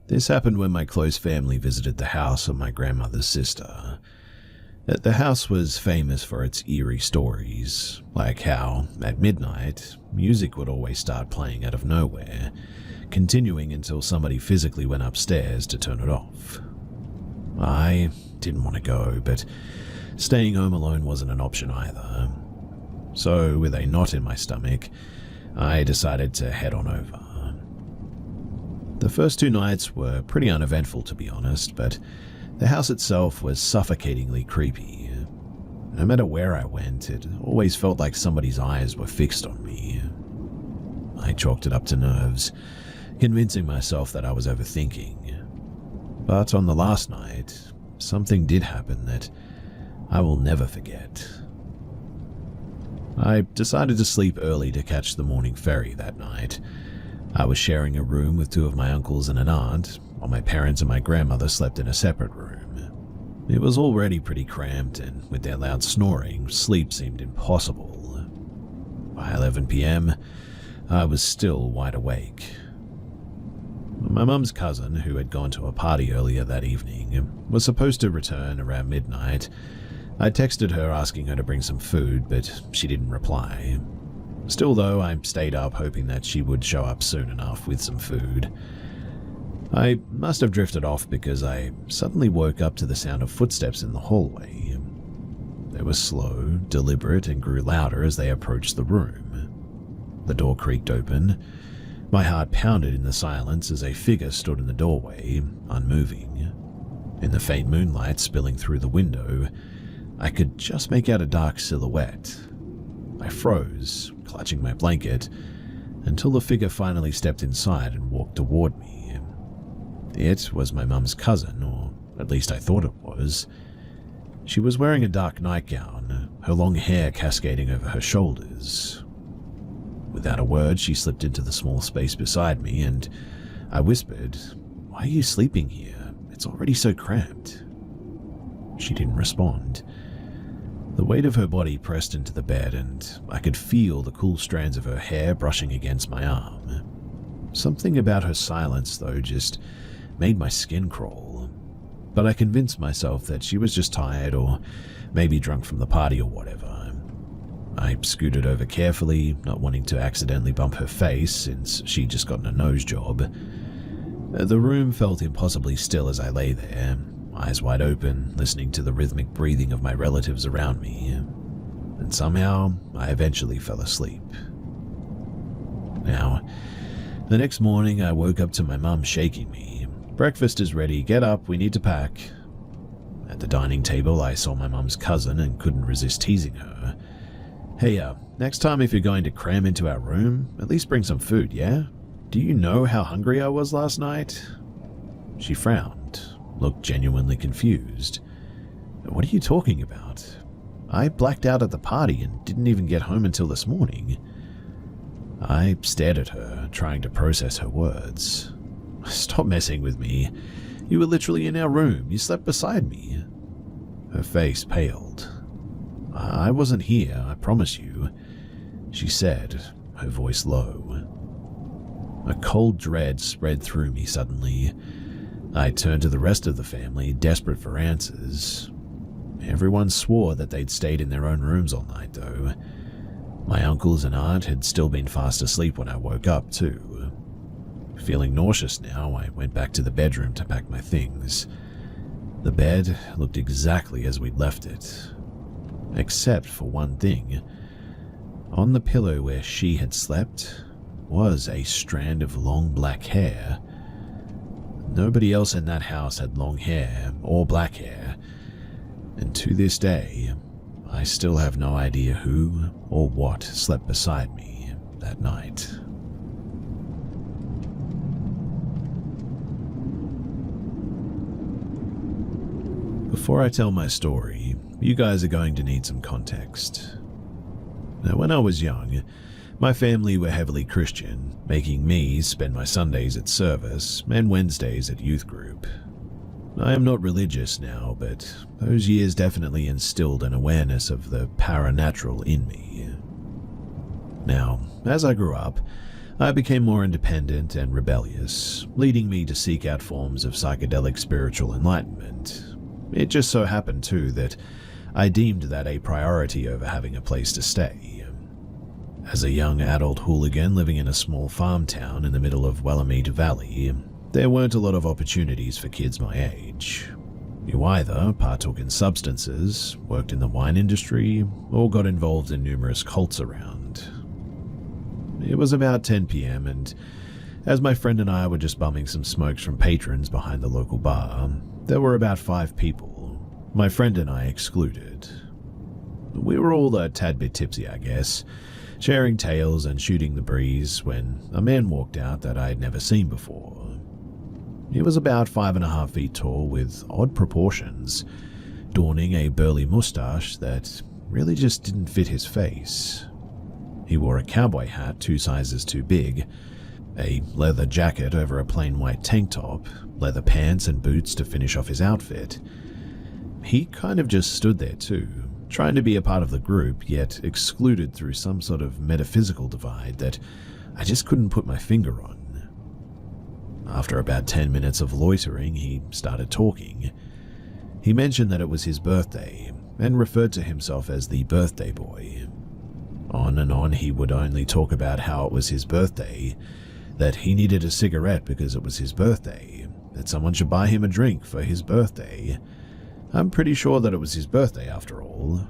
This happened when my close family visited the house of my grandmother's sister. The house was famous for its eerie stories, like how, at midnight, music would always start playing out of nowhere, continuing until somebody physically went upstairs to turn it off. I didn't want to go, but staying home alone wasn't an option either. So, with a knot in my stomach, I decided to head on over. The first 2 nights were pretty uneventful, to be honest, but the house itself was suffocatingly creepy. No matter where I went, it always felt like somebody's eyes were fixed on me. I chalked it up to nerves, convincing myself that I was overthinking. But on the last night, something did happen that I will never forget. I decided to sleep early to catch the morning ferry that night. I was sharing a room with 2 of my uncles and an aunt, while my parents and my grandmother slept in a separate room. It was already pretty cramped, and with their loud snoring, sleep seemed impossible. By 11 p.m., I was still wide awake. My mum's cousin, who had gone to a party earlier that evening, was supposed to return around midnight. I texted her asking her to bring some food, but she didn't reply. Still though, I stayed up hoping that she would show up soon enough with some food. I must have drifted off because I suddenly woke up to the sound of footsteps in the hallway. They were slow, deliberate, and grew louder as they approached the room. The door creaked open. My heart pounded in the silence as a figure stood in the doorway, unmoving. In the faint moonlight spilling through the window, I could just make out a dark silhouette. I froze, clutching my blanket, until the figure finally stepped inside and walked toward me. It was my mum's cousin, or at least I thought it was. She was wearing a dark nightgown, her long hair cascading over her shoulders. Without a word, she slipped into the small space beside me, and I whispered, "Why are you sleeping here? It's already so cramped." She didn't respond. The weight of her body pressed into the bed, and I could feel the cool strands of her hair brushing against my arm. Something about her silence, though, just made my skin crawl. But I convinced myself that she was just tired, or maybe drunk from the party or whatever. I scooted over carefully, not wanting to accidentally bump her face since she'd just gotten a nose job. The room felt impossibly still as I lay there, eyes wide open, listening to the rhythmic breathing of my relatives around me. And somehow, I eventually fell asleep. Now, the next morning I woke up to my mum shaking me. "Breakfast is ready, get up, we need to pack." At the dining table I saw my mum's cousin and couldn't resist teasing her. "Hey, next time if you're going to cram into our room, at least bring some food, yeah? Do you know how hungry I was last night?" She frowned, looked genuinely confused. "What are you talking about? I blacked out at the party and didn't even get home until this morning." I stared at her, trying to process her words. "Stop messing with me. You were literally in our room. You slept beside me." Her face paled. "I wasn't here, I promise you," she said, her voice low. A cold dread spread through me suddenly. I turned to the rest of the family, desperate for answers. Everyone swore that they'd stayed in their own rooms all night, though. My uncles and aunt had still been fast asleep when I woke up, too. Feeling nauseous now, I went back to the bedroom to pack my things. The bed looked exactly as we'd left it, except for one thing. On the pillow where she had slept was a strand of long black hair. Nobody else in that house had long hair or black hair, and to this day, I still have no idea who or what slept beside me that night. Before I tell my story, you guys are going to need some context. Now, when I was young, my family were heavily Christian, making me spend my Sundays at service and Wednesdays at youth group. I am not religious now, but those years definitely instilled an awareness of the paranatural in me. Now, as I grew up, I became more independent and rebellious, leading me to seek out forms of psychedelic spiritual enlightenment. It just so happened, too, that I deemed that a priority over having a place to stay. As a young adult hooligan living in a small farm town in the middle of Wellamede Valley, there weren't a lot of opportunities for kids my age. You either partook in substances, worked in the wine industry, or got involved in numerous cults around. It was about 10 p.m. and as my friend and I were just bumming some smokes from patrons behind the local bar, there were about 5 people, my friend and I excluded. We were all a tad bit tipsy, I guess, sharing tales and shooting the breeze when a man walked out that I had never seen before. He was about 5.5 feet tall with odd proportions, donning a burly mustache that really just didn't fit his face. He wore a cowboy hat 2 sizes too big, a leather jacket over a plain white tank top, leather pants and boots to finish off his outfit. He kind of just stood there too, trying to be a part of the group, yet excluded through some sort of metaphysical divide that I just couldn't put my finger on. After about 10 minutes of loitering, he started talking. He mentioned that it was his birthday, and referred to himself as the birthday boy. On and on he would only talk about how it was his birthday, that he needed a cigarette because it was his birthday, that someone should buy him a drink for his birthday. I'm pretty sure that it was his birthday after all.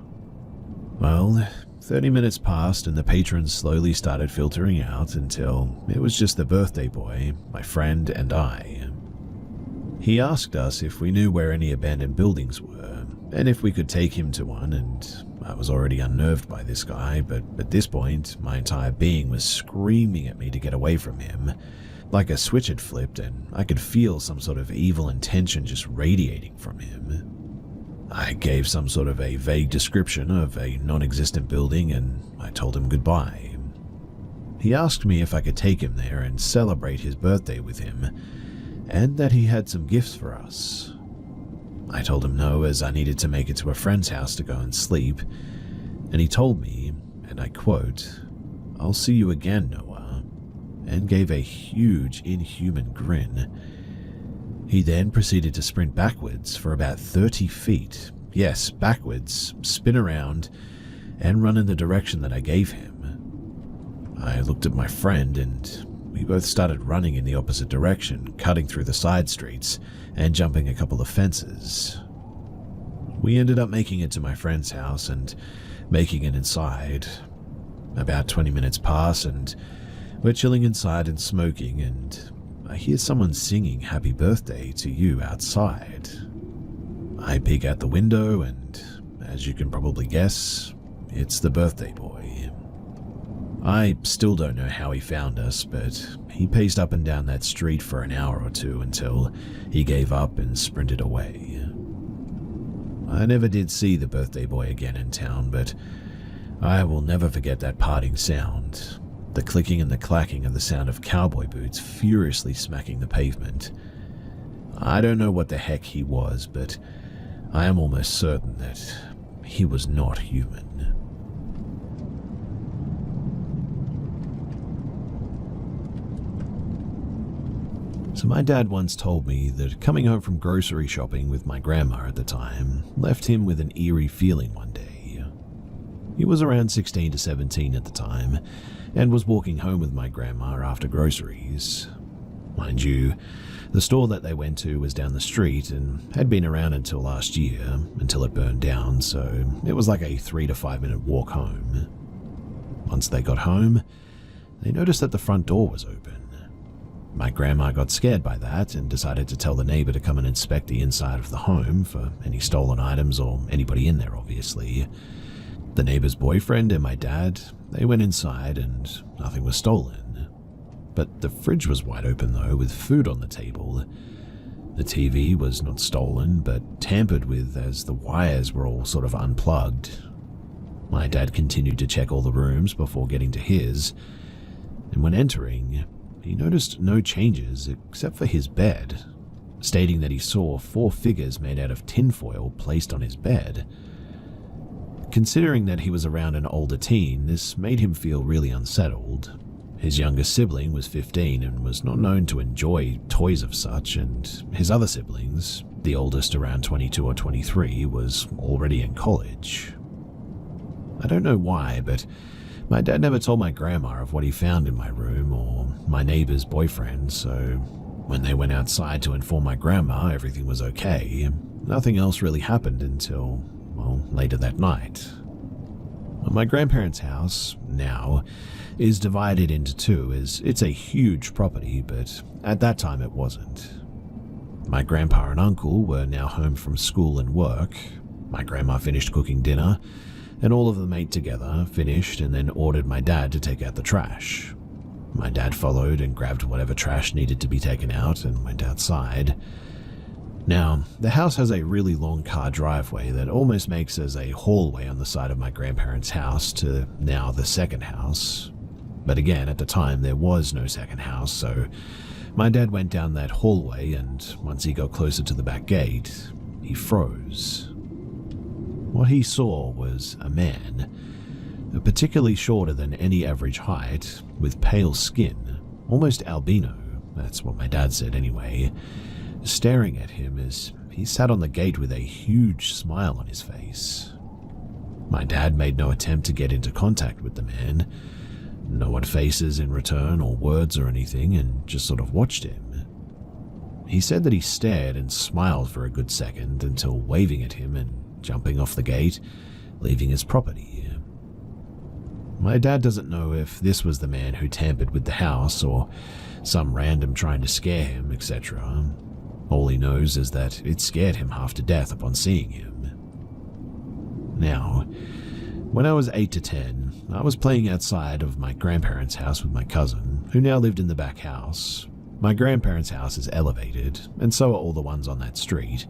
Well, 30 minutes passed and the patrons slowly started filtering out until it was just the birthday boy, my friend, and I. He asked us if we knew where any abandoned buildings were, and if we could take him to one, and I was already unnerved by this guy, but at this point, my entire being was screaming at me to get away from him. Like a switch had flipped, and I could feel some sort of evil intention just radiating from him. I gave some sort of a vague description of a non-existent building, and I told him goodbye. He asked me if I could take him there and celebrate his birthday with him, and that he had some gifts for us. I told him no, as I needed to make it to a friend's house to go and sleep, and he told me, and I quote, "I'll see you again, Noah," and gave a huge, inhuman grin. He then proceeded to sprint backwards for about 30 feet, yes, backwards, spin around, and run in the direction that I gave him. I looked at my friend, and we both started running in the opposite direction, cutting through the side streets and jumping a couple of fences. We ended up making it to my friend's house and making it inside. About 20 minutes pass and we're chilling inside and smoking, and I hear someone singing happy birthday to you outside. I peek out the window and, as you can probably guess, it's the birthday boy. I still don't know how he found us, but he paced up and down that street for an hour or two until he gave up and sprinted away. I never did see the birthday boy again in town, but I will never forget that parting sound, the clicking and the clacking of the sound of cowboy boots furiously smacking the pavement. I don't know what the heck he was, but I am almost certain that he was not human. So my dad once told me that coming home from grocery shopping with my grandma at the time left him with an eerie feeling one day. He was around 16 to 17 at the time and was walking home with my grandma after groceries. Mind you, the store that they went to was down the street and had been around until last year, until it burned down, so it was like a 3 to 5 minute walk home. Once they got home, they noticed that the front door was open. My grandma got scared by that and decided to tell the neighbor to come and inspect the inside of the home for any stolen items or anybody in there, obviously. The neighbor's boyfriend and my dad, they went inside and nothing was stolen. But the fridge was wide open though, with food on the table. The TV was not stolen, but tampered with as the wires were all sort of unplugged. My dad continued to check all the rooms before getting to his, and when entering, he noticed no changes except for his bed, stating that he saw 4 figures made out of tinfoil placed on his bed. Considering that he was around an older teen, this made him feel really unsettled. His youngest sibling was 15 and was not known to enjoy toys of such, and his other siblings, the oldest around 22 or 23, was already in college. I don't know why, but my dad never told my grandma of what he found in my room or my neighbor's boyfriend, so when they went outside to inform my grandma everything was okay, nothing else really happened until, well, later that night. My grandparents' house, now, is divided into two as it's a huge property, but at that time it wasn't. My grandpa and uncle were now home from school and work. My grandma finished cooking dinner, and all of them ate together, finished, and then ordered my dad to take out the trash. My dad followed and grabbed whatever trash needed to be taken out and went outside. Now, the house has a really long car driveway that almost makes as a hallway on the side of my grandparents' house to now the second house. But again, at the time, there was no second house, so my dad went down that hallway, and once he got closer to the back gate, he froze. What he saw was a man, particularly shorter than any average height, with pale skin, almost albino, that's what my dad said anyway, staring at him as he sat on the gate with a huge smile on his face. My dad made no attempt to get into contact with the man, no one faces in return or words or anything, and just sort of watched him. He said that he stared and smiled for a good second until waving at him and jumping off the gate, leaving his property. My dad doesn't know if this was the man who tampered with the house or some random trying to scare him, etc. All he knows is that it scared him half to death upon seeing him. Now, when I was 8 to 10, I was playing outside of my grandparents' house with my cousin, who now lived in the back house. My grandparents' house is elevated, and so are all the ones on that street.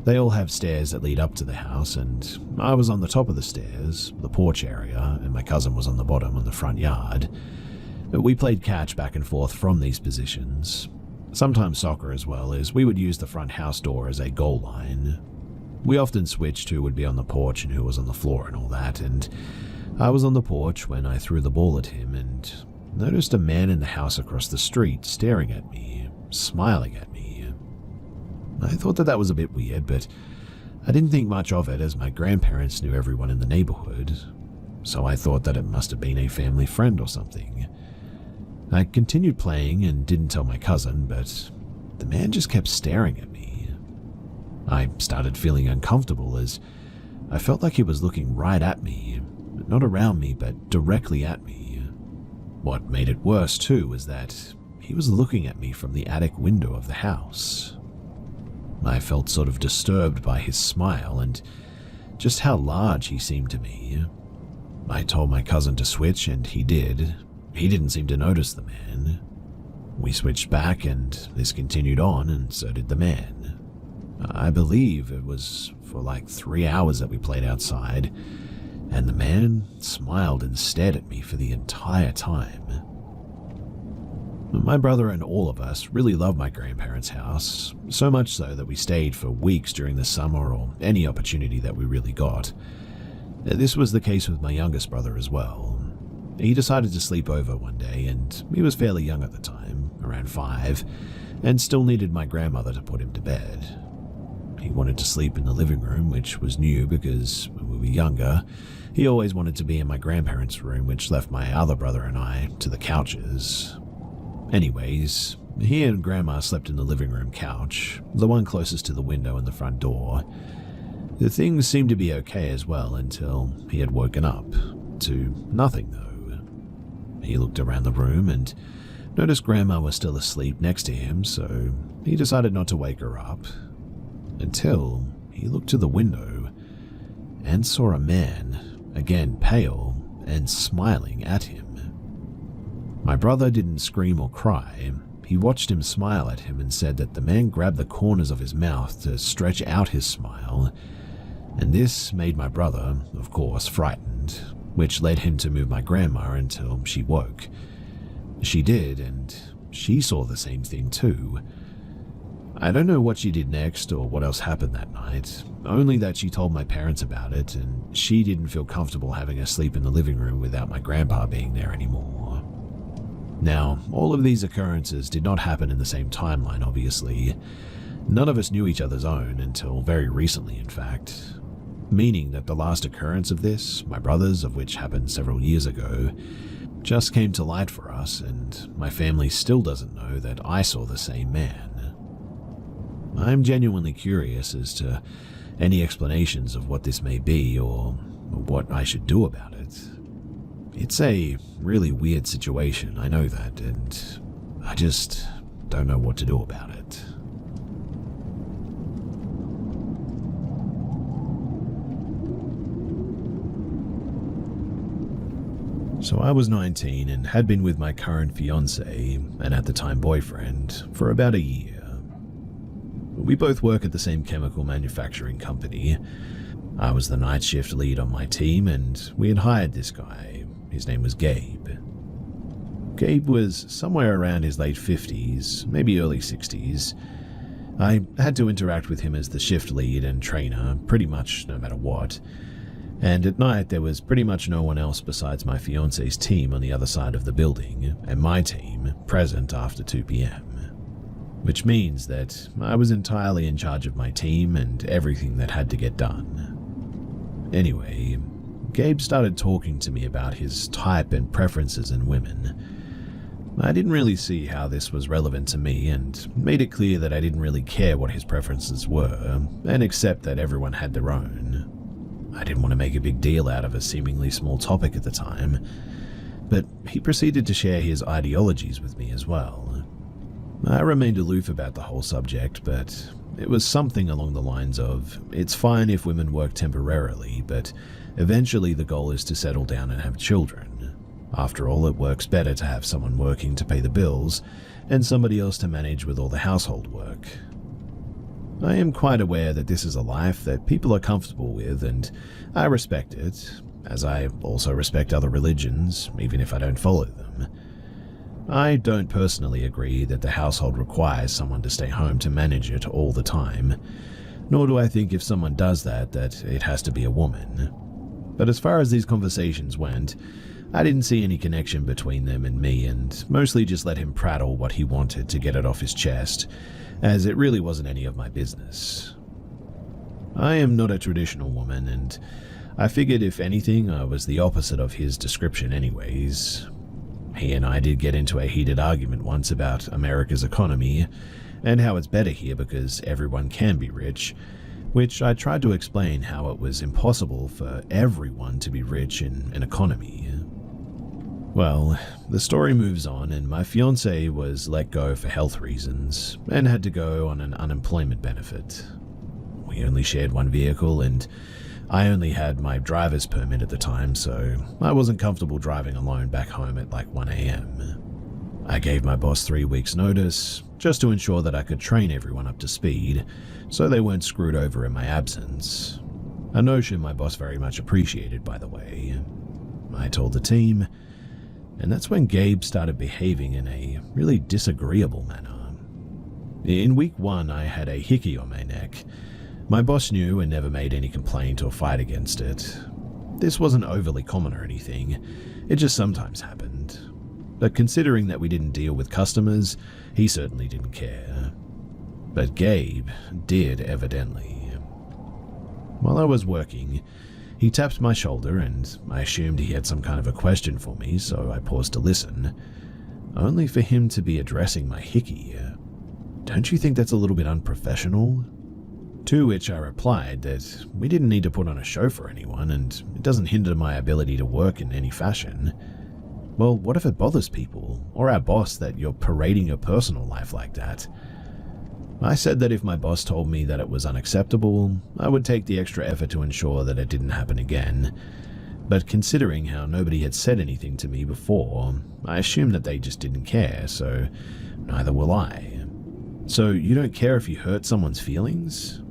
They all have stairs that lead up to the house, and I was on the top of the stairs, the porch area, and my cousin was on the bottom on the front yard. We played catch back and forth from these positions. Sometimes soccer as well, as we would use the front house door as a goal line. We often switched who would be on the porch and who was on the floor and all that, and I was on the porch when I threw the ball at him and noticed a man in the house across the street staring at me, smiling at me. I thought that was a bit weird, but I didn't think much of it as my grandparents knew everyone in the neighborhood, so I thought that it must have been a family friend or something. I continued playing and didn't tell my cousin, but the man just kept staring at me. I started feeling uncomfortable as I felt like he was looking right at me, not around me, but directly at me. What made it worse too was that he was looking at me from the attic window of the house. I felt sort of disturbed by his smile and just how large he seemed to me. I told my cousin to switch, and he did. He didn't seem to notice the man. We switched back, and this continued on, and so did the man. I believe it was for like 3 hours that we played outside, and the man smiled and stared at me for the entire time. My brother and all of us really loved my grandparents' house, so much so that we stayed for weeks during the summer or any opportunity that we really got. This was the case with my youngest brother as well. He decided to sleep over one day, and he was fairly young at the time, around 5, and still needed my grandmother to put him to bed. He wanted to sleep in the living room, which was new because when we were younger, he always wanted to be in my grandparents' room, which left my other brother and I to the couches. Anyways, he and Grandma slept in the living room couch, the one closest to the window and the front door. The things seemed to be okay as well until he had woken up, to nothing though. He looked around the room and noticed Grandma was still asleep next to him, so he decided not to wake her up, until he looked to the window and saw a man, again pale and smiling at him. My brother didn't scream or cry. He watched him smile at him and said that the man grabbed the corners of his mouth to stretch out his smile, and this made my brother, of course, frightened, which led him to move my grandma until she woke. She did, and she saw the same thing too. I don't know what she did next or what else happened that night, only that she told my parents about it, and she didn't feel comfortable having us sleep in the living room without my grandpa being there anymore. Now, all of these occurrences did not happen in the same timeline, obviously. None of us knew each other's own until very recently, in fact. Meaning that the last occurrence of this, my brother's, of which happened several years ago, just came to light for us, and my family still doesn't know that I saw the same man. I'm genuinely curious as to any explanations of what this may be or what I should do about it. It's a really weird situation, I know that, and I just don't know what to do about it. So I was 19 and had been with my current fiance, and at the time boyfriend, for about a year. We both work at the same chemical manufacturing company. I was the night shift lead on my team, and we had hired this guy. His name was Gabe. Gabe was somewhere around his late 50s, maybe early 60s. I had to interact with him as the shift lead and trainer pretty much no matter what. And at night there was pretty much no one else besides my fiance's team on the other side of the building, and my team present after 2 p.m. Which means that I was entirely in charge of my team and everything that had to get done. Anyway, Gabe started talking to me about his type and preferences in women. I didn't really see how this was relevant to me and made it clear that I didn't really care what his preferences were and accept that everyone had their own. I didn't want to make a big deal out of a seemingly small topic at the time, but he proceeded to share his ideologies with me as well. I remained aloof about the whole subject, but it was something along the lines of, it's fine if women work temporarily, but eventually the goal is to settle down and have children. After all, it works better to have someone working to pay the bills and somebody else to manage with all the household work. I am quite aware that this is a life that people are comfortable with, and I respect it, as I also respect other religions, even if I don't follow them. I don't personally agree that the household requires someone to stay home to manage it all the time, nor do I think if someone does that it has to be a woman. But as far as these conversations went, I didn't see any connection between them and me, and mostly just let him prattle what he wanted to get it off his chest, as it really wasn't any of my business. I am not a traditional woman, and I figured if anything I was the opposite of his description anyways. He and I did get into a heated argument once about America's economy and how it's better here because everyone can be rich, which I tried to explain how it was impossible for everyone to be rich in an economy. Well, the story moves on, and my fiancé was let go for health reasons and had to go on an unemployment benefit. We only shared one vehicle, and I only had my driver's permit at the time, so I wasn't comfortable driving alone back home at like 1 a.m. I gave my boss 3 weeks' notice, just to ensure that I could train everyone up to speed, so they weren't screwed over in my absence. A notion my boss very much appreciated, by the way. I told the team, and that's when Gabe started behaving in a really disagreeable manner. In week 1, I had a hickey on my neck. My boss knew and never made any complaint or fight against it. This wasn't overly common or anything, it just sometimes happened. But considering that we didn't deal with customers, he certainly didn't care. But Gabe did, evidently. While I was working, he tapped my shoulder, and I assumed he had some kind of a question for me, so I paused to listen, only for him to be addressing my hickey. "Don't you think that's a little bit unprofessional?" To which I replied that we didn't need to put on a show for anyone, and it doesn't hinder my ability to work in any fashion. Well, what if it bothers people, or our boss, that you're parading your personal life like that? I said that if my boss told me that it was unacceptable, I would take the extra effort to ensure that it didn't happen again. But considering how nobody had said anything to me before, I assumed that they just didn't care, so neither will I. "So you don't care if you hurt someone's feelings?"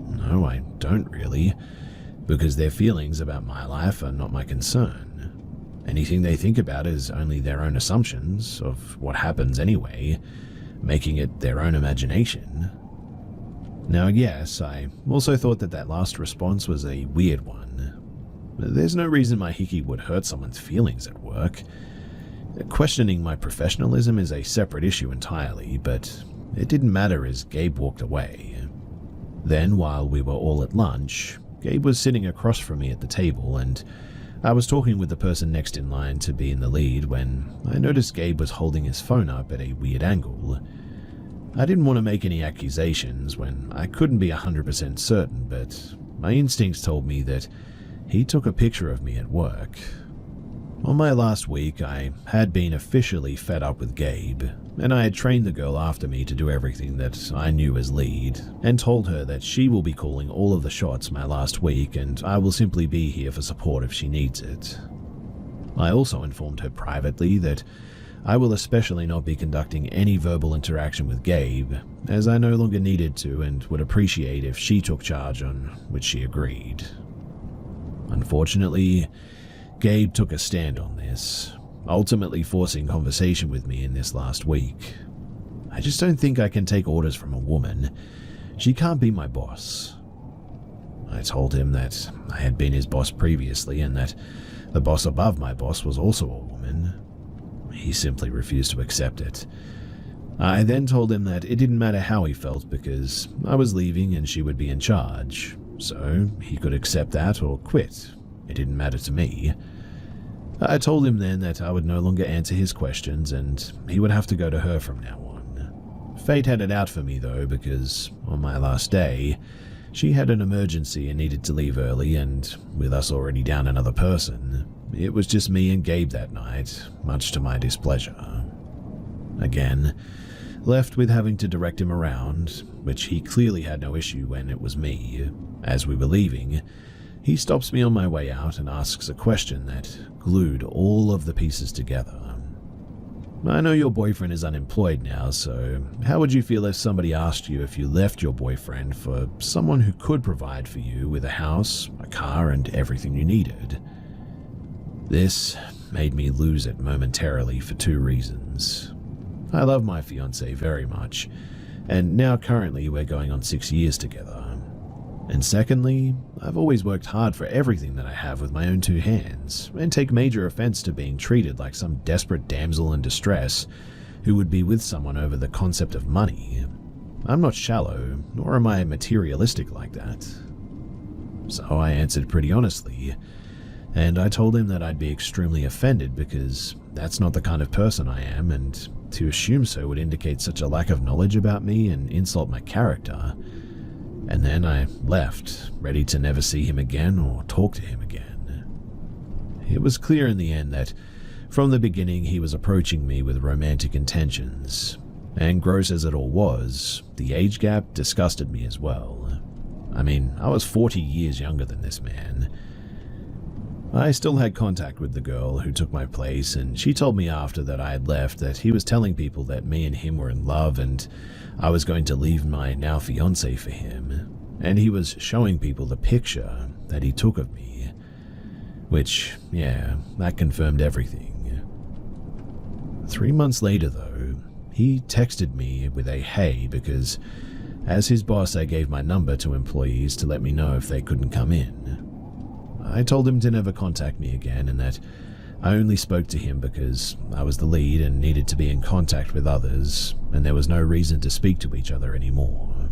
"No, I don't really, because their feelings about my life are not my concern. Anything they think about is only their own assumptions of what happens anyway, making it their own imagination." Now, yes, I also thought that last response was a weird one. There's no reason my hickey would hurt someone's feelings at work. Questioning my professionalism is a separate issue entirely, but it didn't matter as Gabe walked away. Then, while we were all at lunch, Gabe was sitting across from me at the table, and I was talking with the person next in line to be in the lead when I noticed Gabe was holding his phone up at a weird angle. I didn't want to make any accusations when I couldn't be 100% certain, but my instincts told me that he took a picture of me at work. On my last week, I had been officially fed up with Gabe, and I had trained the girl after me to do everything that I knew as lead, and told her that she will be calling all of the shots my last week, and I will simply be here for support if she needs it. I also informed her privately that I will especially not be conducting any verbal interaction with Gabe, as I no longer needed to and would appreciate if she took charge, on which she agreed. Unfortunately, Gabe took a stand on this, ultimately forcing conversation with me in this last week. I just don't think I can take orders from a woman. She can't be my boss. I told him that I had been his boss previously and that the boss above my boss was also a woman. He simply refused to accept it. I then told him that it didn't matter how he felt because I was leaving and she would be in charge, so he could accept that or quit. It didn't matter to me. I told him then that I would no longer answer his questions and he would have to go to her from now on. Fate had it out for me though, because on my last day, she had an emergency and needed to leave early, and with us already down another person, it was just me and Gabe that night, much to my displeasure. Again, left with having to direct him around, which he clearly had no issue when it was me. As we were leaving, he stops me on my way out and asks a question that glued all of the pieces together. I know your boyfriend is unemployed now, so how would you feel if somebody asked you if you left your boyfriend for someone who could provide for you with a house, a car, and everything you needed? This made me lose it momentarily for two reasons. I love my fiancée very much, and now currently we're going on 6 years together. And secondly, I've always worked hard for everything that I have with my own two hands, and take major offense to being treated like some desperate damsel in distress who would be with someone over the concept of money. I'm not shallow, nor am I materialistic like that. So I answered pretty honestly, and I told him that I'd be extremely offended because that's not the kind of person I am, and to assume so would indicate such a lack of knowledge about me and insult my character. And then I left, ready to never see him again or talk to him again. It was clear in the end that, from the beginning, he was approaching me with romantic intentions, and gross as it all was, the age gap disgusted me as well. I mean, I was 40 years younger than this man. I still had contact with the girl who took my place, and she told me after that I had left that he was telling people that me and him were in love and I was going to leave my now fiancé for him, and he was showing people the picture that he took of me. Which, yeah, that confirmed everything. 3 months later though, he texted me with a hey because as his boss I gave my number to employees to let me know if they couldn't come in. I told him to never contact me again and that I only spoke to him because I was the lead and needed to be in contact with others, and there was no reason to speak to each other anymore.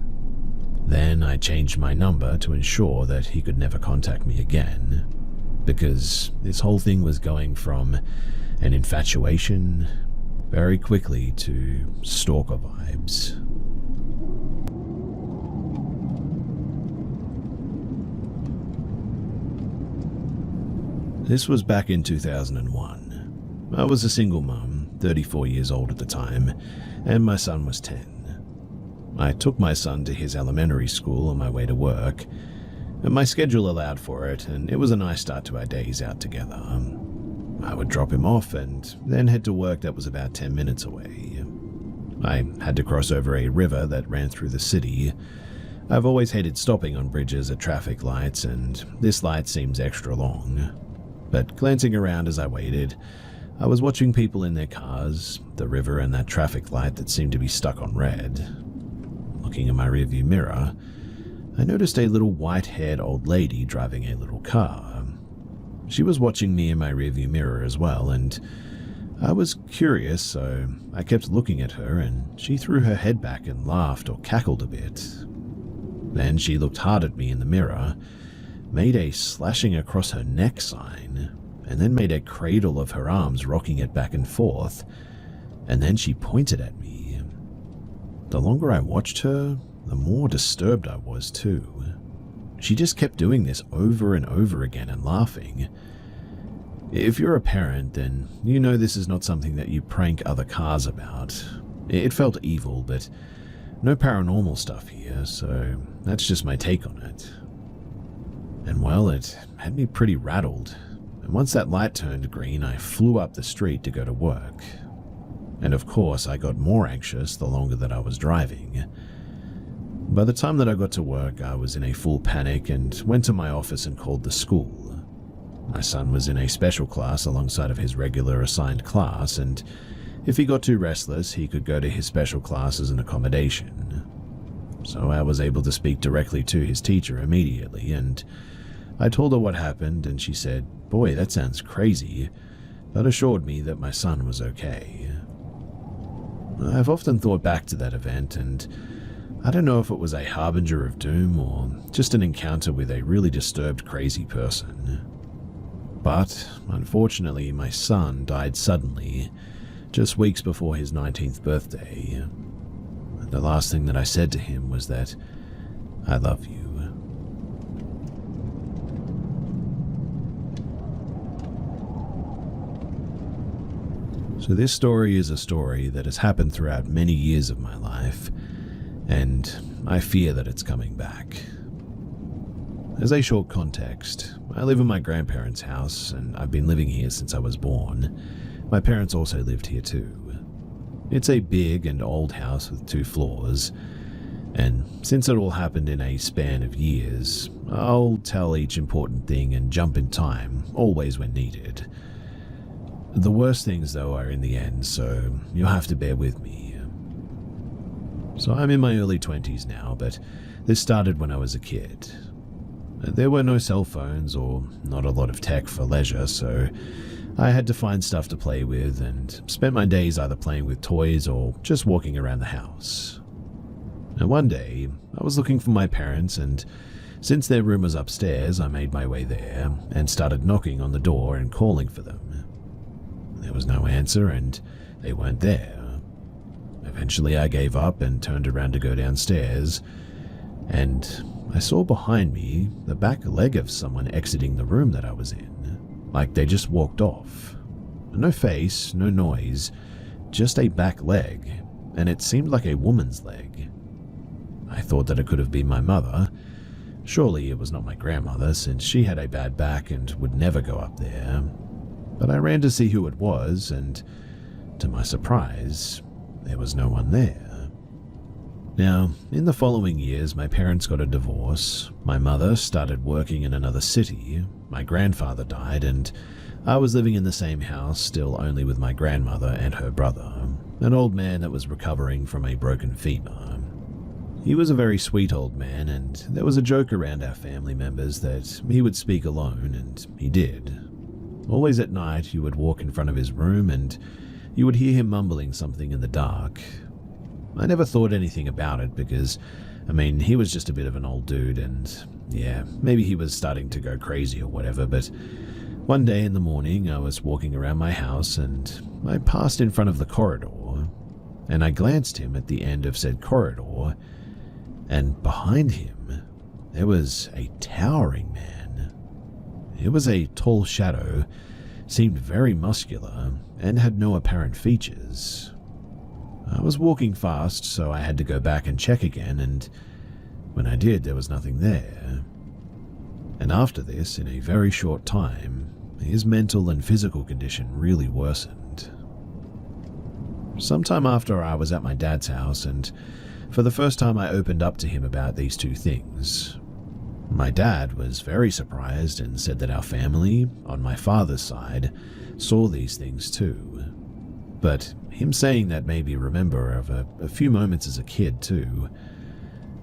Then I changed my number to ensure that he could never contact me again, because this whole thing was going from an infatuation very quickly to stalker vibes. This was back in 2001. I was a single mum, 34 years old at the time, and my son was 10. I took my son to his elementary school on my way to work, and my schedule allowed for it, and it was a nice start to our days out together. I would drop him off and then head to work that was about 10 minutes away. I had to cross over a river that ran through the city. I've always hated stopping on bridges at traffic lights, and this light seems extra long. But glancing around as I waited, I was watching people in their cars, the river, and that traffic light that seemed to be stuck on red. Looking in my rearview mirror, I noticed a little white-haired old lady driving a little car. She was watching me in my rearview mirror as well, and I was curious, so I kept looking at her, and she threw her head back and laughed or cackled a bit. Then she looked hard at me in the mirror, made a slashing across her neck sign, and then made a cradle of her arms, rocking it back and forth, and then she pointed at me. The longer I watched her, the more disturbed I was too. She just kept doing this over and over again and laughing. If you're a parent, then you know this is not something that you prank other cars about. It felt evil, but no paranormal stuff here, so that's just my take on it. And well, it had me pretty rattled, and once that light turned green, I flew up the street to go to work. And of course, I got more anxious the longer that I was driving. By the time that I got to work, I was in a full panic and went to my office and called the school. My son was in a special class alongside of his regular assigned class, and if he got too restless, he could go to his special class as an accommodation. So I was able to speak directly to his teacher immediately, and I told her what happened, and she said, "Boy, that sounds crazy," but assured me that my son was okay. I've often thought back to that event, and I don't know if it was a harbinger of doom or just an encounter with a really disturbed, crazy person. But, unfortunately, my son died suddenly, just weeks before his 19th birthday. And the last thing that I said to him was that, "I love you." So this story is a story that has happened throughout many years of my life, and I fear that it's coming back. As a short context, I live in my grandparents' house, and I've been living here since I was born. My parents also lived here too. It's a big and old house with 2 floors, and since it all happened in a span of years, I'll tell each important thing and jump in time, always when needed. The worst things, though, are in the end, so you'll have to bear with me. So I'm in my early 20s now, but this started when I was a kid. There were no cell phones or not a lot of tech for leisure, so I had to find stuff to play with and spent my days either playing with toys or just walking around the house. And one day, I was looking for my parents, and since their room was upstairs, I made my way there and started knocking on the door and calling for them. There was no answer, and they weren't there. Eventually, I gave up and turned around to go downstairs, and I saw behind me the back leg of someone exiting the room that I was in, like they just walked off. No face, no noise, just a back leg, and it seemed like a woman's leg. I thought that it could have been my mother. Surely it was not my grandmother, since she had a bad back and would never go up there. But I ran to see who it was, and to my surprise, there was no one there. Now, in the following years, my parents got a divorce, my mother started working in another city, my grandfather died, and I was living in the same house, still only with my grandmother and her brother, an old man that was recovering from a broken femur. He was a very sweet old man, and there was a joke around our family members that he would speak alone, and he did. Always at night, you would walk in front of his room, and you would hear him mumbling something in the dark. I never thought anything about it because, he was just a bit of an old dude, and yeah, maybe he was starting to go crazy or whatever, but one day in the morning I was walking around my house and I passed in front of the corridor, and I glanced him at the end of said corridor, and behind him there was a towering man. It was a tall shadow, seemed very muscular, and had no apparent features. I was walking fast, so I had to go back and check again, and when I did, there was nothing there. And after this, in a very short time, his mental and physical condition really worsened. Sometime after, I was at my dad's house, and for the first time I opened up to him about these 2 things. My dad was very surprised and said that our family, on my father's side, saw these things too. But him saying that made me remember of a few moments as a kid too.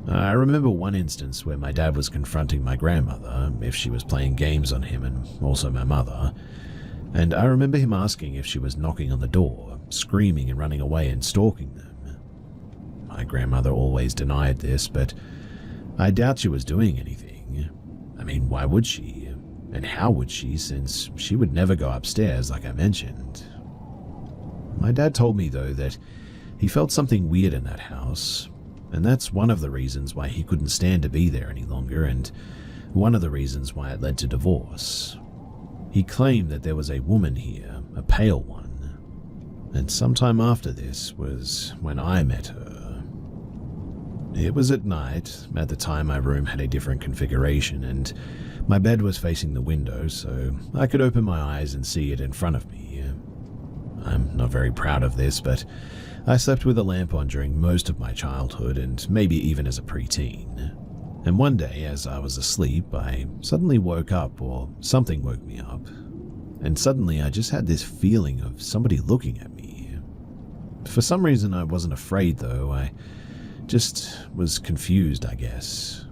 I remember one instance where my dad was confronting my grandmother if she was playing games on him, and also my mother. And I remember him asking if she was knocking on the door, screaming and running away and stalking them. My grandmother always denied this, but I doubt she was doing anything. I mean, why would she? And how would she, since she would never go upstairs like I mentioned? My dad told me, though, that he felt something weird in that house, and that's one of the reasons why he couldn't stand to be there any longer, and one of the reasons why it led to divorce. He claimed that there was a woman here, a pale one, and sometime after this was when I met her. It was at night. At the time, my room had a different configuration, and my bed was facing the window, so I could open my eyes and see it in front of me. I'm not very proud of this, but I slept with a lamp on during most of my childhood, and maybe even as a preteen. And one day, as I was asleep, I suddenly woke up, or something woke me up. And suddenly I just had this feeling of somebody looking at me. For some reason I wasn't afraid though, I just was confused, I guess.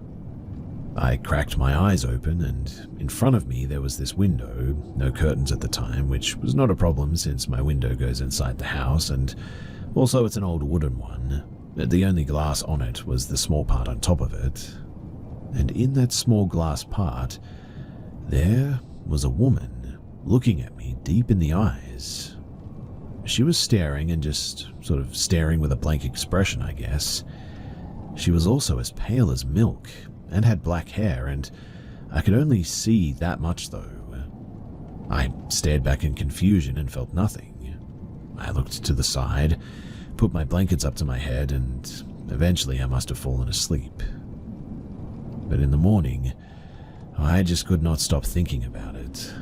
I cracked my eyes open, and in front of me there was this window, no curtains at the time, which was not a problem since my window goes inside the house, and also it's an old wooden one. The only glass on it was the small part on top of it. And in that small glass part, there was a woman looking at me deep in the eyes. She was staring and just sort of staring with a blank expression, I guess. She was also as pale as milk and had black hair, and I could only see that much though. I stared back in confusion and felt nothing. I looked to the side, put my blankets up to my head, and eventually I must have fallen asleep. But in the morning, I just could not stop thinking about it.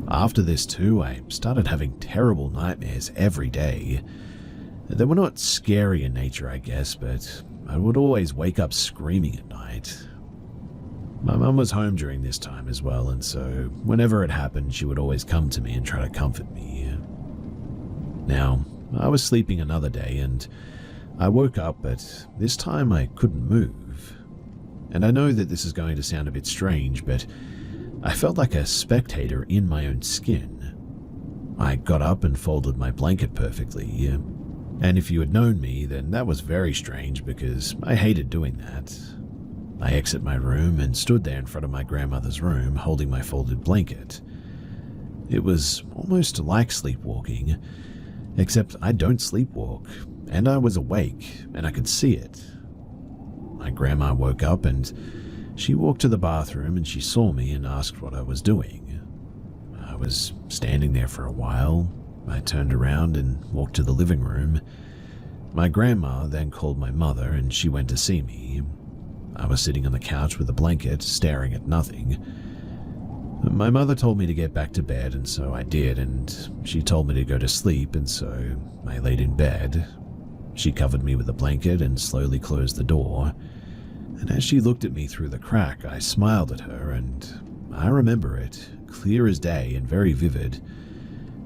After this too, I started having terrible nightmares every day. They were not scary in nature, I guess, but I would always wake up screaming at night. My mum was home during this time as well, and so whenever it happened, she would always come to me and try to comfort me. Now, I was sleeping another day, and I woke up, but this time I couldn't move. And I know that this is going to sound a bit strange, but I felt like a spectator in my own skin. I got up and folded my blanket perfectly, and if you had known me, then that was very strange because I hated doing that. I exited my room and stood there in front of my grandmother's room holding my folded blanket. It was almost like sleepwalking, except I don't sleepwalk, and I was awake and I could see it. My grandma woke up and she walked to the bathroom and she saw me and asked what I was doing. I was standing there for a while. I turned around and walked to the living room. My grandma then called my mother and she went to see me. I was sitting on the couch with a blanket, staring at nothing. My mother told me to get back to bed, and so I did, and she told me to go to sleep, and so I laid in bed. She covered me with a blanket and slowly closed the door. And as she looked at me through the crack, I smiled at her, and I remember it, clear as day and very vivid.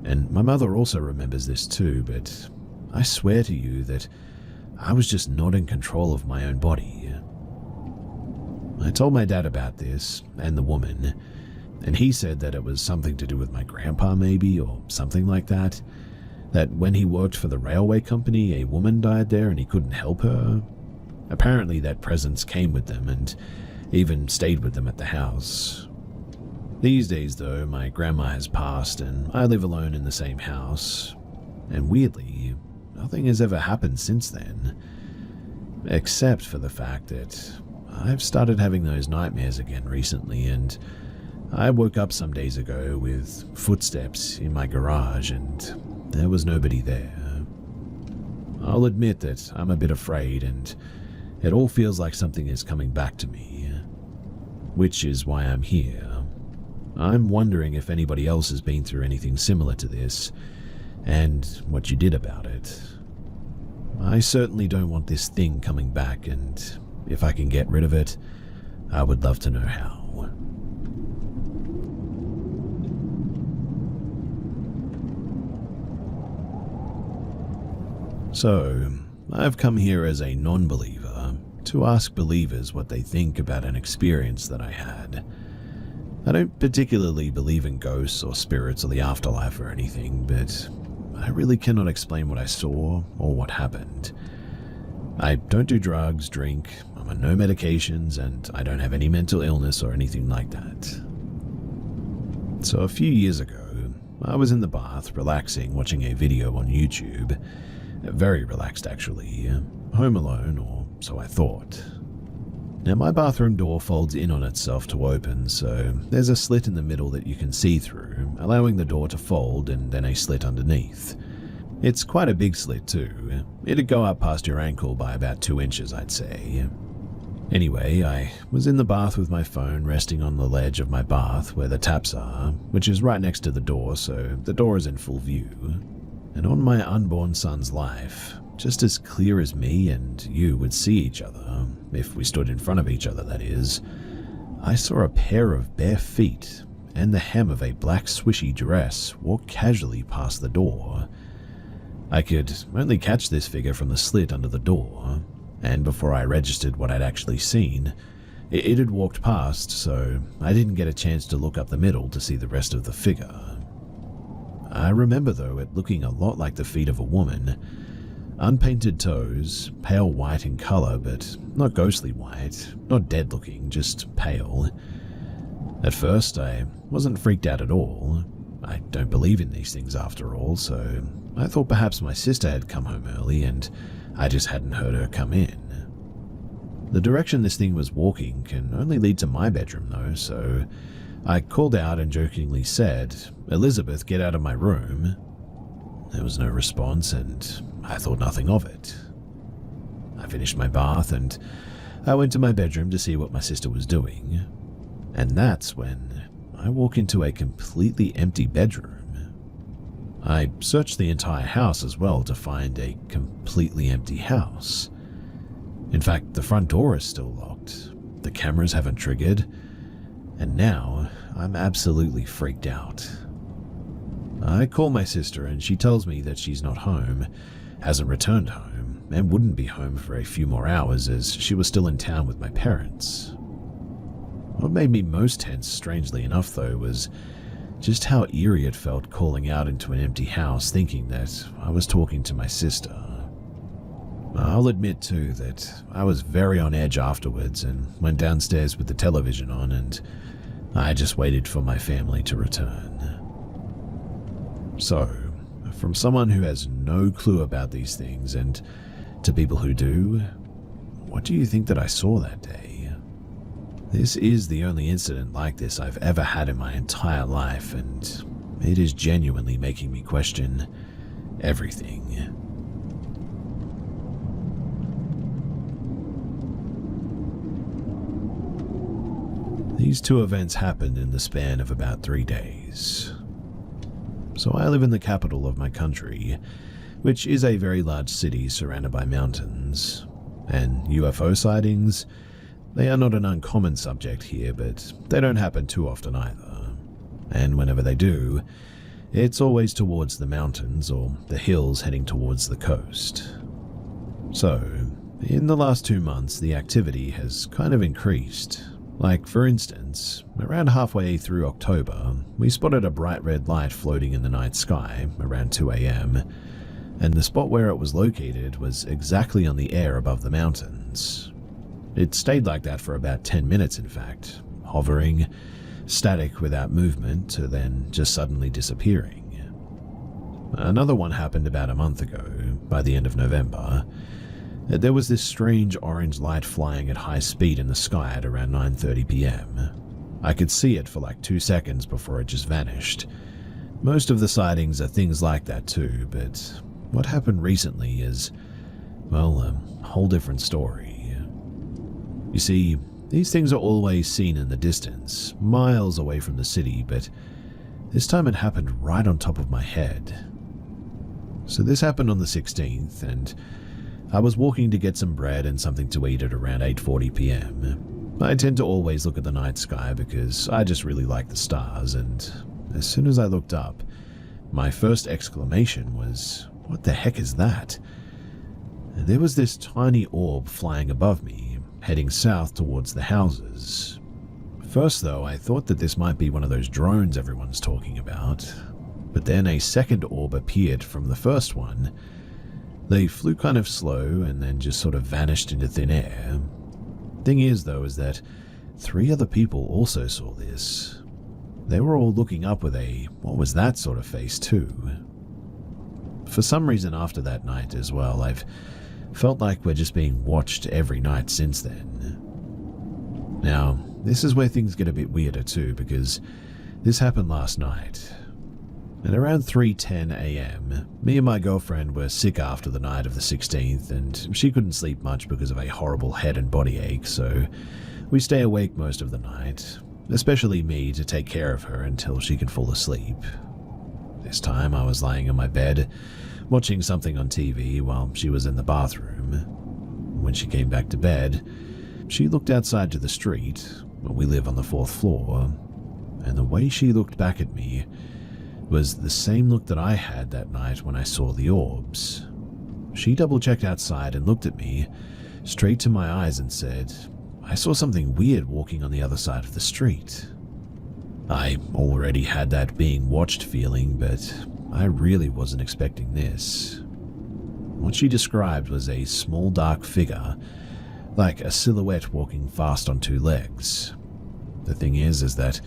And my mother also remembers this too, but I swear to you that I was just not in control of my own body. I told my dad about this, and the woman, and he said that it was something to do with my grandpa maybe, or something like that. That when he worked for the railway company, a woman died there and he couldn't help her. Apparently that presence came with them and even stayed with them at the house. These days though, my grandma has passed and I live alone in the same house. And weirdly, nothing has ever happened since then. Except for the fact that I've started having those nightmares again recently, and I woke up some days ago with footsteps in my garage and there was nobody there. I'll admit that I'm a bit afraid and it all feels like something is coming back to me, which is why I'm here. I'm wondering if anybody else has been through anything similar to this and what you did about it. I certainly don't want this thing coming back, and if I can get rid of it, I would love to know how. So, I've come here as a non-believer to ask believers what they think about an experience that I had. I don't particularly believe in ghosts or spirits or the afterlife or anything, but I really cannot explain what I saw or what happened. I don't do drugs, drink, I'm on no medications, and I don't have any mental illness or anything like that. So a few years ago, I was in the bath, relaxing, watching a video on YouTube. Very relaxed, actually. Home alone, or so I thought. Now, my bathroom door folds in on itself to open, so there's a slit in the middle that you can see through, allowing the door to fold and then a slit underneath. It's quite a big slit, too. It'd go up past your ankle by about 2 inches, I'd say. Anyway, I was in the bath with my phone resting on the ledge of my bath where the taps are, which is right next to the door, so the door is in full view. And on my unborn son's life, just as clear as me and you would see each other, if we stood in front of each other, that is, I saw a pair of bare feet and the hem of a black swishy dress walk casually past the door. I could only catch this figure from the slit under the door, and before I registered what I'd actually seen, it had walked past, so I didn't get a chance to look up the middle to see the rest of the figure. I remember, though, it looking a lot like the feet of a woman. Unpainted toes, pale white in color, but not ghostly white, not dead looking, just pale. At first, I wasn't freaked out at all. I don't believe in these things after all, so I thought perhaps my sister had come home early and I just hadn't heard her come in. The direction this thing was walking can only lead to my bedroom though, so I called out and jokingly said, "Elizabeth, get out of my room." There was no response and I thought nothing of it. I finished my bath and I went to my bedroom to see what my sister was doing. And that's when I walk into a completely empty bedroom. I searched the entire house as well to find a completely empty house. In fact, the front door is still locked, the cameras haven't triggered, and now I'm absolutely freaked out. I call my sister and she tells me that she's not home, hasn't returned home, and wouldn't be home for a few more hours as she was still in town with my parents. What made me most tense, strangely enough though, was just how eerie it felt calling out into an empty house thinking that I was talking to my sister. I'll admit too that I was very on edge afterwards and went downstairs with the television on and I just waited for my family to return. So, from someone who has no clue about these things and to people who do, what do you think that I saw that day? This is the only incident like this I've ever had in my entire life, and it is genuinely making me question everything. These two events happened in the span of about 3 days. So I live in the capital of my country, which is a very large city surrounded by mountains, and UFO sightings, they are not an uncommon subject here, but they don't happen too often either. And whenever they do, it's always towards the mountains or the hills heading towards the coast. So, in the last 2 months, the activity has kind of increased. Like, for instance, around halfway through October, we spotted a bright red light floating in the night sky around 2 a.m., and the spot where it was located was exactly on the air above the mountains. It stayed like that for about 10 minutes, in fact, hovering, static without movement, to then just suddenly disappearing. Another one happened about a month ago, by the end of November. There was this strange orange light flying at high speed in the sky at around 9:30 p.m. I could see it for like 2 seconds before it just vanished. Most of the sightings are things like that too, but what happened recently is, well, a whole different story. You see, these things are always seen in the distance, miles away from the city, but this time it happened right on top of my head. So this happened on the 16th, and I was walking to get some bread and something to eat at around 8:40 p.m. I tend to always look at the night sky because I just really like the stars, and as soon as I looked up, my first exclamation was, "What the heck is that?" There was this tiny orb flying above me, heading south towards the houses. First, though, I thought that this might be one of those drones everyone's talking about, but then a second orb appeared from the first one. They flew kind of slow and then just sort of vanished into thin air. Thing is, though, is that 3 other people also saw this. They were all looking up with a "what was that" sort of face too. For some reason after that night as well, I've felt like we're just being watched every night since then. Now, this is where things get a bit weirder too, because this happened last night. At around 3:10 a.m., me and my girlfriend were sick after the night of the 16th, and she couldn't sleep much because of a horrible head and body ache, so we stay awake most of the night, especially me to take care of her until she could fall asleep. This time I was lying in my bed, watching something on TV while she was in the bathroom. When she came back to bed, she looked outside to the street. We live on the 4th floor, and the way she looked back at me was the same look that I had that night when I saw the orbs. She double-checked outside and looked at me, straight to my eyes, and said, "I saw something weird walking on the other side of the street." I already had that being watched feeling, but I really wasn't expecting this. What she described was a small dark figure, like a silhouette walking fast on 2 legs. The thing is that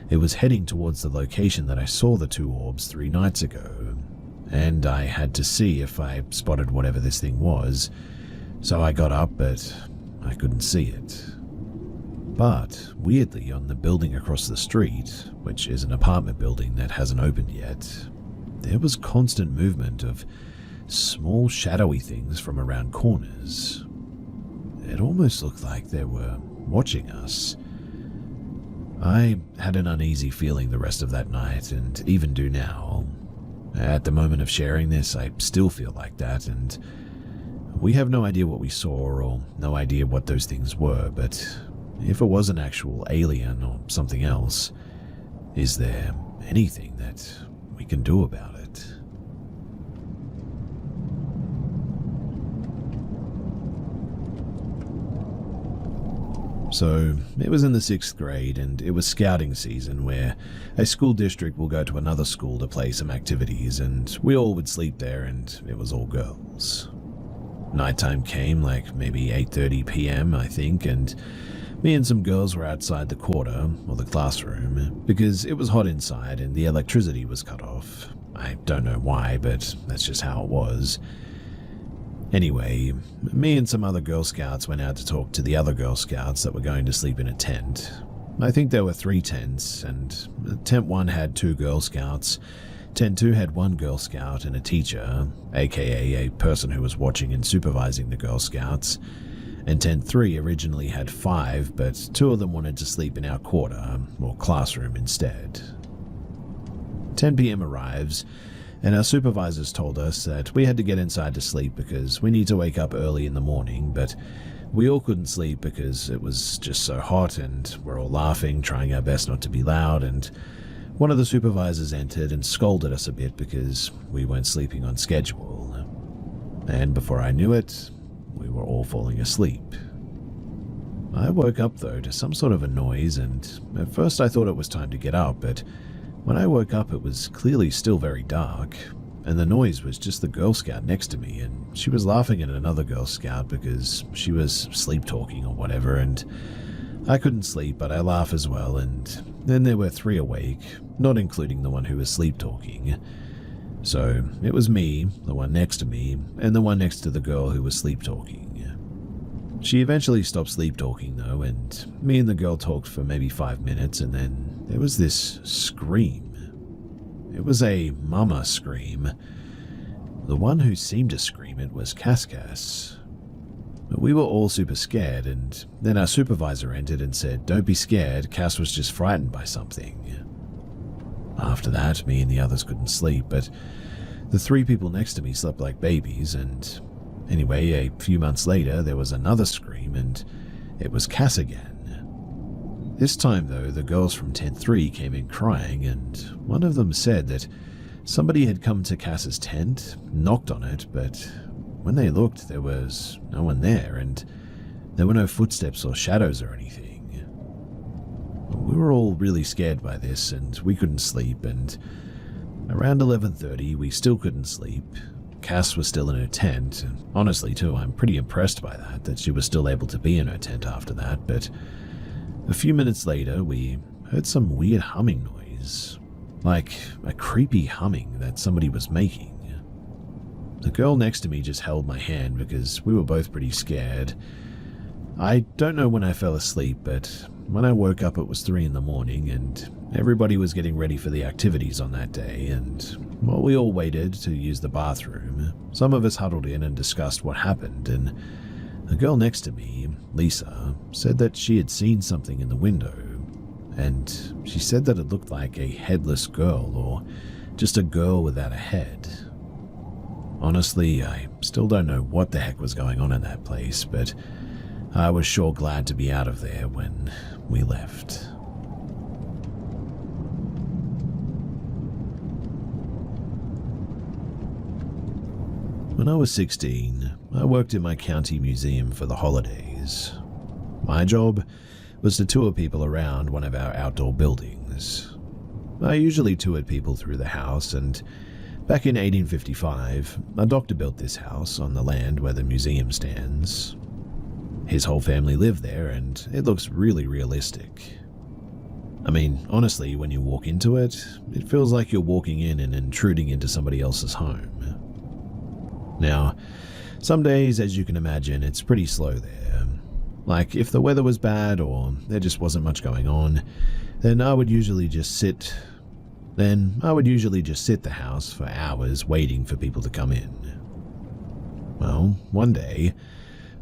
it was heading towards the location that I saw the 2 orbs 3 nights ago, and I had to see if I spotted whatever this thing was, so I got up, but I couldn't see it. But, weirdly, on the building across the street, which is an apartment building that hasn't opened yet, there was constant movement of small shadowy things from around corners. It almost looked like they were watching us. I had an uneasy feeling the rest of that night, and even do now. At the moment of sharing this, I still feel like that, and we have no idea what we saw or no idea what those things were, but if it was an actual alien or something else, is there anything that we can do about it? So, it was in the 6th grade, and it was scouting season, where a school district will go to another school to play some activities, and we all would sleep there, and it was all girls. Nighttime came, like maybe 8:30 p.m., I think, and me and some girls were outside the quarter, or the classroom, because it was hot inside and the electricity was cut off. I don't know why, but that's just how it was. Anyway, me and some other Girl Scouts went out to talk to the other Girl Scouts that were going to sleep in a tent. I think there were 3 tents, and Tent 1 had 2 Girl Scouts, Tent 2 had 1 Girl Scout and a teacher, aka a person who was watching and supervising the Girl Scouts, and Tent 3 originally had 5, but 2 of them wanted to sleep in our quarter, or classroom, instead. 10 p.m. arrives, and our supervisors told us that we had to get inside to sleep because we need to wake up early in the morning, but we all couldn't sleep because it was just so hot and we're all laughing, trying our best not to be loud, and one of the supervisors entered and scolded us a bit because we weren't sleeping on schedule. And before I knew it, we were all falling asleep. I woke up though to some sort of a noise, and at first I thought it was time to get up, but when I woke up it was clearly still very dark, and the noise was just the Girl Scout next to me, and she was laughing at another Girl Scout because she was sleep-talking or whatever, and I couldn't sleep, but I laugh as well, and then there were 3 awake, not including the one who was sleep-talking. So it was me, the one next to me, and the one next to the girl who was sleep-talking. She eventually stopped sleep-talking though, and me and the girl talked for maybe 5 minutes, and then there was this scream. It was a mama scream. The one who seemed to scream it was Cass. We were all super scared, and then our supervisor entered and said, "Don't be scared, Cass was just frightened by something." After that, me and the others couldn't sleep, but the 3 people next to me slept like babies, and anyway, a few months later, there was another scream, and it was Cass again. This time, though, the girls from Tent 3 came in crying, and one of them said that somebody had come to Cass's tent, knocked on it, but when they looked, there was no one there, and there were no footsteps or shadows or anything. we were all really scared by this and we couldn't sleep, and around 11:30 we still couldn't sleep. Cass was still in her tent, and honestly too, I'm pretty impressed by that she was still able to be in her tent after that, but a few minutes later we heard some weird humming noise, like a creepy humming that somebody was making. The girl next to me just held my hand because we were both pretty scared. I don't know when I fell asleep, but when I woke up it was 3 in the morning and everybody was getting ready for the activities on that day, and while we all waited to use the bathroom, some of us huddled in and discussed what happened, and the girl next to me, Lisa, said that she had seen something in the window, and she said that it looked like a headless girl or just a girl without a head. Honestly, I still don't know what the heck was going on in that place, but I was sure glad to be out of there when we left. When I was 16, I worked in my county museum for the holidays. My job was to tour people around one of our outdoor buildings. I usually toured people through the house, and back in 1855, a doctor built this house on the land where the museum stands. His whole family lived there, and it looks really realistic. I mean, honestly, when you walk into it, it feels like you're walking in and intruding into somebody else's home. Now, some days, as you can imagine, it's pretty slow there. Like, if the weather was bad or there just wasn't much going on, then I would usually just sit the house for hours waiting for people to come in. Well, one day,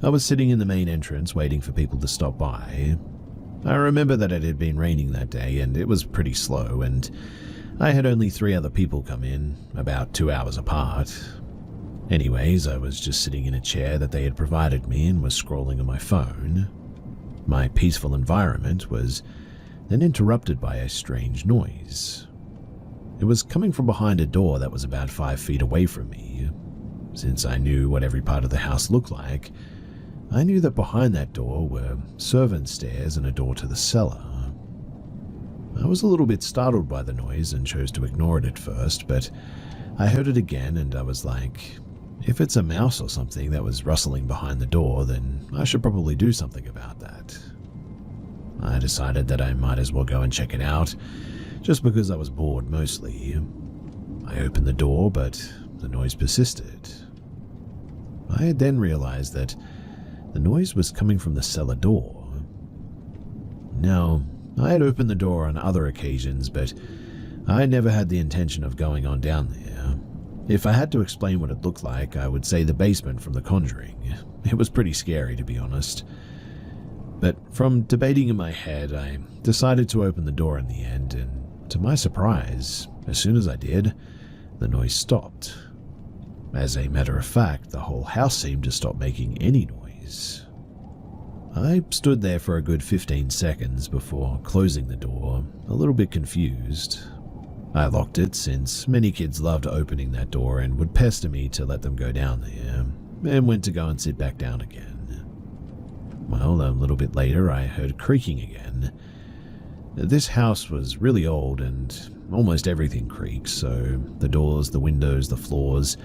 I was sitting in the main entrance waiting for people to stop by. I remember that it had been raining that day and it was pretty slow, and I had only 3 other people come in, about 2 hours apart. Anyways, I was just sitting in a chair that they had provided me and was scrolling on my phone. My peaceful environment was then interrupted by a strange noise. It was coming from behind a door that was about 5 feet away from me. Since I knew what every part of the house looked like, I knew that behind that door were servants' stairs and a door to the cellar. I was a little bit startled by the noise and chose to ignore it at first, but I heard it again and I was like, if it's a mouse or something that was rustling behind the door, then I should probably do something about that. I decided that I might as well go and check it out, just because I was bored mostly. I opened the door, but the noise persisted. I had then realized that the noise was coming from the cellar door. Now, I had opened the door on other occasions, but I never had the intention of going on down there. If I had to explain what it looked like, I would say the basement from The Conjuring. It was pretty scary, to be honest. But from debating in my head, I decided to open the door in the end, and to my surprise, as soon as I did, the noise stopped. As a matter of fact, the whole house seemed to stop making any noise. I stood there for a good 15 seconds before closing the door, a little bit confused. I locked it since many kids loved opening that door and would pester me to let them go down there, and went to go and sit back down again. Well, a little bit later I heard creaking again. This house was really old and almost everything creaks, so the doors, the windows, the floors,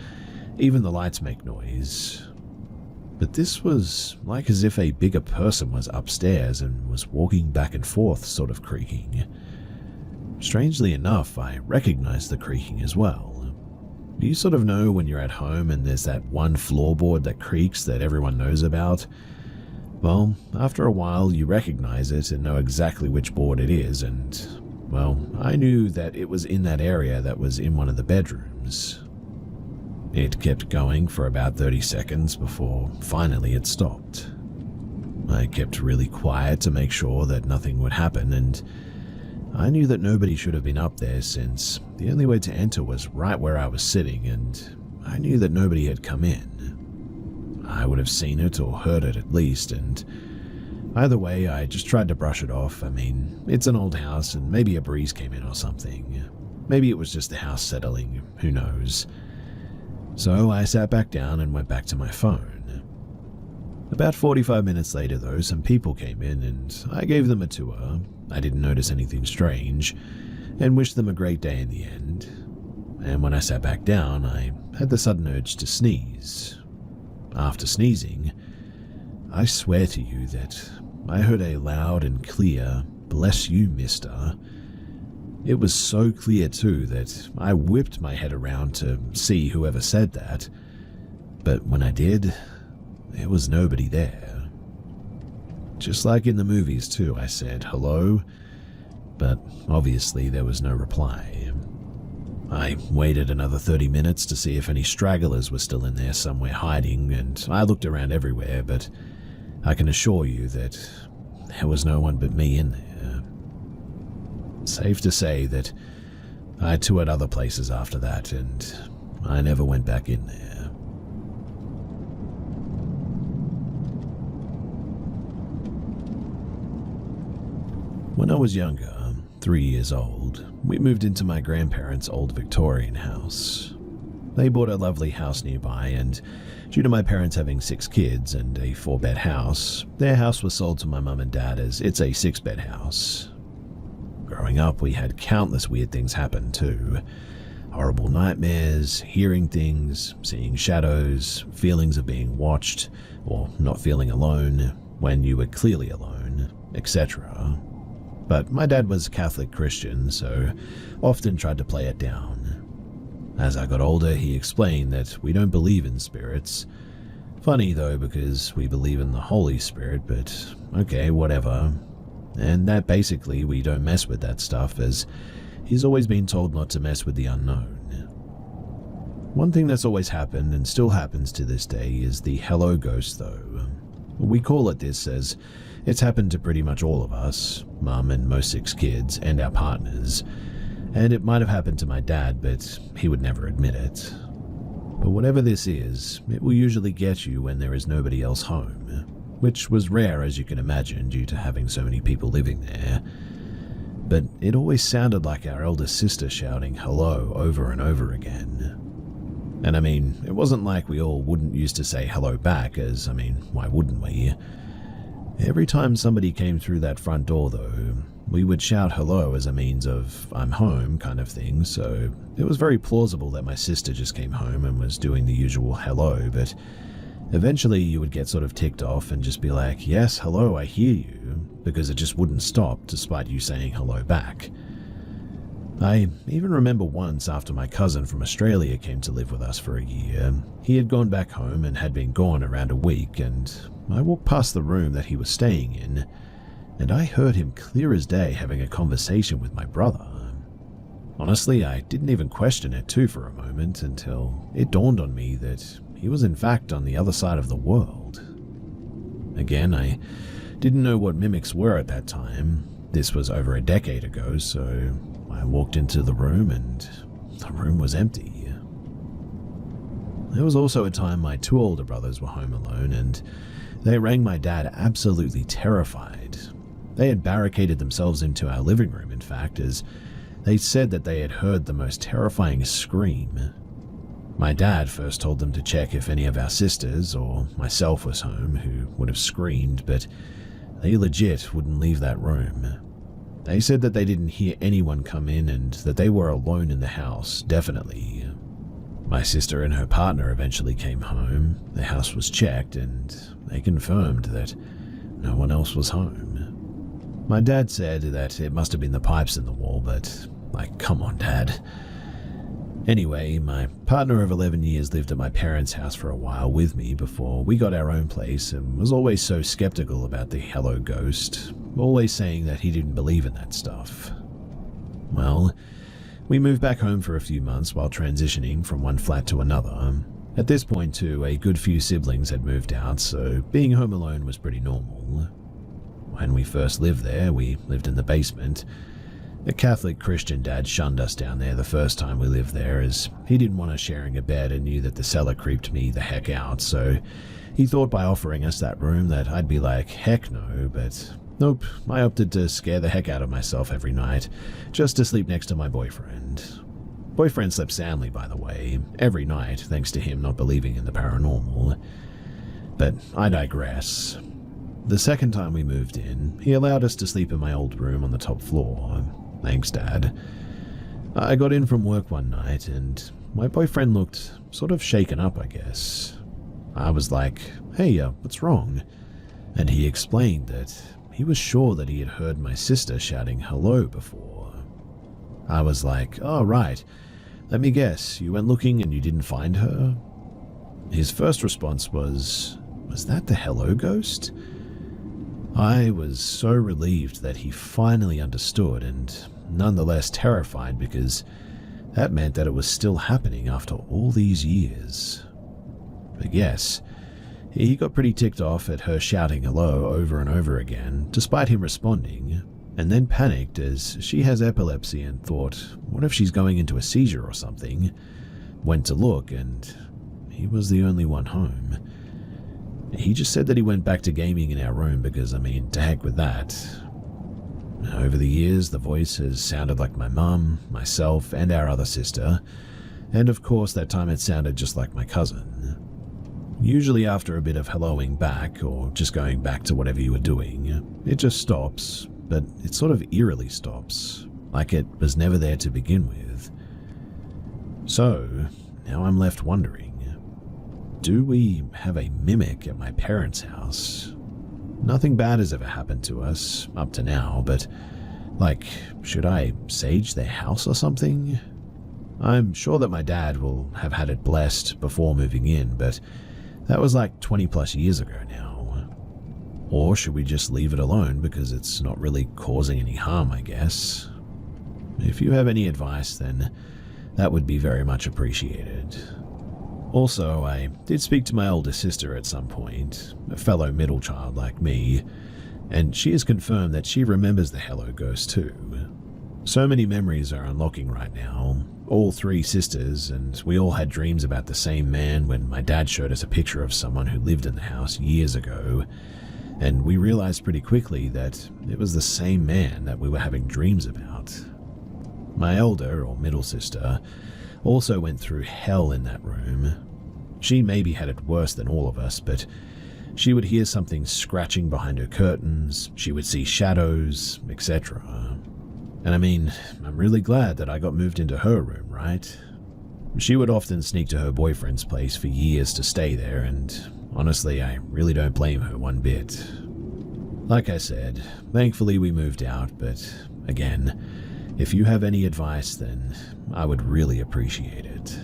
even the lights make noise. But this was like as if a bigger person was upstairs and was walking back and forth, sort of creaking. Strangely enough, I recognized the creaking as well. Do you sort of know when you're at home and there's that one floorboard that creaks that everyone knows about? Well, after a while you recognize it and know exactly which board it is, and, well, I knew that it was in that area that was in one of the bedrooms. It kept going for about 30 seconds before finally it stopped. I kept really quiet to make sure that nothing would happen, and I knew that nobody should have been up there since the only way to enter was right where I was sitting, and I knew that nobody had come in. I would have seen it or heard it at least, and either way, I just tried to brush it off. I mean, it's an old house and maybe a breeze came in or something. Maybe it was just the house settling, who knows. So I sat back down and went back to my phone. About 45 minutes later, though, some people came in and I gave them a tour. I didn't notice anything strange and wished them a great day in the end. And when I sat back down, I had the sudden urge to sneeze. After sneezing, I swear to you that I heard a loud and clear, "Bless you, mister." It was so clear, too, that I whipped my head around to see whoever said that. But when I did, there was nobody there. Just like in the movies, too, I said hello, but obviously there was no reply. I waited another 30 minutes to see if any stragglers were still in there somewhere hiding, and I looked around everywhere, but I can assure you that there was no one but me in there. Safe to say that I toured other places after that, and I never went back in there. When I was younger, 3 years old, we moved into my grandparents' old Victorian house. They bought a lovely house nearby, and due to my parents having 6 kids and a 4-bed house, their house was sold to my mum and dad as it's a 6-bed house. Growing up, we had countless weird things happen too. Horrible nightmares, hearing things, seeing shadows, feelings of being watched, or not feeling alone when you were clearly alone, etc. But my dad was Catholic Christian, so often tried to play it down. As I got older, he explained that we don't believe in spirits. Funny though, because we believe in the Holy Spirit, but okay, whatever. And that basically we don't mess with that stuff, as he's always been told not to mess with the unknown. One thing that's always happened and still happens to this day is the hello ghost though. We call it this as it's happened to pretty much all of us, Mum and most 6 kids, and our partners. And it might have happened to my dad, but he would never admit it. But whatever this is, it will usually get you when there is nobody else home, which was rare as you can imagine due to having so many people living there. But it always sounded like our eldest sister shouting hello over and over again. And I mean, it wasn't like we all wouldn't used to say hello back, as I mean, why wouldn't we? Every time somebody came through that front door though, we would shout hello as a means of "I'm home" kind of thing, so it was very plausible that my sister just came home and was doing the usual hello, but eventually you would get sort of ticked off and just be like, "Yes, hello, I hear you," because it just wouldn't stop despite you saying hello back. I even remember once after my cousin from Australia came to live with us for a year, he had gone back home and had been gone around a week, and I walked past the room that he was staying in, and I heard him clear as day having a conversation with my brother. Honestly, I didn't even question it too for a moment until it dawned on me that he was in fact on the other side of the world. Again, I didn't know what mimics were at that time. This was over a decade ago, so I walked into the room and the room was empty. There was also a time my 2 older brothers were home alone and they rang my dad absolutely terrified. They had barricaded themselves into our living room, in fact, as they said that they had heard the most terrifying scream. My dad first told them to check if any of our sisters or myself was home, who would have screamed, but they legit wouldn't leave that room. They said that they didn't hear anyone come in and that they were alone in the house, definitely. My sister and her partner eventually came home, the house was checked, and they confirmed that no one else was home. My dad said that it must have been the pipes in the wall, but, like, come on, Dad. Anyway, my partner of 11 years lived at my parents' house for a while with me before we got our own place and was always so skeptical about the hello ghost, always saying that he didn't believe in that stuff. Well, we moved back home for a few months while transitioning from one flat to another. At this point too, a good few siblings had moved out, so being home alone was pretty normal. When we first lived there, we lived in the basement. A Catholic Christian dad shunned us down there the first time we lived there, as he didn't want us sharing a bed and knew that the cellar creeped me the heck out, so he thought by offering us that room that I'd be like, heck no, but nope, I opted to scare the heck out of myself every night, just to sleep next to my boyfriend. Boyfriend slept soundly, by the way, every night, thanks to him not believing in the paranormal. But I digress. The second time we moved in, he allowed us to sleep in my old room on the top floor. Thanks, Dad. I got in from work one night and my boyfriend looked sort of shaken up, I guess. I was like, "Hey, what's wrong?" And he explained that he was sure that he had heard my sister shouting hello before. I was like, "Oh, right. Let me guess, you went looking and you didn't find her?" His first response was that the hello ghost? I was so relieved that he finally understood and nonetheless terrified because that meant that it was still happening after all these years. But yes, he got pretty ticked off at her shouting hello over and over again, despite him responding, and then panicked as she has epilepsy and thought, what if she's going into a seizure or something? Went to look and he was the only one home. He just said that he went back to gaming in our room because, to heck with that. Over the years, the voice has sounded like my mum, myself, and our other sister, and of course that time it sounded just like my cousin. Usually after a bit of helloing back, or just going back to whatever you were doing, it just stops, but it sort of eerily stops, like it was never there to begin with. So, now I'm left wondering, do we have a mimic at my parents' house? Nothing bad has ever happened to us, up to now, but, should I sage their house or something? I'm sure that my dad will have had it blessed before moving in, but that was 20 plus years ago now. Or should we just leave it alone because it's not really causing any harm, I guess? If you have any advice, then that would be very much appreciated. Also, I did speak to my older sister at some point, a fellow middle child like me, and she has confirmed that she remembers the hello ghost too. So many memories are unlocking right now, all three sisters, and we all had dreams about the same man when my dad showed us a picture of someone who lived in the house years ago, and we realized pretty quickly that it was the same man that we were having dreams about. My elder, or middle sister, also went through hell in that room. She maybe had it worse than all of us, but she would hear something scratching behind her curtains, she would see shadows, etc. And I'm really glad that I got moved into her room, right? She would often sneak to her boyfriend's place for years to stay there, and honestly, I really don't blame her one bit. Like I said, thankfully we moved out, but again, if you have any advice, then I would really appreciate it.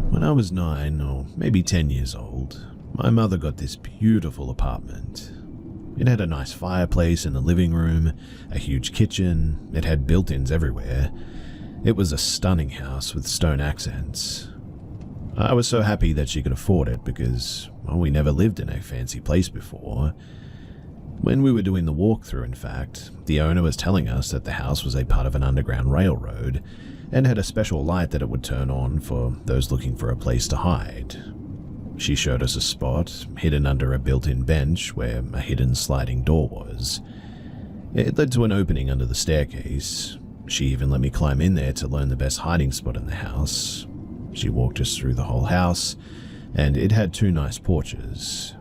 When I was 9 or maybe 10 years old, my mother got this beautiful apartment. It had a nice fireplace in the living room, a huge kitchen, it had built-ins everywhere. It was a stunning house with stone accents. I was so happy that she could afford it because, we never lived in a fancy place before. When we were doing the walkthrough, in fact, the owner was telling us that the house was a part of an underground railroad and had a special light that it would turn on for those looking for a place to hide. She showed us a spot hidden under a built-in bench where a hidden sliding door was. It led to an opening under the staircase. She even let me climb in there to learn the best hiding spot in the house. She walked us through the whole house, and it had 2 nice porches.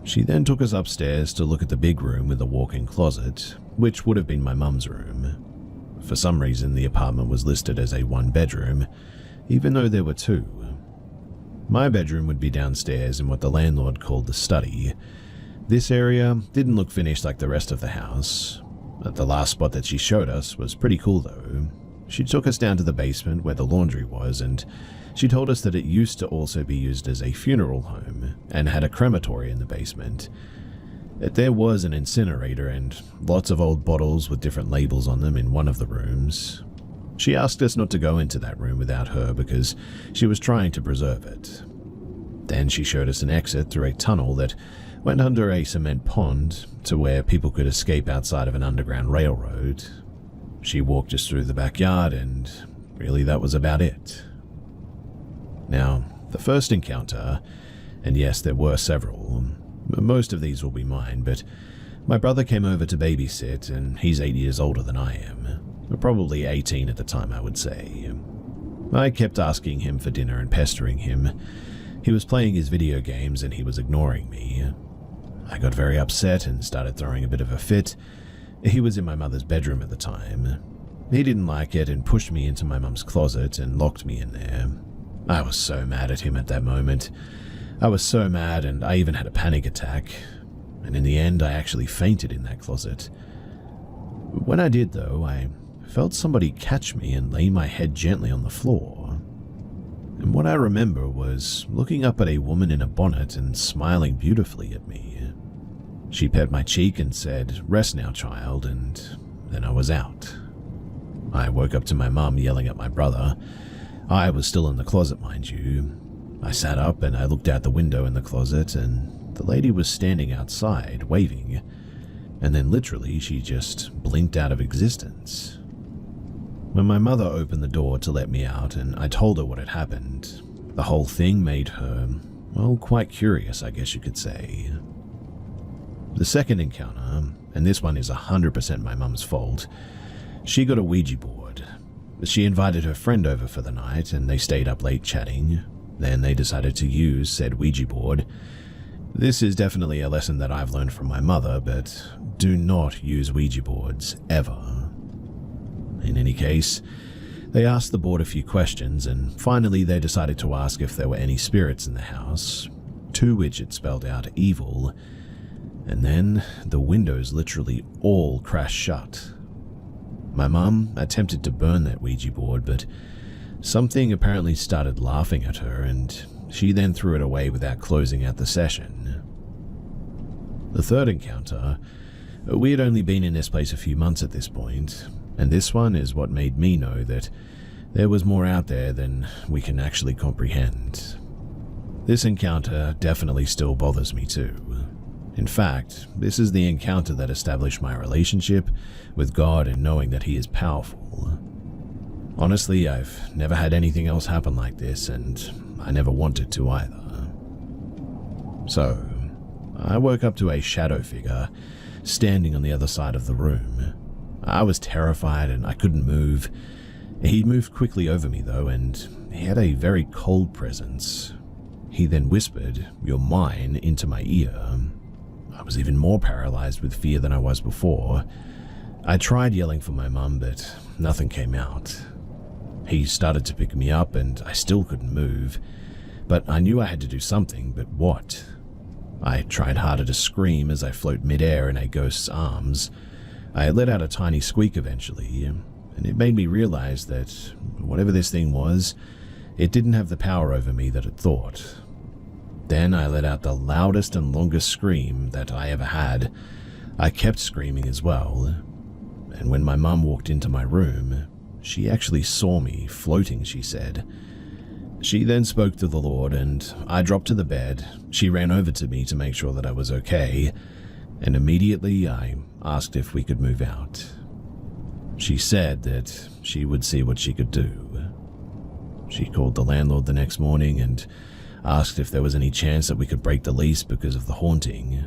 She then took us upstairs to look at the big room with a walk-in closet, which would have been my mum's room. For some reason, the apartment was listed as a 1-bedroom, even though there were 2. My bedroom would be downstairs in what the landlord called the study. This area didn't look finished like the rest of the house. The last spot that she showed us was pretty cool though. She took us down to the basement where the laundry was, and she told us that it used to also be used as a funeral home and had a crematory in the basement. There was an incinerator and lots of old bottles with different labels on them in one of the rooms. She asked us not to go into that room without her because she was trying to preserve it. Then she showed us an exit through a tunnel that went under a cement pond to where people could escape outside of an underground railroad. She walked us through the backyard, and really that was about it. Now, the first encounter, and yes, there were several, most of these will be mine, but my brother came over to babysit, and he's 8 years older than I am. Probably 18 at the time, I would say. I kept asking him for dinner and pestering him. He was playing his video games and he was ignoring me. I got very upset and started throwing a bit of a fit. He was in my mother's bedroom at the time. He didn't like it and pushed me into my mum's closet and locked me in there. I was so mad at him at that moment. I was so mad, and I even had a panic attack. And in the end, I actually fainted in that closet. When I did, though, I felt somebody catch me and lay my head gently on the floor. And what I remember was looking up at a woman in a bonnet and smiling beautifully at me. She pet my cheek and said, "Rest now, child," and then I was out. I woke up to my mum yelling at my brother. I was still in the closet, mind you. I sat up and I looked out the window in the closet, and the lady was standing outside, waving. And then literally she just blinked out of existence. When my mother opened the door to let me out and I told her what had happened, the whole thing made her, well, quite curious, I guess you could say. The second encounter, and this one is 100% my mum's fault, she got a Ouija board. She invited her friend over for the night and they stayed up late chatting. Then they decided to use said Ouija board. This is definitely a lesson that I've learned from my mother, but do not use Ouija boards, ever. In any case, they asked the board a few questions and finally they decided to ask if there were any spirits in the house, to which it spelled out evil. And then the windows literally all crashed shut. My mum attempted to burn that Ouija board, but something apparently started laughing at her and she then threw it away without closing out the session. The third encounter, we had only been in this place a few months at this point, and this one is what made me know that there was more out there than we can actually comprehend. This encounter definitely still bothers me too. In fact, this is the encounter that established my relationship with God and knowing that He is powerful. Honestly, I've never had anything else happen like this, and I never wanted to either. So, I woke up to a shadow figure standing on the other side of the room. I was terrified and I couldn't move. He moved quickly over me though, and he had a very cold presence. He then whispered, "You're mine," into my ear. I was even more paralyzed with fear than I was before. I tried yelling for my mum, but nothing came out. He started to pick me up and I still couldn't move, but I knew I had to do something, but what? I tried harder to scream as I float midair in a ghost's arms. I let out a tiny squeak eventually, and it made me realize that whatever this thing was, it didn't have the power over me that it thought. Then I let out the loudest and longest scream that I ever had. I kept screaming as well, and when my mum walked into my room, she actually saw me floating, she said. She then spoke to the Lord and I dropped to the bed. She ran over to me to make sure that I was okay, and immediately I asked if we could move out. She said that she would see what she could do. She called the landlord the next morning and asked if there was any chance that we could break the lease because of the haunting.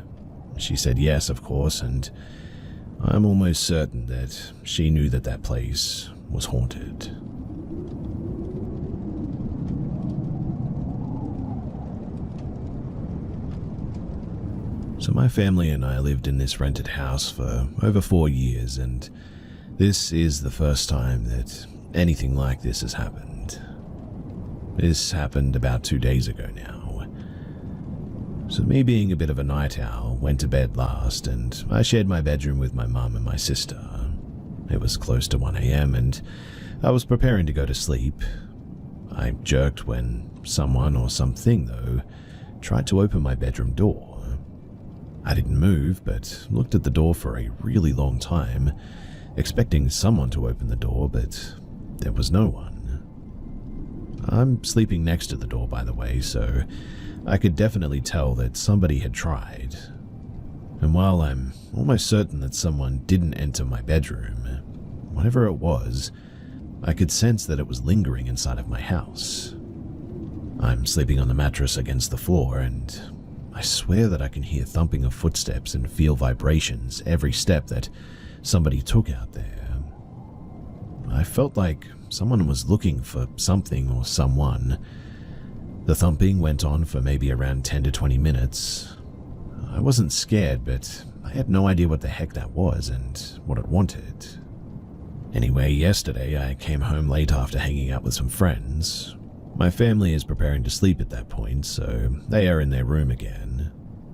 She said yes, of course, and I'm almost certain that she knew that that place was haunted. So my family and I lived in this rented house for over 4 years, and this is the first time that anything like this has happened. This happened about 2 days ago now. So me being a bit of a night owl, went to bed last, and I shared my bedroom with my mum and my sister. It was close to 1 a.m. and I was preparing to go to sleep. I jerked when someone or something, though, tried to open my bedroom door. I didn't move, but looked at the door for a really long time, expecting someone to open the door, but there was no one. I'm sleeping next to the door, by the way, so I could definitely tell that somebody had tried. And while I'm almost certain that someone didn't enter my bedroom, whatever it was, I could sense that it was lingering inside of my house. I'm sleeping on the mattress against the floor, and I swear that I can hear thumping of footsteps and feel vibrations every step that somebody took out there. I felt like someone was looking for something or someone. The thumping went on for maybe around 10 to 20 minutes. I wasn't scared, but I had no idea what the heck that was and what it wanted. Anyway, yesterday I came home late after hanging out with some friends. My family is preparing to sleep at that point, so they are in their room again.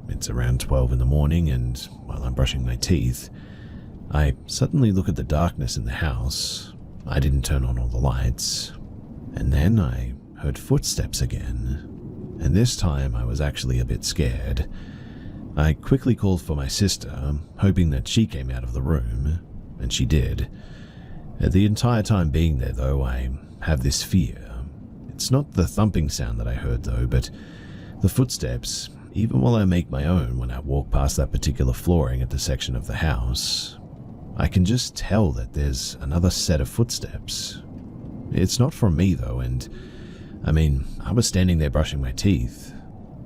It's around 12 in the morning, and while I'm brushing my teeth, I suddenly look at the darkness in the house. I didn't turn on all the lights. And then I heard footsteps again. And this time I was actually a bit scared. I quickly called for my sister, hoping that she came out of the room, and she did. The entire time being there, though, I have this fear. It's not the thumping sound that I heard, though, but the footsteps, even while I make my own when I walk past that particular flooring at the section of the house. I can just tell that there's another set of footsteps. It's not from me, though, and I was standing there brushing my teeth.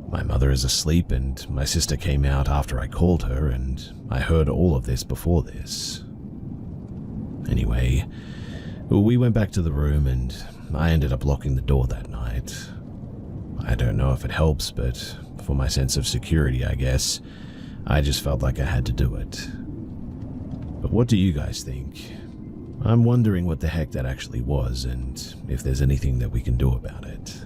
My mother is asleep, and my sister came out after I called her, and I heard all of this before this. Anyway, we went back to the room, and I ended up locking the door that night. I don't know if it helps, but for my sense of security, I guess, I just felt like I had to do it. But what do you guys think? I'm wondering what the heck that actually was, and if there's anything that we can do about it.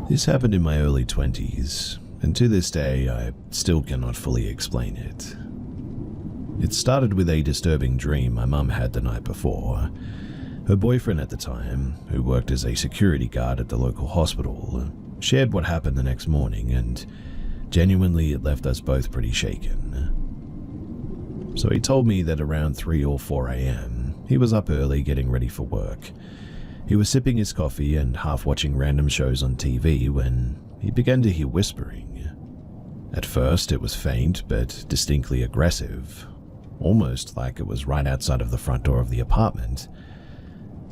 This happened in my early 20s, and to this day I still cannot fully explain it. It started with a disturbing dream my mum had the night before. Her boyfriend at the time, who worked as a security guard at the local hospital, shared what happened the next morning, and genuinely it left us both pretty shaken. So he told me that around 3 or 4 a.m., he was up early getting ready for work. He was sipping his coffee and half watching random shows on TV when he began to hear whispering. At first it was faint but distinctly aggressive, almost like it was right outside of the front door of the apartment.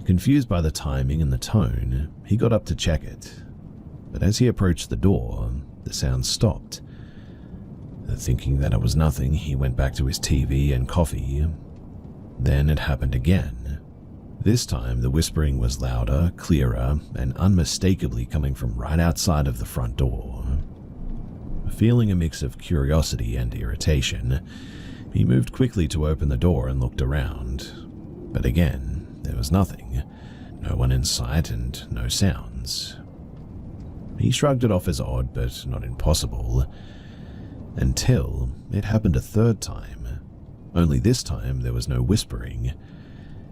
Confused by the timing and the tone, he got up to check it. But as he approached the door, the sound stopped. Thinking that it was nothing, he went back to his TV and coffee. Then it happened again. This time, the whispering was louder, clearer, and unmistakably coming from right outside of the front door. Feeling a mix of curiosity and irritation, he moved quickly to open the door and looked around. But again, there was nothing. No one in sight and no sounds. He shrugged it off as odd, but not impossible. Until it happened a third time. Only this time there was no whispering.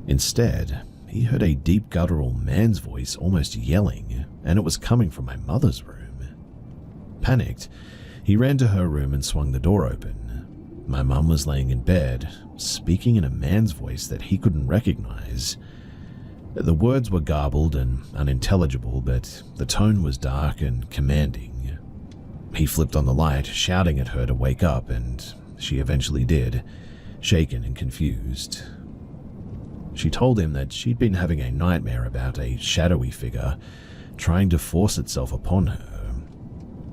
Instead, he heard a deep guttural man's voice almost yelling, and it was coming from my mother's room. Panicked, he ran to her room and swung the door open. My mum was laying in bed, speaking in a man's voice that he couldn't recognize. The words were garbled and unintelligible, but the tone was dark and commanding. He flipped on the light, shouting at her to wake up, and she eventually did, shaken and confused. She told him that she'd been having a nightmare about a shadowy figure trying to force itself upon her.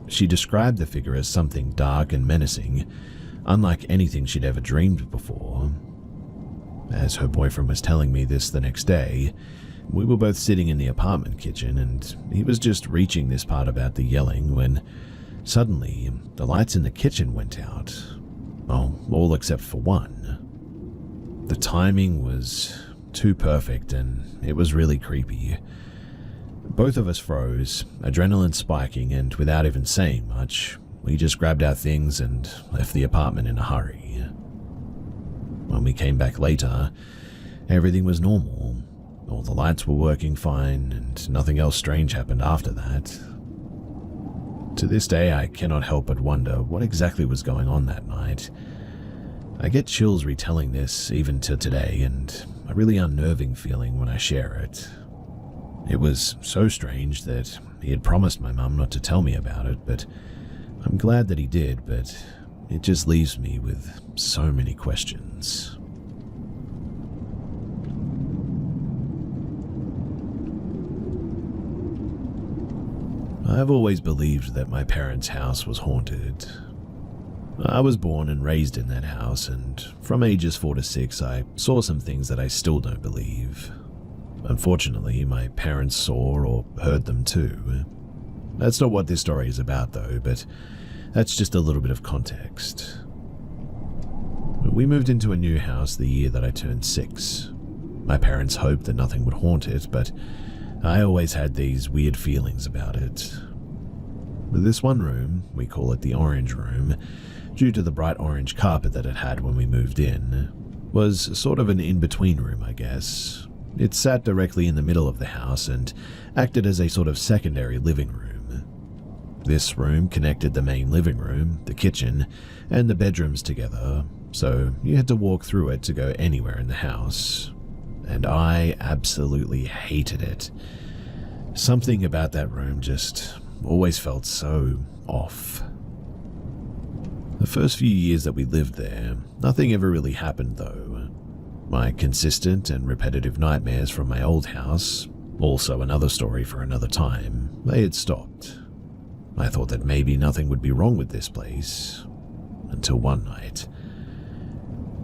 She described the figure as something dark and menacing, unlike anything she'd ever dreamed before. As her boyfriend was telling me this the next day, we were both sitting in the apartment kitchen, and he was just reaching this part about the yelling when suddenly the lights in the kitchen went out. Oh, all except for one. The timing was too perfect, and it was really creepy. Both of us froze, adrenaline spiking, and without even saying much, we just grabbed our things and left the apartment in a hurry. When we came back later, everything was normal. All the lights were working fine, and nothing else strange happened after that. To this day, I cannot help but wonder what exactly was going on that night. I get chills retelling this even to today, and a really unnerving feeling when I share it. It was so strange that he had promised my mum not to tell me about it, but I'm glad that he did, but it just leaves me with so many questions. I've always believed that my parents' house was haunted. I was born and raised in that house, and from ages 4 to 6, I saw some things that I still don't believe. Unfortunately, my parents saw or heard them too. That's not what this story is about though, but that's just a little bit of context. We moved into a new house the year that I turned 6. My parents hoped that nothing would haunt it, but I always had these weird feelings about it. This one room, we call it the orange room, due to the bright orange carpet that it had when we moved in, was sort of an in-between room, I guess. It sat directly in the middle of the house and acted as a sort of secondary living room. This room connected the main living room, the kitchen, and the bedrooms together, so you had to walk through it to go anywhere in the house. And I absolutely hated it. Something about that room just always felt so off. The first few years that we lived there, nothing ever really happened though. My consistent and repetitive nightmares from my old house, also another story for another time, they had stopped. I thought that maybe nothing would be wrong with this place, until one night.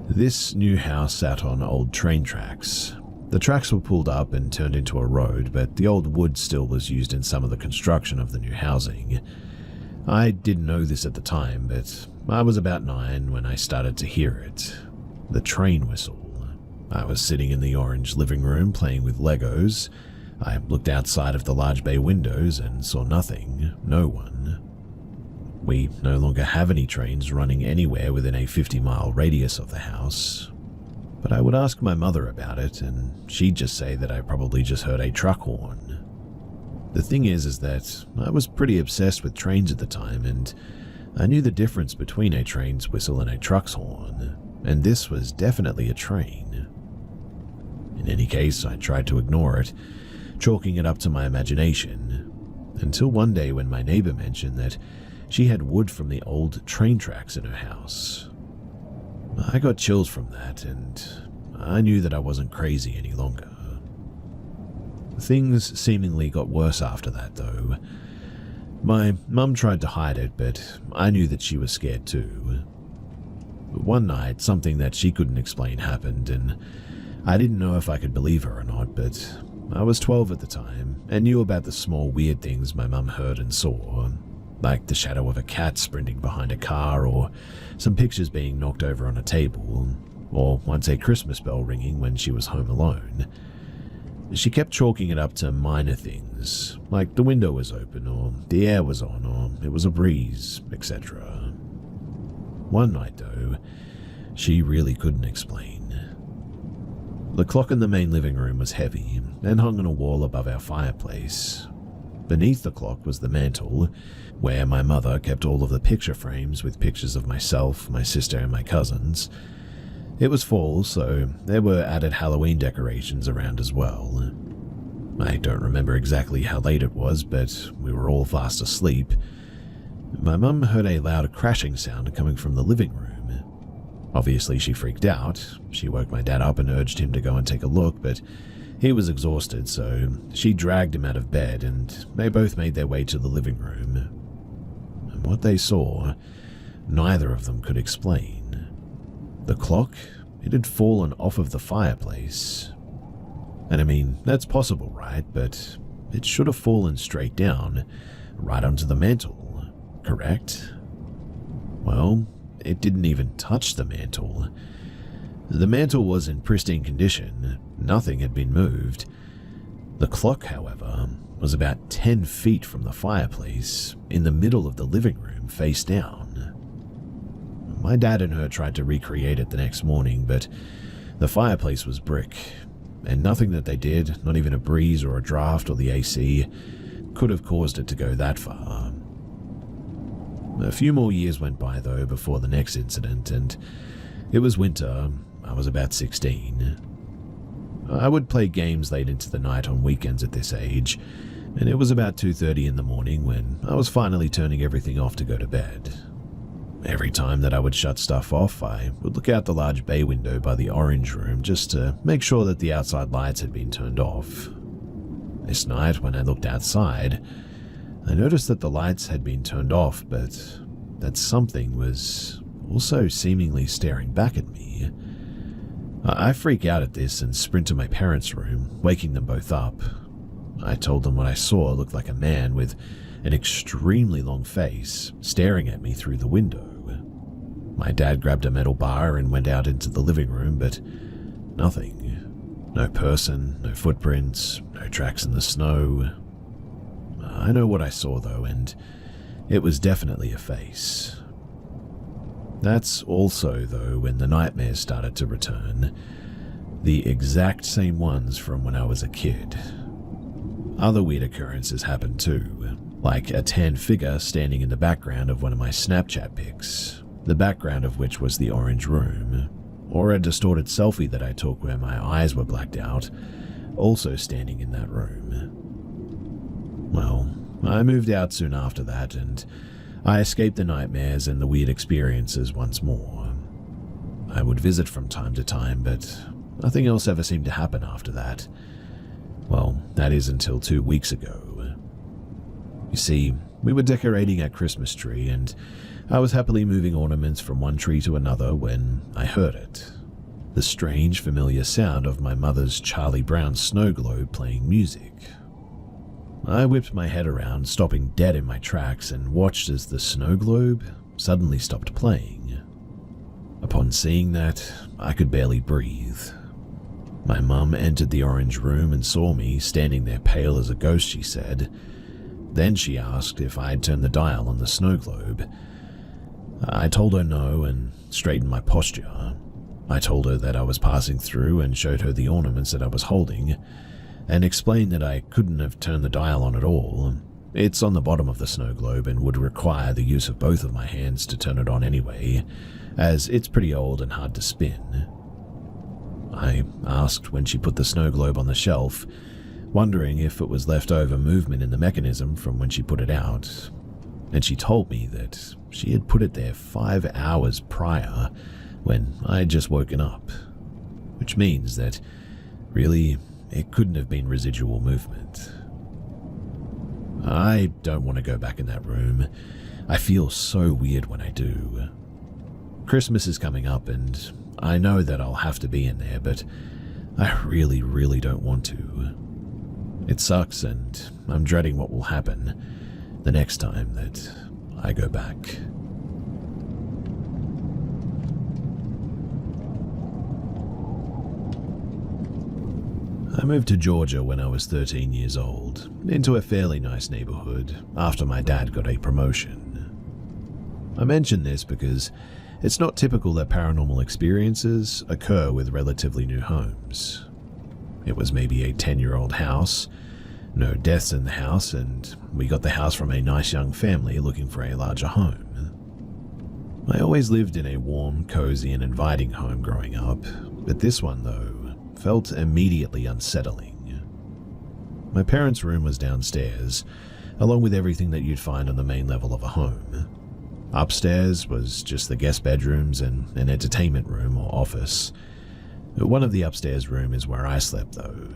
This new house sat on old train tracks. The tracks were pulled up and turned into a road, but the old wood still was used in some of the construction of the new housing. I didn't know this at the time, but I was about 9 when I started to hear it. The train whistle. I was sitting in the orange living room playing with Legos. I looked outside of the large bay windows and saw nothing, no one. We no longer have any trains running anywhere within a 50-mile radius of the house. But I would ask my mother about it, and she'd just say that I probably just heard a truck horn. The thing is that I was pretty obsessed with trains at the time, and I knew the difference between a train's whistle and a truck's horn, and this was definitely a train. In any case, I tried to ignore it, chalking it up to my imagination, until one day when my neighbor mentioned that she had wood from the old train tracks in her house. I got chills from that, and I knew that I wasn't crazy any longer. Things seemingly got worse after that, though. My mum tried to hide it, but I knew that she was scared too. One night, something that she couldn't explain happened, and I didn't know if I could believe her or not, but I was 12 at the time and knew about the small weird things my mum heard and saw, like the shadow of a cat sprinting behind a car, or some pictures being knocked over on a table, or once a Christmas bell ringing when she was home alone. She kept chalking it up to minor things, like the window was open, or the air was on, or it was a breeze, etc. One night, though, she really couldn't explain. The clock in the main living room was heavy and hung on a wall above our fireplace. Beneath the clock was the mantel, where my mother kept all of the picture frames with pictures of myself, my sister, and my cousins. It was fall, so there were added Halloween decorations around as well. I don't remember exactly how late it was, but we were all fast asleep. My mum heard a loud crashing sound coming from the living room. Obviously, she freaked out. She woke my dad up and urged him to go and take a look, but he was exhausted, so she dragged him out of bed, and they both made their way to the living room. And what they saw, neither of them could explain. The clock, it had fallen off of the fireplace. And I mean, that's possible, right? But it should have fallen straight down, right onto the mantel, correct? Well, it didn't even touch the mantel. The mantel was in pristine condition. Nothing had been moved. The clock, however, was about 10 feet from the fireplace, in the middle of the living room, face down. My dad and her tried to recreate it the next morning, but the fireplace was brick, and nothing that they did, not even a breeze or a draft or the AC, could have caused it to go that far. A few more years went by, though, before the next incident, and it was winter. I was about 16. I would play games late into the night on weekends at this age, and it was about 2:30 in the morning when I was finally turning everything off to go to bed. Every time that I would shut stuff off, I would look out the large bay window by the orange room just to make sure that the outside lights had been turned off. This night, when I looked outside, I noticed that the lights had been turned off, but that something was also seemingly staring back at me. I freak out at this and sprint to my parents' room, waking them both up. I told them what I saw looked like a man with an extremely long face staring at me through the window. My dad grabbed a metal bar and went out into the living room, but nothing. No person, no footprints, no tracks in the snow. I know what I saw though, and it was definitely a face. That's also, though, when the nightmares started to return. The exact same ones from when I was a kid. Other weird occurrences happened too, like a tan figure standing in the background of one of my Snapchat pics, the background of which was the orange room, or a distorted selfie that I took where my eyes were blacked out, also standing in that room. Well, I moved out soon after that, and I escaped the nightmares and the weird experiences once more. I would visit from time to time, but nothing else ever seemed to happen after that. Well, that is until 2 weeks ago. You see, we were decorating our Christmas tree, and I was happily moving ornaments from one tree to another when I heard it. The strange, familiar sound of my mother's Charlie Brown snow globe playing music. I whipped my head around, stopping dead in my tracks, and watched as the snow globe suddenly stopped playing. Upon seeing that, I could barely breathe. My mum entered the orange room and saw me standing there pale as a ghost, she said. Then she asked if I'd turned the dial on the snow globe. I told her no and straightened my posture. I told her that I was passing through and showed her the ornaments that I was holding, and explained that I couldn't have turned the dial on at all. It's on the bottom of the snow globe and would require the use of both of my hands to turn it on anyway, as it's pretty old and hard to spin. I asked when she put the snow globe on the shelf, wondering if it was leftover movement in the mechanism from when she put it out, and she told me that she had put it there 5 hours prior when I had just woken up, which means that really it couldn't have been residual movement. I don't want to go back in that room. I feel so weird when I do. Christmas is coming up and I know that I'll have to be in there, but I really, really don't want to. It sucks and I'm dreading what will happen the next time that I go back. I moved to Georgia when I was 13 years old, into a fairly nice neighborhood after my dad got a promotion. I mention this because it's not typical that paranormal experiences occur with relatively new homes. It was maybe a 10-year-old house, no deaths in the house, and we got the house from a nice young family looking for a larger home. I always lived in a warm, cozy, and inviting home growing up, but this one, though, felt immediately unsettling. My parents' room was downstairs, along with everything that you'd find on the main level of a home. Upstairs was just the guest bedrooms and an entertainment room or office. One of the upstairs rooms is where I slept, though.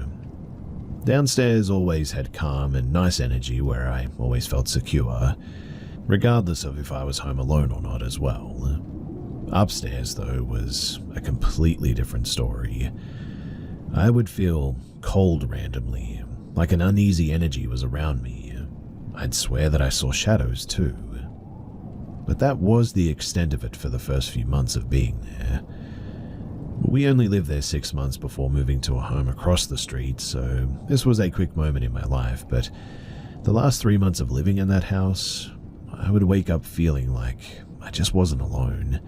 Downstairs always had calm and nice energy where I always felt secure, regardless of if I was home alone or not as well. Upstairs, though, was a completely different story. I would feel cold randomly, like an uneasy energy was around me. I'd swear that I saw shadows too. But that was the extent of it for the first few months of being there. We only lived there 6 months before moving to a home across the street, so this was a quick moment in my life, but the last 3 months of living in that house, I would wake up feeling like I just wasn't alone,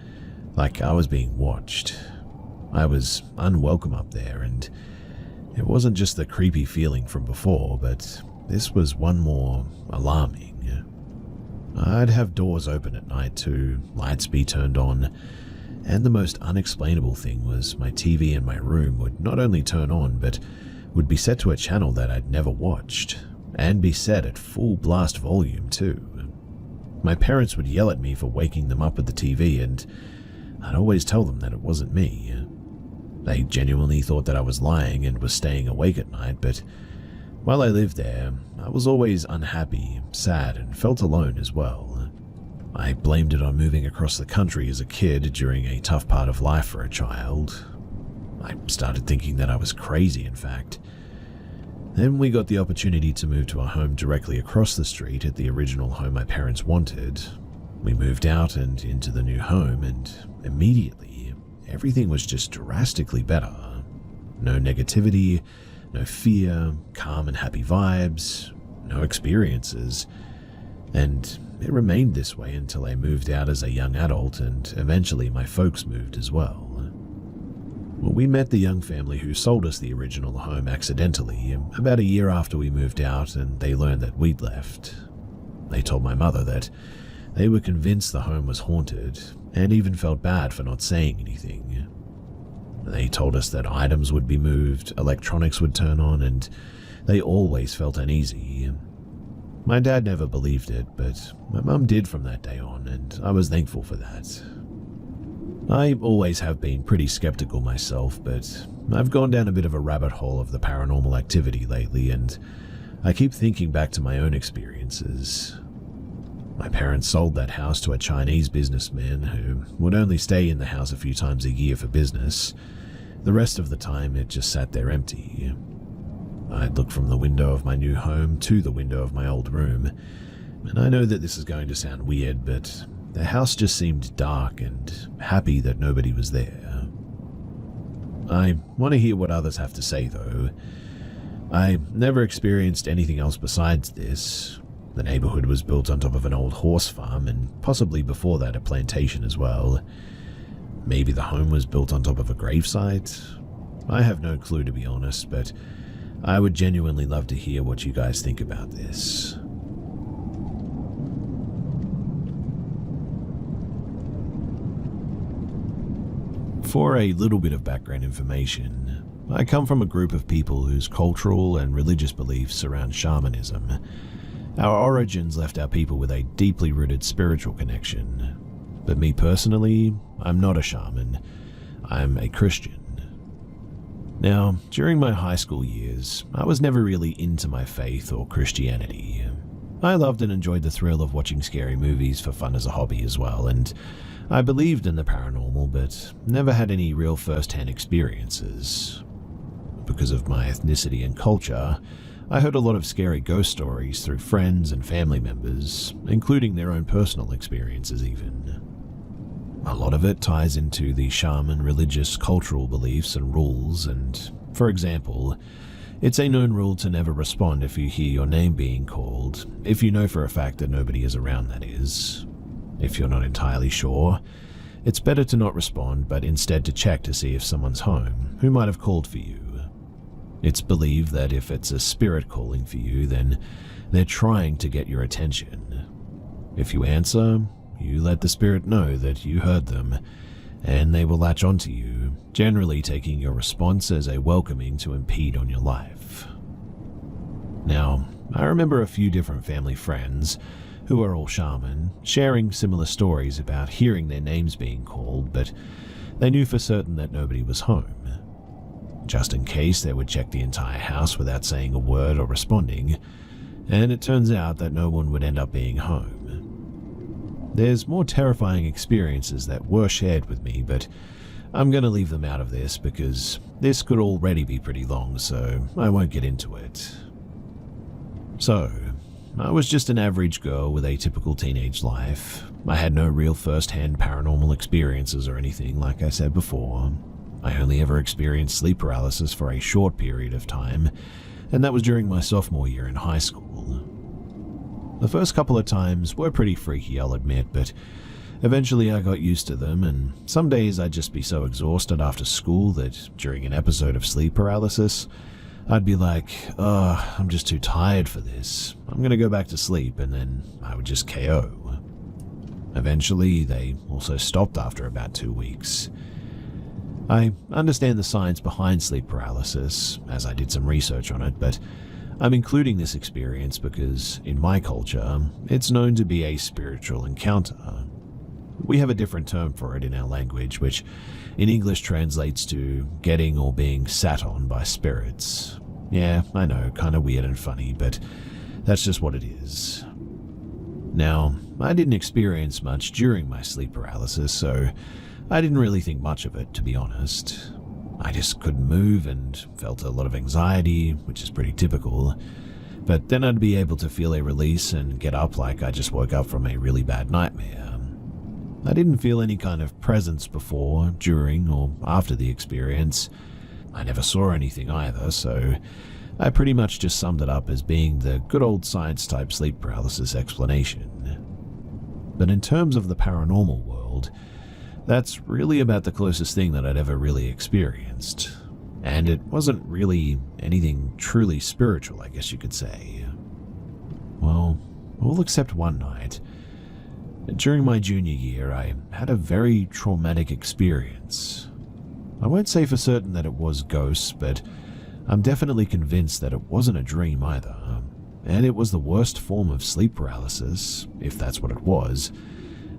like I was being watched. I was unwelcome up there, and it wasn't just the creepy feeling from before, but this was one more alarming. I'd have doors open at night too, lights be turned on, and the most unexplainable thing was my TV in my room would not only turn on, but would be set to a channel that I'd never watched, and be set at full blast volume too. My parents would yell at me for waking them up with the TV, and I'd always tell them that it wasn't me. They genuinely thought that I was lying and was staying awake at night, but, While I lived there, I was always unhappy, sad, and felt alone as well. I blamed it on moving across the country as a kid during a tough part of life for a child. I started thinking that I was crazy, in fact. Then we got the opportunity to move to a home directly across the street at the original home my parents wanted. We moved out and into the new home, and immediately, everything was just drastically better. No negativity, no fear, calm and happy vibes, no experiences. And it remained this way until I moved out as a young adult, and eventually my folks moved as well. We met the young family who sold us the original home accidentally about a year after we moved out, and they learned that we'd left. They told my mother that they were convinced the home was haunted and even felt bad for not saying anything. They told us that items would be moved, electronics would turn on, and they always felt uneasy. My dad never believed it, but my mum did from that day on, and I was thankful for that. I always have been pretty skeptical myself, but I've gone down a bit of a rabbit hole of the paranormal activity lately, and I keep thinking back to my own experiences. My parents sold that house to a Chinese businessman who would only stay in the house a few times a year for business. The rest of the time, it just sat there empty. I'd look from the window of my new home to the window of my old room, and I know that this is going to sound weird, but the house just seemed dark and happy that nobody was there. I want to hear what others have to say, though. I never experienced anything else besides this. The neighborhood was built on top of an old horse farm, and possibly before that a plantation as well. Maybe the home was built on top of a gravesite? I have no clue, to be honest, but I would genuinely love to hear what you guys think about this. For a little bit of background information, I come from a group of people whose cultural and religious beliefs surround shamanism. Our origins left our people with a deeply rooted spiritual connection. But me personally, I'm not a shaman. I'm a Christian. Now, during my high school years, I was never really into my faith or Christianity. I loved and enjoyed the thrill of watching scary movies for fun as a hobby as well, and I believed in the paranormal, but never had any real first-hand experiences. Because of my ethnicity and culture, I heard a lot of scary ghost stories through friends and family members, including their own personal experiences even. A lot of it ties into the shaman religious cultural beliefs and rules, and, for example, it's a known rule to never respond if you hear your name being called, if you know for a fact that nobody is around, that is. If you're not entirely sure, it's better to not respond, but instead to check to see if someone's home who might have called for you. It's believed that if it's a spirit calling for you, then they're trying to get your attention. If you answer, you let the spirit know that you heard them, and they will latch onto you, generally taking your response as a welcoming to impede on your life. Now, I remember a few different family friends who are all shaman, sharing similar stories about hearing their names being called, but they knew for certain that nobody was home. Just in case, they would check the entire house without saying a word or responding, and it turns out that no one would end up being home. There's more terrifying experiences that were shared with me, but I'm going to leave them out of this because this could already be pretty long, so I won't get into it. So, I was just an average girl with a typical teenage life. I had no real first-hand paranormal experiences or anything, like I said before. I only ever experienced sleep paralysis for a short period of time, and that was during my sophomore year in high school. The first couple of times were pretty freaky, I'll admit, but eventually I got used to them, and some days I'd just be so exhausted after school that during an episode of sleep paralysis, I'd be like, I'm just too tired for this. I'm gonna go back to sleep, and then I would just KO. Eventually, they also stopped after about 2 weeks. I understand the science behind sleep paralysis, as I did some research on it, but I'm including this experience because, in my culture, it's known to be a spiritual encounter. We have a different term for it in our language, which in English translates to getting or being sat on by spirits. Yeah, I know, kinda weird and funny, but that's just what it is. Now, I didn't experience much during my sleep paralysis, so I didn't really think much of it, to be honest. I just couldn't move and felt a lot of anxiety, which is pretty typical. But then I'd be able to feel a release and get up like I just woke up from a really bad nightmare. I didn't feel any kind of presence before, during, or after the experience. I never saw anything either, so I pretty much just summed it up as being the good old science-type sleep paralysis explanation. But in terms of the paranormal world, that's really about the closest thing that I'd ever really experienced. And it wasn't really anything truly spiritual, I guess you could say. Well, all except one night. During my junior year, I had a very traumatic experience. I won't say for certain that it was ghosts, but I'm definitely convinced that it wasn't a dream either. And it was the worst form of sleep paralysis, if that's what it was,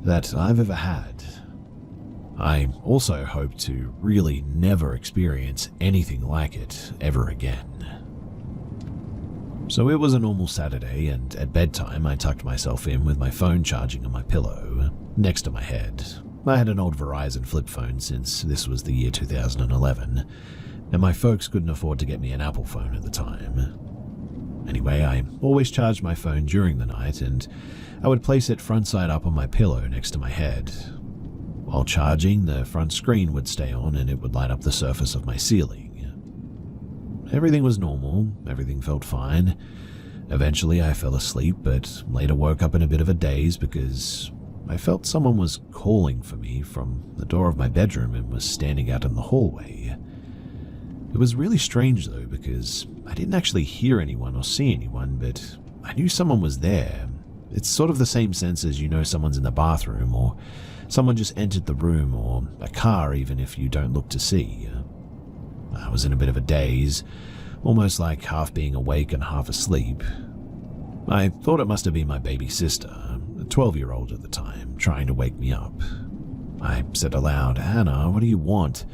that I've ever had. I also hope to really never experience anything like it ever again. So it was a normal Saturday, and at bedtime I tucked myself in with my phone charging on my pillow, next to my head. I had an old Verizon flip phone since this was the year 2011, and my folks couldn't afford to get me an Apple phone at the time. Anyway, I always charged my phone during the night, and I would place it front side up on my pillow next to my head. While charging, the front screen would stay on and it would light up the surface of my ceiling. Everything was normal, everything felt fine. Eventually I fell asleep, but later woke up in a bit of a daze because I felt someone was calling for me from the door of my bedroom and was standing out in the hallway. It was really strange though, because I didn't actually hear anyone or see anyone, but I knew someone was there. It's sort of the same sense as you know someone's in the bathroom, or someone just entered the room, or a car even if you don't look to see. I was in a bit of a daze, almost like half being awake and half asleep. I thought it must have been my baby sister, a 12-year-old at the time, trying to wake me up. I said aloud, "Hannah, what do you want?"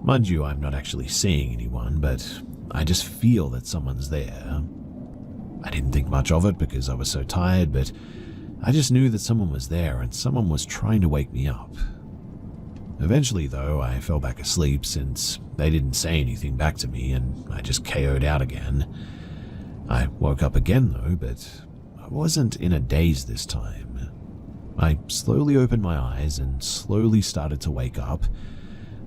Mind you, I'm not actually seeing anyone, but I just feel that someone's there. I didn't think much of it because I was so tired, but I just knew that someone was there and someone was trying to wake me up. Eventually, though, I fell back asleep since they didn't say anything back to me and I just KO'd out again. I woke up again, though, but I wasn't in a daze this time. I slowly opened my eyes and slowly started to wake up.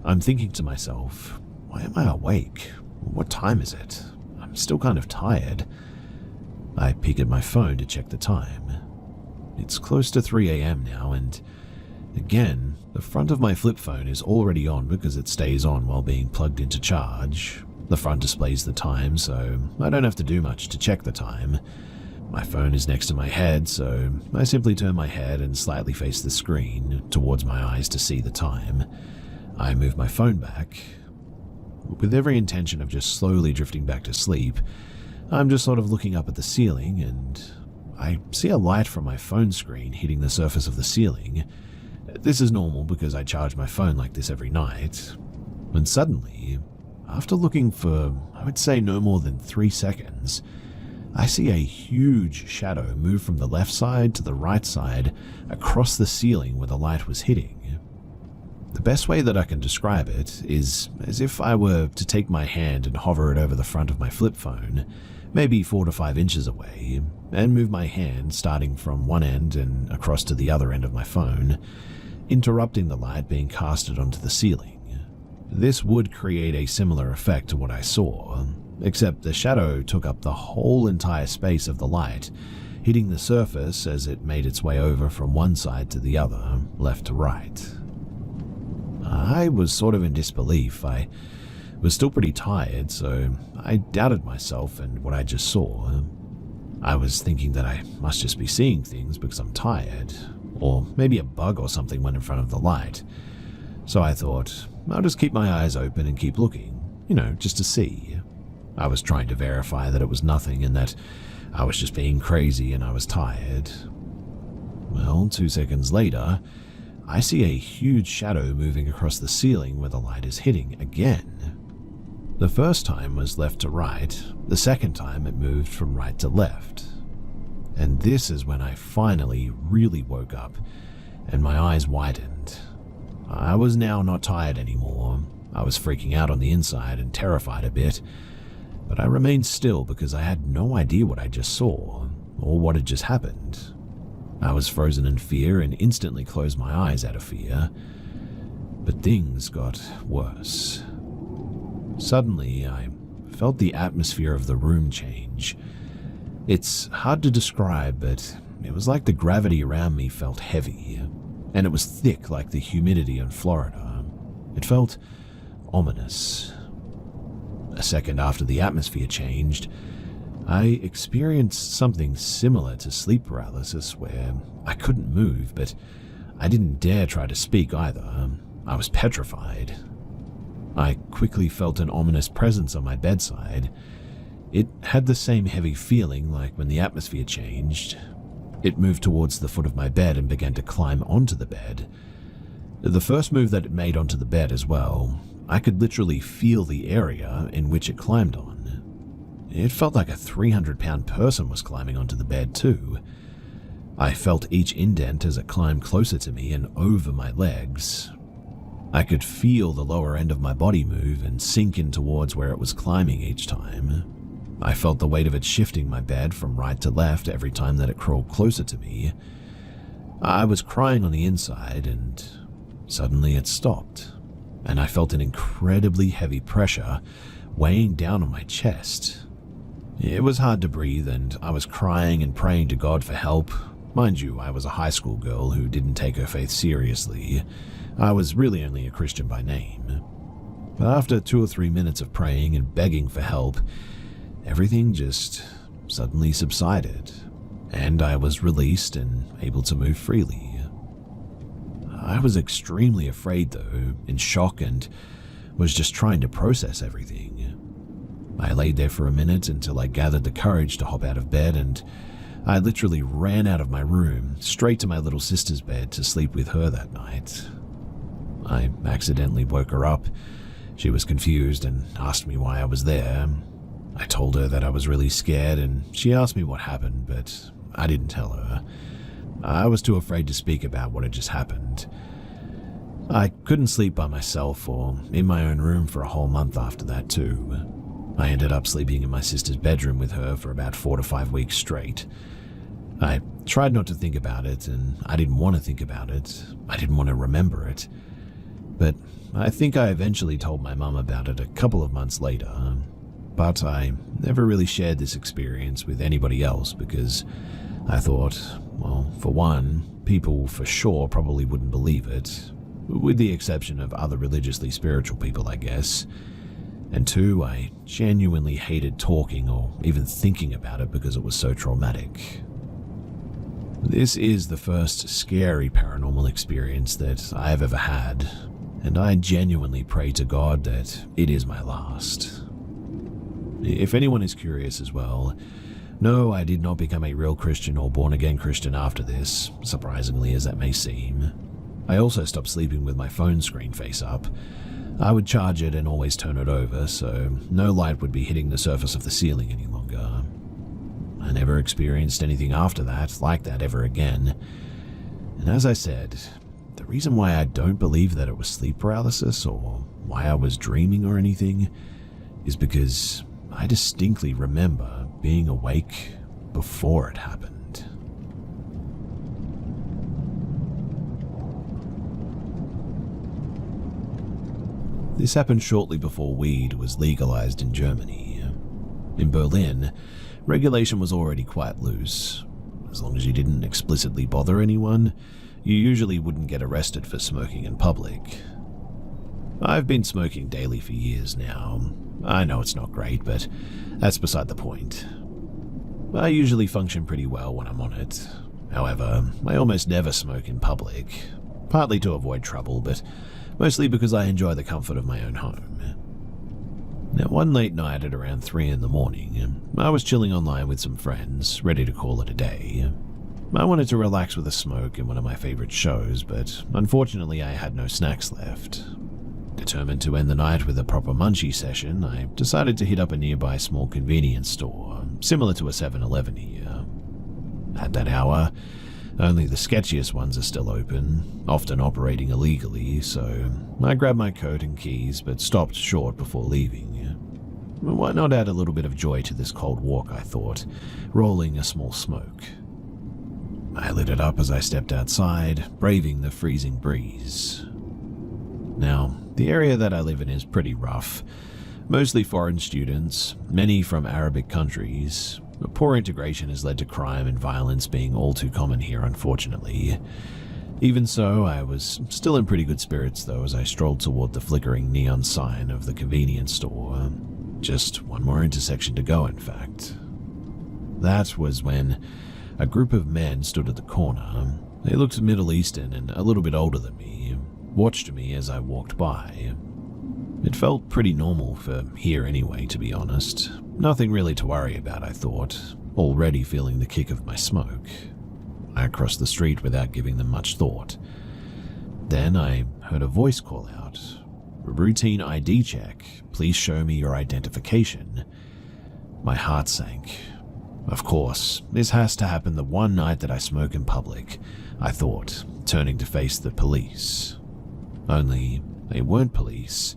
I'm thinking to myself, why am I awake? What time is it? I'm still kind of tired. I peek at my phone to check the time. It's close to 3 a.m. now, and again, the front of my flip phone is already on because it stays on while being plugged into charge. The front displays the time, so I don't have to do much to check the time. My phone is next to my head, so I simply turn my head and slightly face the screen towards my eyes to see the time. I move my phone back. With every intention of just slowly drifting back to sleep, I'm just sort of looking up at the ceiling, and I see a light from my phone screen hitting the surface of the ceiling. This is normal because I charge my phone like this every night. When suddenly, after looking for, I would say no more than 3 seconds, I see a huge shadow move from the left side to the right side across the ceiling where the light was hitting. The best way that I can describe it is as if I were to take my hand and hover it over the front of my flip phone, maybe 4 to 5 inches away, and move my hand starting from one end and across to the other end of my phone, interrupting the light being casted onto the ceiling. This would create a similar effect to what I saw, except the shadow took up the whole entire space of the light, hitting the surface as it made its way over from one side to the other, left to right. I was sort of in disbelief. I was still pretty tired, so I doubted myself and what I just saw. I was thinking that I must just be seeing things because I'm tired, or maybe a bug or something went in front of the light. So I thought, I'll just keep my eyes open and keep looking, just to see. I was trying to verify that it was nothing and that I was just being crazy and I was tired. Well, 2 seconds later, I see a huge shadow moving across the ceiling where the light is hitting again. The first time was left to right, the second time it moved from right to left. And this is when I finally really woke up and my eyes widened. I was now not tired anymore. I was freaking out on the inside and terrified a bit, but I remained still because I had no idea what I just saw or what had just happened. I was frozen in fear and instantly closed my eyes out of fear. But things got worse. Suddenly, I felt the atmosphere of the room change. It's hard to describe, but it was like the gravity around me felt heavy, and it was thick like the humidity in Florida. It felt ominous. A second after the atmosphere changed, I experienced something similar to sleep paralysis where I couldn't move, but I didn't dare try to speak either. I was petrified. I quickly felt an ominous presence on my bedside. It had the same heavy feeling like when the atmosphere changed. It moved towards the foot of my bed and began to climb onto the bed. The first move that it made onto the bed as well, I could literally feel the area in which it climbed on. It felt like a 300-pound person was climbing onto the bed too. I felt each indent as it climbed closer to me and over my legs. I could feel the lower end of my body move and sink in towards where it was climbing each time. I felt the weight of it shifting my bed from right to left every time that it crawled closer to me. I was crying on the inside, and suddenly it stopped, and I felt an incredibly heavy pressure weighing down on my chest. It was hard to breathe, and I was crying and praying to God for help. Mind you, I was a high school girl who didn't take her faith seriously. I was really only a Christian by name. But after 2 or 3 minutes of praying and begging for help, everything just suddenly subsided, and I was released and able to move freely. I was extremely afraid though, in shock, and was just trying to process everything. I laid there for a minute until I gathered the courage to hop out of bed, and I literally ran out of my room, straight to my little sister's bed to sleep with her that night. I accidentally woke her up. She was confused and asked me why I was there. I told her that I was really scared, and she asked me what happened, but I didn't tell her. I was too afraid to speak about what had just happened. I couldn't sleep by myself or in my own room for a whole month after that too. I ended up sleeping in my sister's bedroom with her for about 4 to 5 weeks straight. I tried not to think about it, and I didn't want to think about it. I didn't want to remember it. But I think I eventually told my mum about it a couple of months later. But I never really shared this experience with anybody else because I thought, well, for one, people for sure probably wouldn't believe it, with the exception of other religiously spiritual people, I guess. And two, I genuinely hated talking or even thinking about it because it was so traumatic. This is the first scary paranormal experience that I have ever had, and I genuinely pray to God that it is my last. If anyone is curious as well, no, I did not become a real Christian or born-again Christian after this, surprisingly as that may seem. I also stopped sleeping with my phone screen face up. I would charge it and always turn it over, so no light would be hitting the surface of the ceiling any longer. I never experienced anything after that like that ever again. And as I said, the reason why I don't believe that it was sleep paralysis or why I was dreaming or anything is because I distinctly remember being awake before it happened. This happened shortly before weed was legalized in Germany. In Berlin, regulation was already quite loose. As long as you didn't explicitly bother anyone, you usually wouldn't get arrested for smoking in public. I've been smoking daily for years now. I know it's not great, but that's beside the point. I usually function pretty well when I'm on it. However, I almost never smoke in public, partly to avoid trouble, but mostly because I enjoy the comfort of my own home. Now, one late night at around 3 in the morning, I was chilling online with some friends, ready to call it a day. I wanted to relax with a smoke in one of my favorite shows, but unfortunately I had no snacks left. Determined to end the night with a proper munchie session, I decided to hit up a nearby small convenience store, similar to a 7-Eleven here. At that hour, only the sketchiest ones are still open, often operating illegally, so I grabbed my coat and keys but stopped short before leaving. Why not add a little bit of joy to this cold walk, I thought, rolling a small smoke. I lit it up as I stepped outside, braving the freezing breeze. Now, the area that I live in is pretty rough. Mostly foreign students, many from Arabic countries. Poor integration has led to crime and violence being all too common here, unfortunately. Even so, I was still in pretty good spirits, though, as I strolled toward the flickering neon sign of the convenience store. Just one more intersection to go, in fact. That was when a group of men stood at the corner. They looked Middle Eastern and a little bit older than me, watched me as I walked by. It felt pretty normal for here anyway, to be honest. Nothing really to worry about, I thought, already feeling the kick of my smoke. I crossed the street without giving them much thought. Then I heard a voice call out, "Routine ID check. Please show me your identification." My heart sank. Of course, this has to happen the one night that I smoke in public, I thought, turning to face the police. Only they weren't police.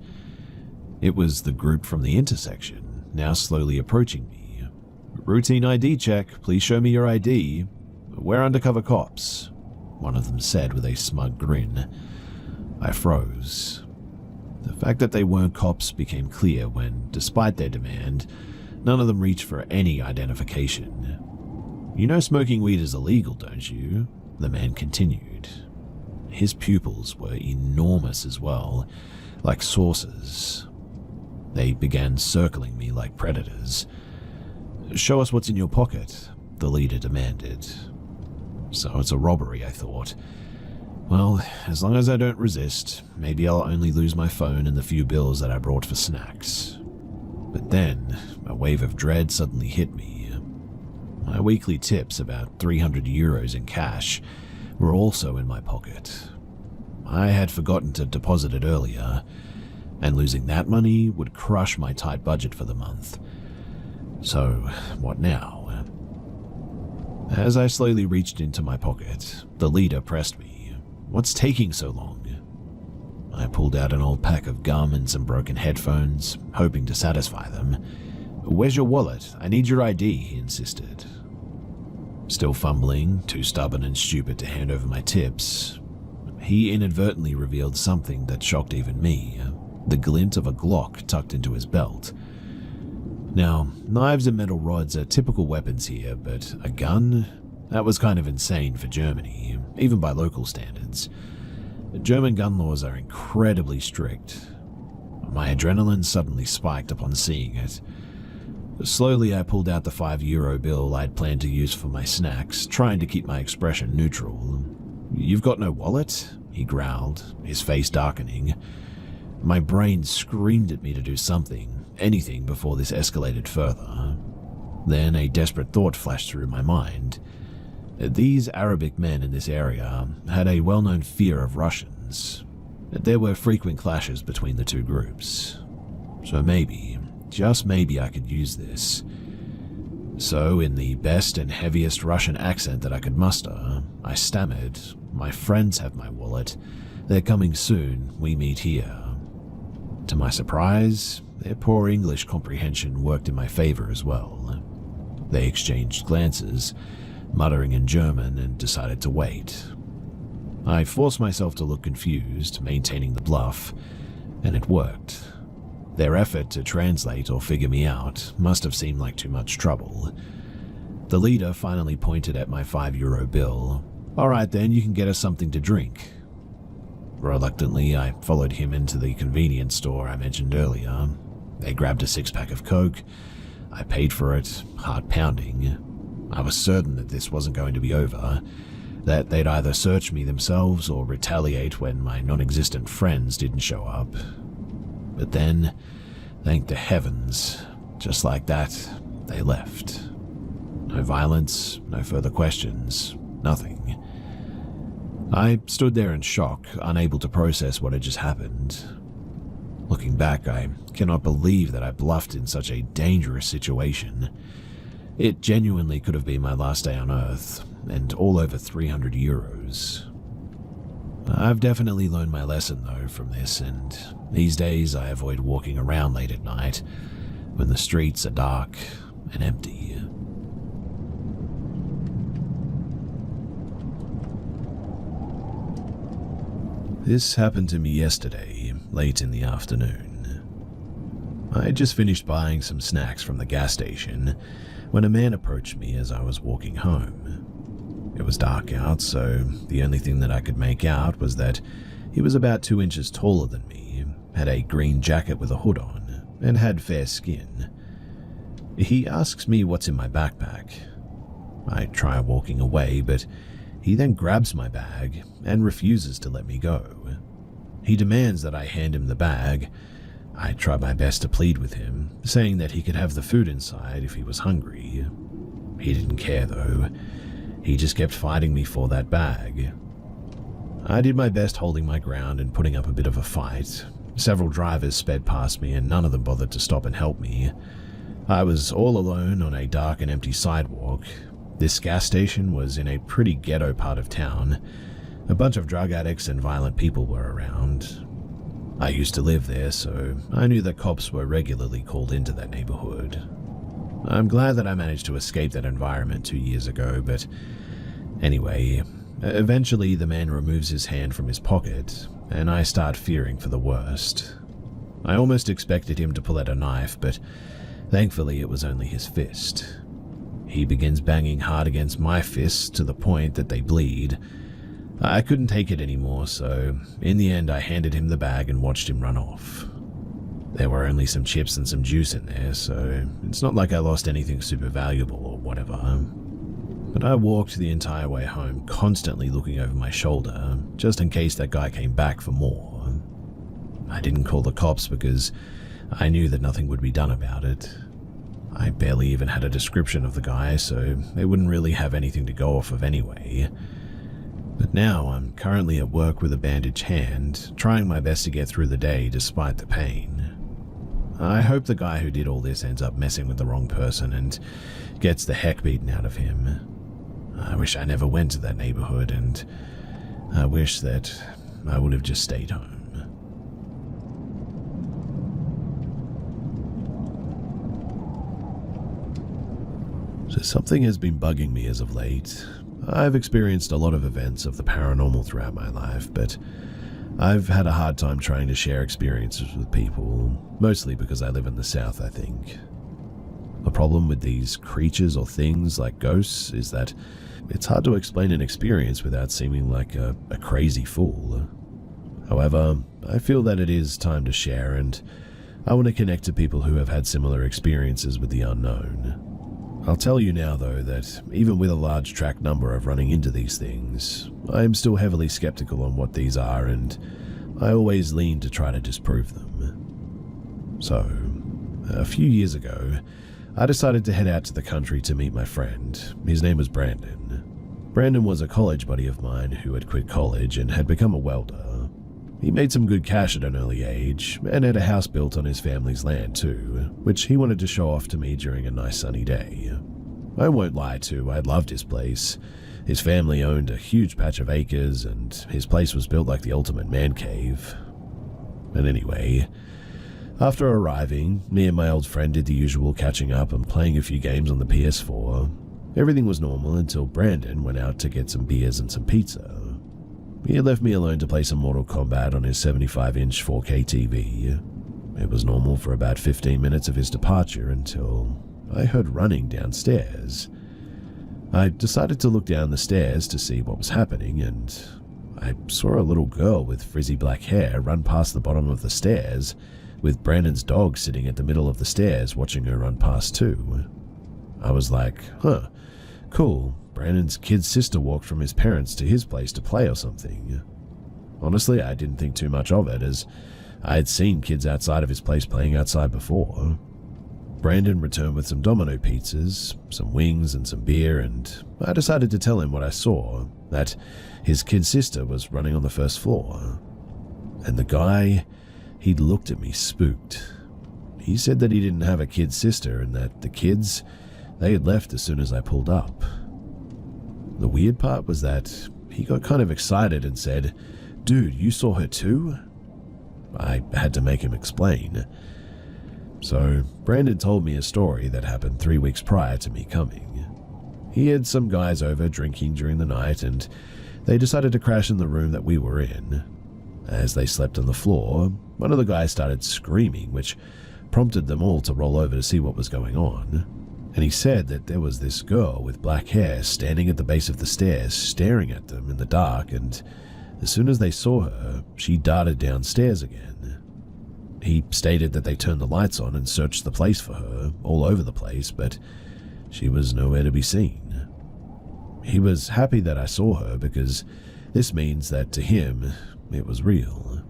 It was the group from the intersection, now slowly approaching me. "Routine ID check. Please show me your ID. We're undercover cops," one of them said with a smug grin. I froze. The fact that they weren't cops became clear when, despite their demand, none of them reached for any identification. "You know smoking weed is illegal, don't you?" the man continued. His pupils were enormous as well, like saucers. They began circling me like predators. "Show us what's in your pocket," the leader demanded. So it's a robbery, I thought. Well, as long as I don't resist, maybe I'll only lose my phone and the few bills that I brought for snacks. But then, a wave of dread suddenly hit me. My weekly tips, about 300 euros in cash, were also in my pocket. I had forgotten to deposit it earlier, and losing that money would crush my tight budget for the month. So, what now? As I slowly reached into my pocket, the leader pressed me. "What's taking so long?" I pulled out an old pack of gum and some broken headphones, hoping to satisfy them. "Where's your wallet? I need your ID," he insisted. Still fumbling, too stubborn and stupid to hand over my tips, he inadvertently revealed something that shocked even me, the glint of a Glock tucked into his belt. Now, knives and metal rods are typical weapons here, but a gun? That was kind of insane for Germany, even by local standards. German gun laws are incredibly strict. My adrenaline suddenly spiked upon seeing it. Slowly, I pulled out the €5 bill I'd planned to use for my snacks, trying to keep my expression neutral. "You've got no wallet?" he growled, his face darkening. My brain screamed at me to do something, anything before this escalated further. Then a desperate thought flashed through my mind. These Arabic men in this area had a well-known fear of Russians. There were frequent clashes between the two groups. So maybe, just maybe I could use this. So, in the best and heaviest Russian accent that I could muster, I stammered, "My friends have my wallet. They're coming soon. We meet here." To my surprise, their poor English comprehension worked in my favor as well. They exchanged glances, muttering in German, and decided to wait. I forced myself to look confused, maintaining the bluff, and it worked. Their effort to translate or figure me out must have seemed like too much trouble. The leader finally pointed at my €5 bill. "All right then, you can get us something to drink." Reluctantly, I followed him into the convenience store I mentioned earlier. They grabbed a 6-pack of Coke. I paid for it, heart pounding. I was certain that this wasn't going to be over, that they'd either search me themselves or retaliate when my non-existent friends didn't show up. But then, thank the heavens, just like that, they left. No violence, no further questions, nothing. I stood there in shock, unable to process what had just happened. Looking back, I cannot believe that I bluffed in such a dangerous situation. It genuinely could have been my last day on Earth, and all over 300 euros. I've definitely learned my lesson though from this, and these days I avoid walking around late at night when the streets are dark and empty. This happened to me yesterday, late in the afternoon. I had just finished buying some snacks from the gas station when a man approached me as I was walking home. It was dark out, so the only thing that I could make out was that he was about 2 inches taller than me, had a green jacket with a hood on, and had fair skin. He asks me what's in my backpack. I try walking away, but he then grabs my bag and refuses to let me go. He demands that I hand him the bag. I try my best to plead with him, saying that he could have the food inside if he was hungry. He didn't care though. He just kept fighting me for that bag. I did my best holding my ground and putting up a bit of a fight. Several drivers sped past me and none of them bothered to stop and help me. I was all alone on a dark and empty sidewalk. This gas station was in a pretty ghetto part of town. A bunch of drug addicts and violent people were around. I used to live there, so I knew that cops were regularly called into that neighborhood. I'm glad that I managed to escape that environment 2 years ago, but anyway, eventually the man removes his hand from his pocket, and I start fearing for the worst. I almost expected him to pull out a knife, but thankfully it was only his fist. He begins banging hard against my fists to the point that they bleed. I couldn't take it anymore, so in the end I handed him the bag and watched him run off. There were only some chips and some juice in there, so it's not like I lost anything super valuable or whatever. But I walked the entire way home constantly looking over my shoulder, just in case that guy came back for more. I didn't call the cops because I knew that nothing would be done about it. I barely even had a description of the guy, so they wouldn't really have anything to go off of anyway. But now I'm currently at work with a bandaged hand, trying my best to get through the day despite the pain. I hope the guy who did all this ends up messing with the wrong person and gets the heck beaten out of him. I wish I never went to that neighborhood, and I wish that I would have just stayed home. So something has been bugging me as of late. I've experienced a lot of events of the paranormal throughout my life, but I've had a hard time trying to share experiences with people, mostly because I live in the South, I think. The problem with these creatures or things like ghosts is that it's hard to explain an experience without seeming like a crazy fool. However, I feel that it is time to share, and I want to connect to people who have had similar experiences with the unknown. I'll tell you now, though, that even with a large track number of running into these things, I am still heavily skeptical on what these are, and I always lean to try to disprove them. So, a few years ago, I decided to head out to the country to meet my friend. His name was Brandon. Brandon was a college buddy of mine who had quit college and had become a welder. He made some good cash at an early age, and had a house built on his family's land too, which he wanted to show off to me during a nice sunny day. I won't lie too, I loved his place. His family owned a huge patch of acres, and his place was built like the ultimate man cave. And anyway, after arriving, me and my old friend did the usual catching up and playing a few games on the PS4. Everything was normal until Brandon went out to get some beers and some pizza. He had left me alone to play some Mortal Kombat on his 75-inch 4K TV. It was normal for about 15 minutes of his departure until I heard running downstairs. I decided to look down the stairs to see what was happening, and I saw a little girl with frizzy black hair run past the bottom of the stairs, with Brandon's dog sitting at the middle of the stairs watching her run past too. I was like, huh, cool. Brandon's kid's sister walked from his parents to his place to play or something. Honestly, I didn't think too much of it, as I had seen kids outside of his place playing outside before. Brandon returned with some Domino pizzas, some wings and some beer, and I decided to tell him what I saw, that his kid sister was running on the first floor. And the guy He looked at me spooked. He said that he didn't have a kid sister and that the kids, they had left as soon as I pulled up. The weird part was that he got kind of excited and said, "Dude, you saw her too?" I had to make him explain. So Brandon told me a story that happened 3 weeks prior to me coming. He had some guys over drinking during the night and they decided to crash in the room that we were in. As they slept on the floor, one of the guys started screaming, which prompted them all to roll over to see what was going on. And he said that there was this girl with black hair standing at the base of the stairs staring at them in the dark, and as soon as they saw her, she darted downstairs again. He stated that they turned the lights on and searched the place for her, all over the place, but she was nowhere to be seen. He was happy that I saw her because this means that to him, it was real.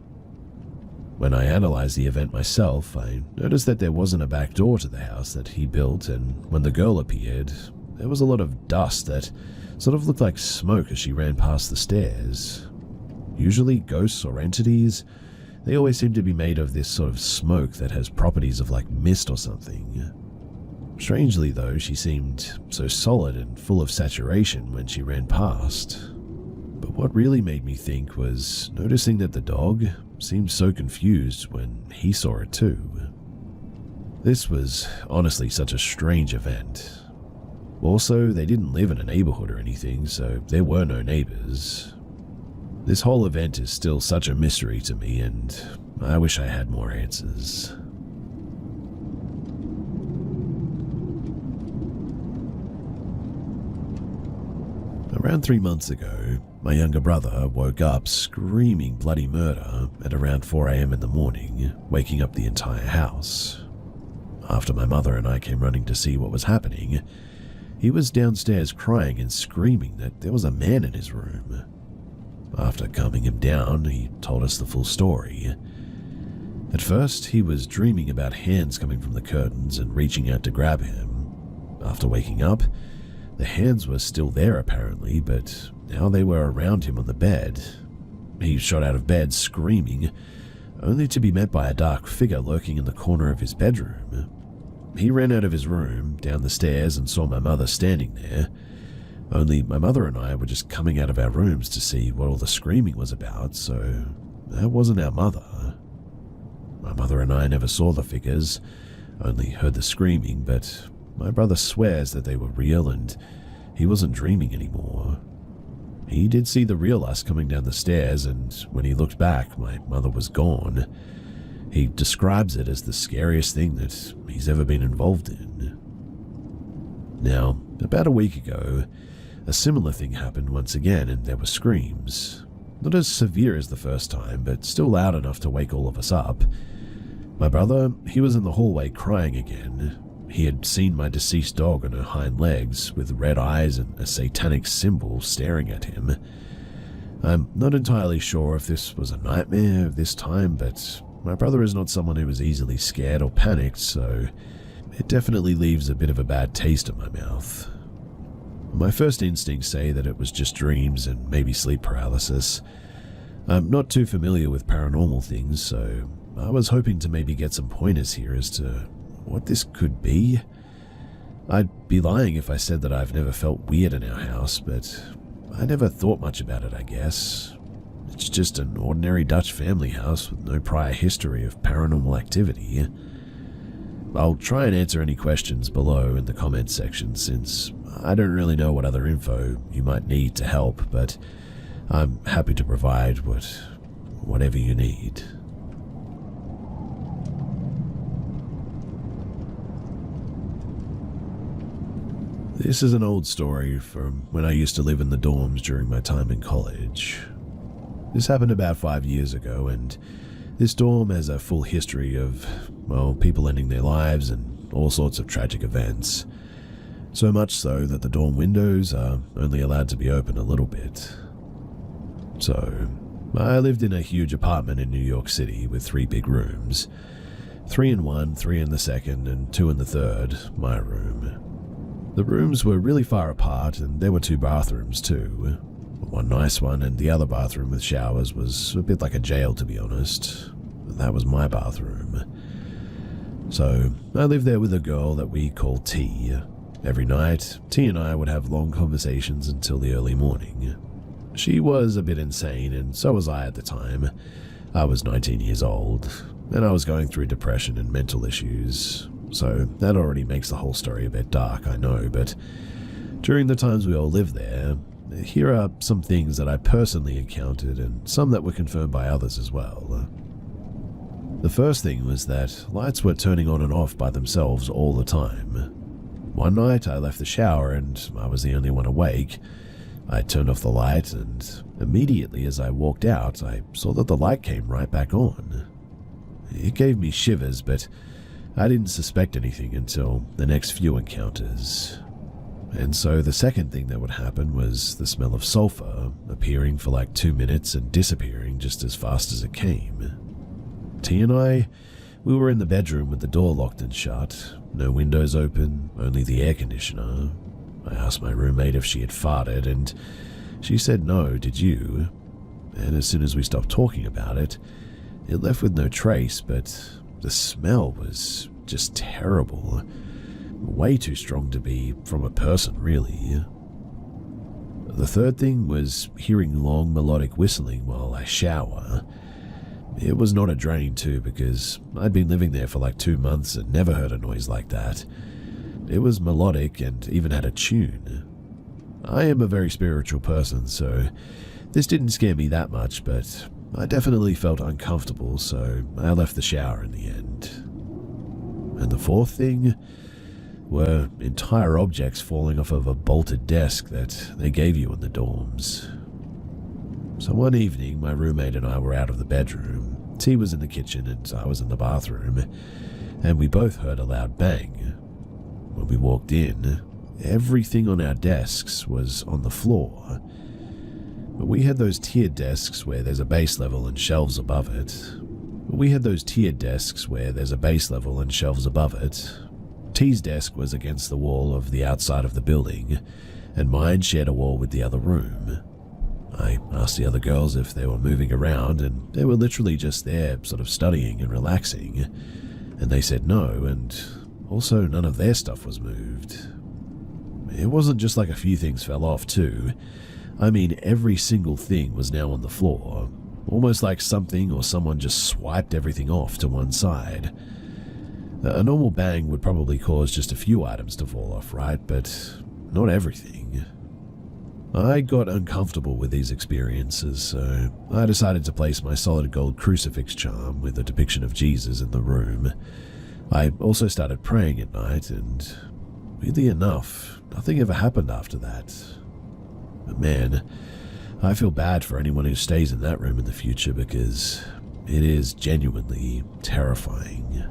When I analyzed the event myself, I noticed that there wasn't a back door to the house that he built, and when the girl appeared, there was a lot of dust that sort of looked like smoke as she ran past the stairs. Usually ghosts or entities, they always seem to be made of this sort of smoke that has properties of like mist or something. Strangely though, she seemed so solid and full of saturation when she ran past. But what really made me think was noticing that the dog seemed so confused when he saw it too. This was honestly such a strange event. Also, they didn't live in a neighborhood or anything, so there were no neighbors. This whole event is still such a mystery to me, and I wish I had more answers. Around 3 months ago, my younger brother woke up screaming bloody murder at around 4 a.m. in the morning, waking up the entire house. After my mother and I came running to see what was happening, he was downstairs crying and screaming that there was a man in his room. After calming him down, he told us the full story. At first, he was dreaming about hands coming from the curtains and reaching out to grab him. After waking up, the hands were still there apparently, but now they were around him on the bed. He shot out of bed screaming, only to be met by a dark figure lurking in the corner of his bedroom. He ran out of his room, down the stairs, and saw my mother standing there. Only my mother and I were just coming out of our rooms to see what all the screaming was about, so that wasn't our mother. My mother and I never saw the figures, only heard the screaming, but my brother swears that they were real and he wasn't dreaming anymore. He did see the real us coming down the stairs, and when he looked back, my mother was gone. He describes it as the scariest thing that he's ever been involved in. Now, about a week ago, a similar thing happened once again, and there were screams. Not as severe as the first time, but still loud enough to wake all of us up. My brother, he was in the hallway crying again. He had seen my deceased dog on her hind legs, with red eyes and a satanic symbol staring at him. I'm not entirely sure if this was a nightmare this time, but my brother is not someone who was easily scared or panicked, so it definitely leaves a bit of a bad taste in my mouth. My first instincts say that it was just dreams and maybe sleep paralysis. I'm not too familiar with paranormal things, so I was hoping to maybe get some pointers here as to what this could be. I'd be lying if I said that I've never felt weird in our house, but I never thought much about it, I guess. It's just an ordinary Dutch family house with no prior history of paranormal activity. I'll try and answer any questions below in the comments section, since I don't really know what other info you might need to help, but I'm happy to provide whatever you need. This is an old story from when I used to live in the dorms during my time in college. This happened about 5 years ago, and this dorm has a full history of, well, people ending their lives and all sorts of tragic events. So much so that the dorm windows are only allowed to be open a little bit. So, I lived in a huge apartment in New York City with 3 big rooms. 3 in one, 3 in the second, and 2 in the third, my room. The rooms were really far apart, and there were 2 bathrooms too. One nice one, and the other bathroom with showers was a bit like a jail, to be honest. That was my bathroom. So I lived there with a girl that we called T. Every night, T and I would have long conversations until the early morning. She was a bit insane, and so was I at the time. I was 19 years old, and I was going through depression and mental issues, so that already makes the whole story a bit dark, I know, but during the times we all lived there, here are some things that I personally encountered and some that were confirmed by others as well. The first thing was that lights were turning on and off by themselves all the time. One night I left the shower and I was the only one awake. I turned off the light and immediately as I walked out, I saw that the light came right back on. It gave me shivers, but I didn't suspect anything until the next few encounters. And so the second thing that would happen was the smell of sulfur appearing for like 2 minutes and disappearing just as fast as it came. T and we were in the bedroom with the door locked and shut, no windows open, only the air conditioner. I asked my roommate if she had farted, and she said no, did you? And as soon as we stopped talking about it, it left with no trace, but the smell was just terrible. Way too strong to be from a person, really. The third thing was hearing long melodic whistling while I shower. It was not a drain too, because I'd been living there for like 2 months and never heard a noise like that. It was melodic and even had a tune. I am a very spiritual person, so this didn't scare me that much, but I definitely felt uncomfortable, so I left the shower in the end. And the fourth thing were entire objects falling off of a bolted desk that they gave you in the dorms. So one evening, my roommate and I were out of the bedroom. T was in the kitchen and I was in the bathroom, and we both heard a loud bang. When we walked in, everything on our desks was on the floor. But we had those tiered desks where there's a base level and shelves above it. T's desk was against the wall of the outside of the building, and mine shared a wall with the other room. I asked the other girls if they were moving around, and they were literally just there, sort of studying and relaxing, and they said no, and also none of their stuff was moved. It wasn't just like a few things fell off too. I mean, every single thing was now on the floor, almost like something or someone just swiped everything off to one side. A normal bang would probably cause just a few items to fall off, right? But not everything. I got uncomfortable with these experiences, so I decided to place my solid gold crucifix charm with a depiction of Jesus in the room. I also started praying at night, and weirdly enough, nothing ever happened after that. But man, I feel bad for anyone who stays in that room in the future because it is genuinely terrifying.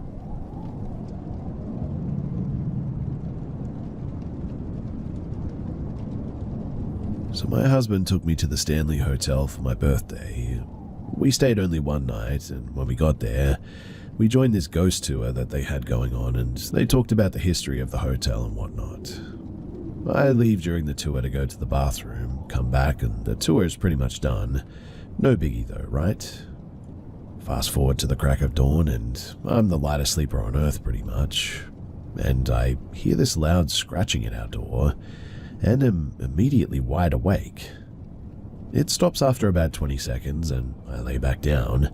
So my husband took me to the Stanley Hotel for my birthday. We stayed only one night, and when we got there, we joined this ghost tour that they had going on, and they talked about the history of the hotel and whatnot. I leave during the tour to go to the bathroom, come back, and the tour is pretty much done. No biggie though, right? Fast forward to the crack of dawn, and I'm the lightest sleeper on earth pretty much. And I hear this loud scratching at our door, and am immediately wide awake. It stops after about 20 seconds, and I lay back down.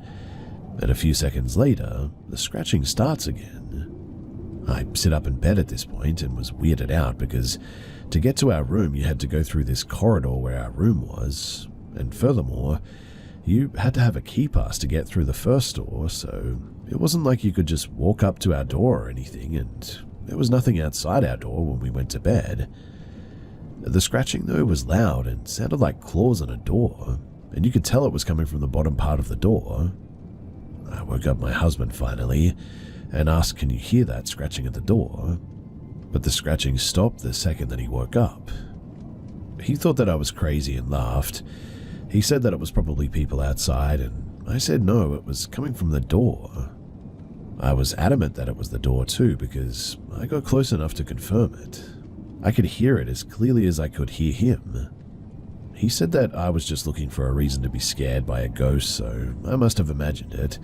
And a few seconds later, the scratching starts again. I sit up in bed at this point and was weirded out because to get to our room you had to go through this corridor where our room was, and furthermore, you had to have a key pass to get through the first door, so it wasn't like you could just walk up to our door or anything, and there was nothing outside our door when we went to bed. The scratching though was loud and sounded like claws on a door, and you could tell it was coming from the bottom part of the door. I woke up my husband finally and asked, "Can you hear that scratching at the door?" But the scratching stopped the second that he woke up. He thought that I was crazy and laughed. He said that it was probably people outside, and I said no, it was coming from the door. I was adamant that it was the door too because I got close enough to confirm it. I could hear it as clearly as I could hear him. He said that I was just looking for a reason to be scared by a ghost, so I must have imagined it.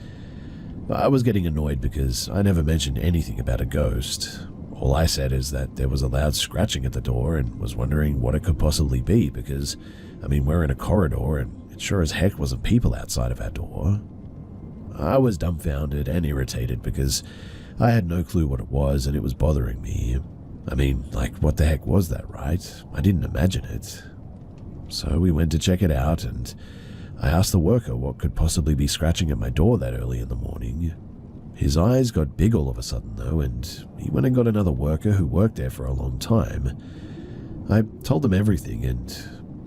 I was getting annoyed because I never mentioned anything about a ghost. All I said is that there was a loud scratching at the door and was wondering what it could possibly be because, we're in a corridor and it sure as heck wasn't people outside of our door. I was dumbfounded and irritated because I had no clue what it was and it was bothering me. What the heck was that, right? I didn't imagine it. So we went to check it out and I asked the worker what could possibly be scratching at my door that early in the morning. His eyes got big all of a sudden though, and he went and got another worker who worked there for a long time. I told him everything and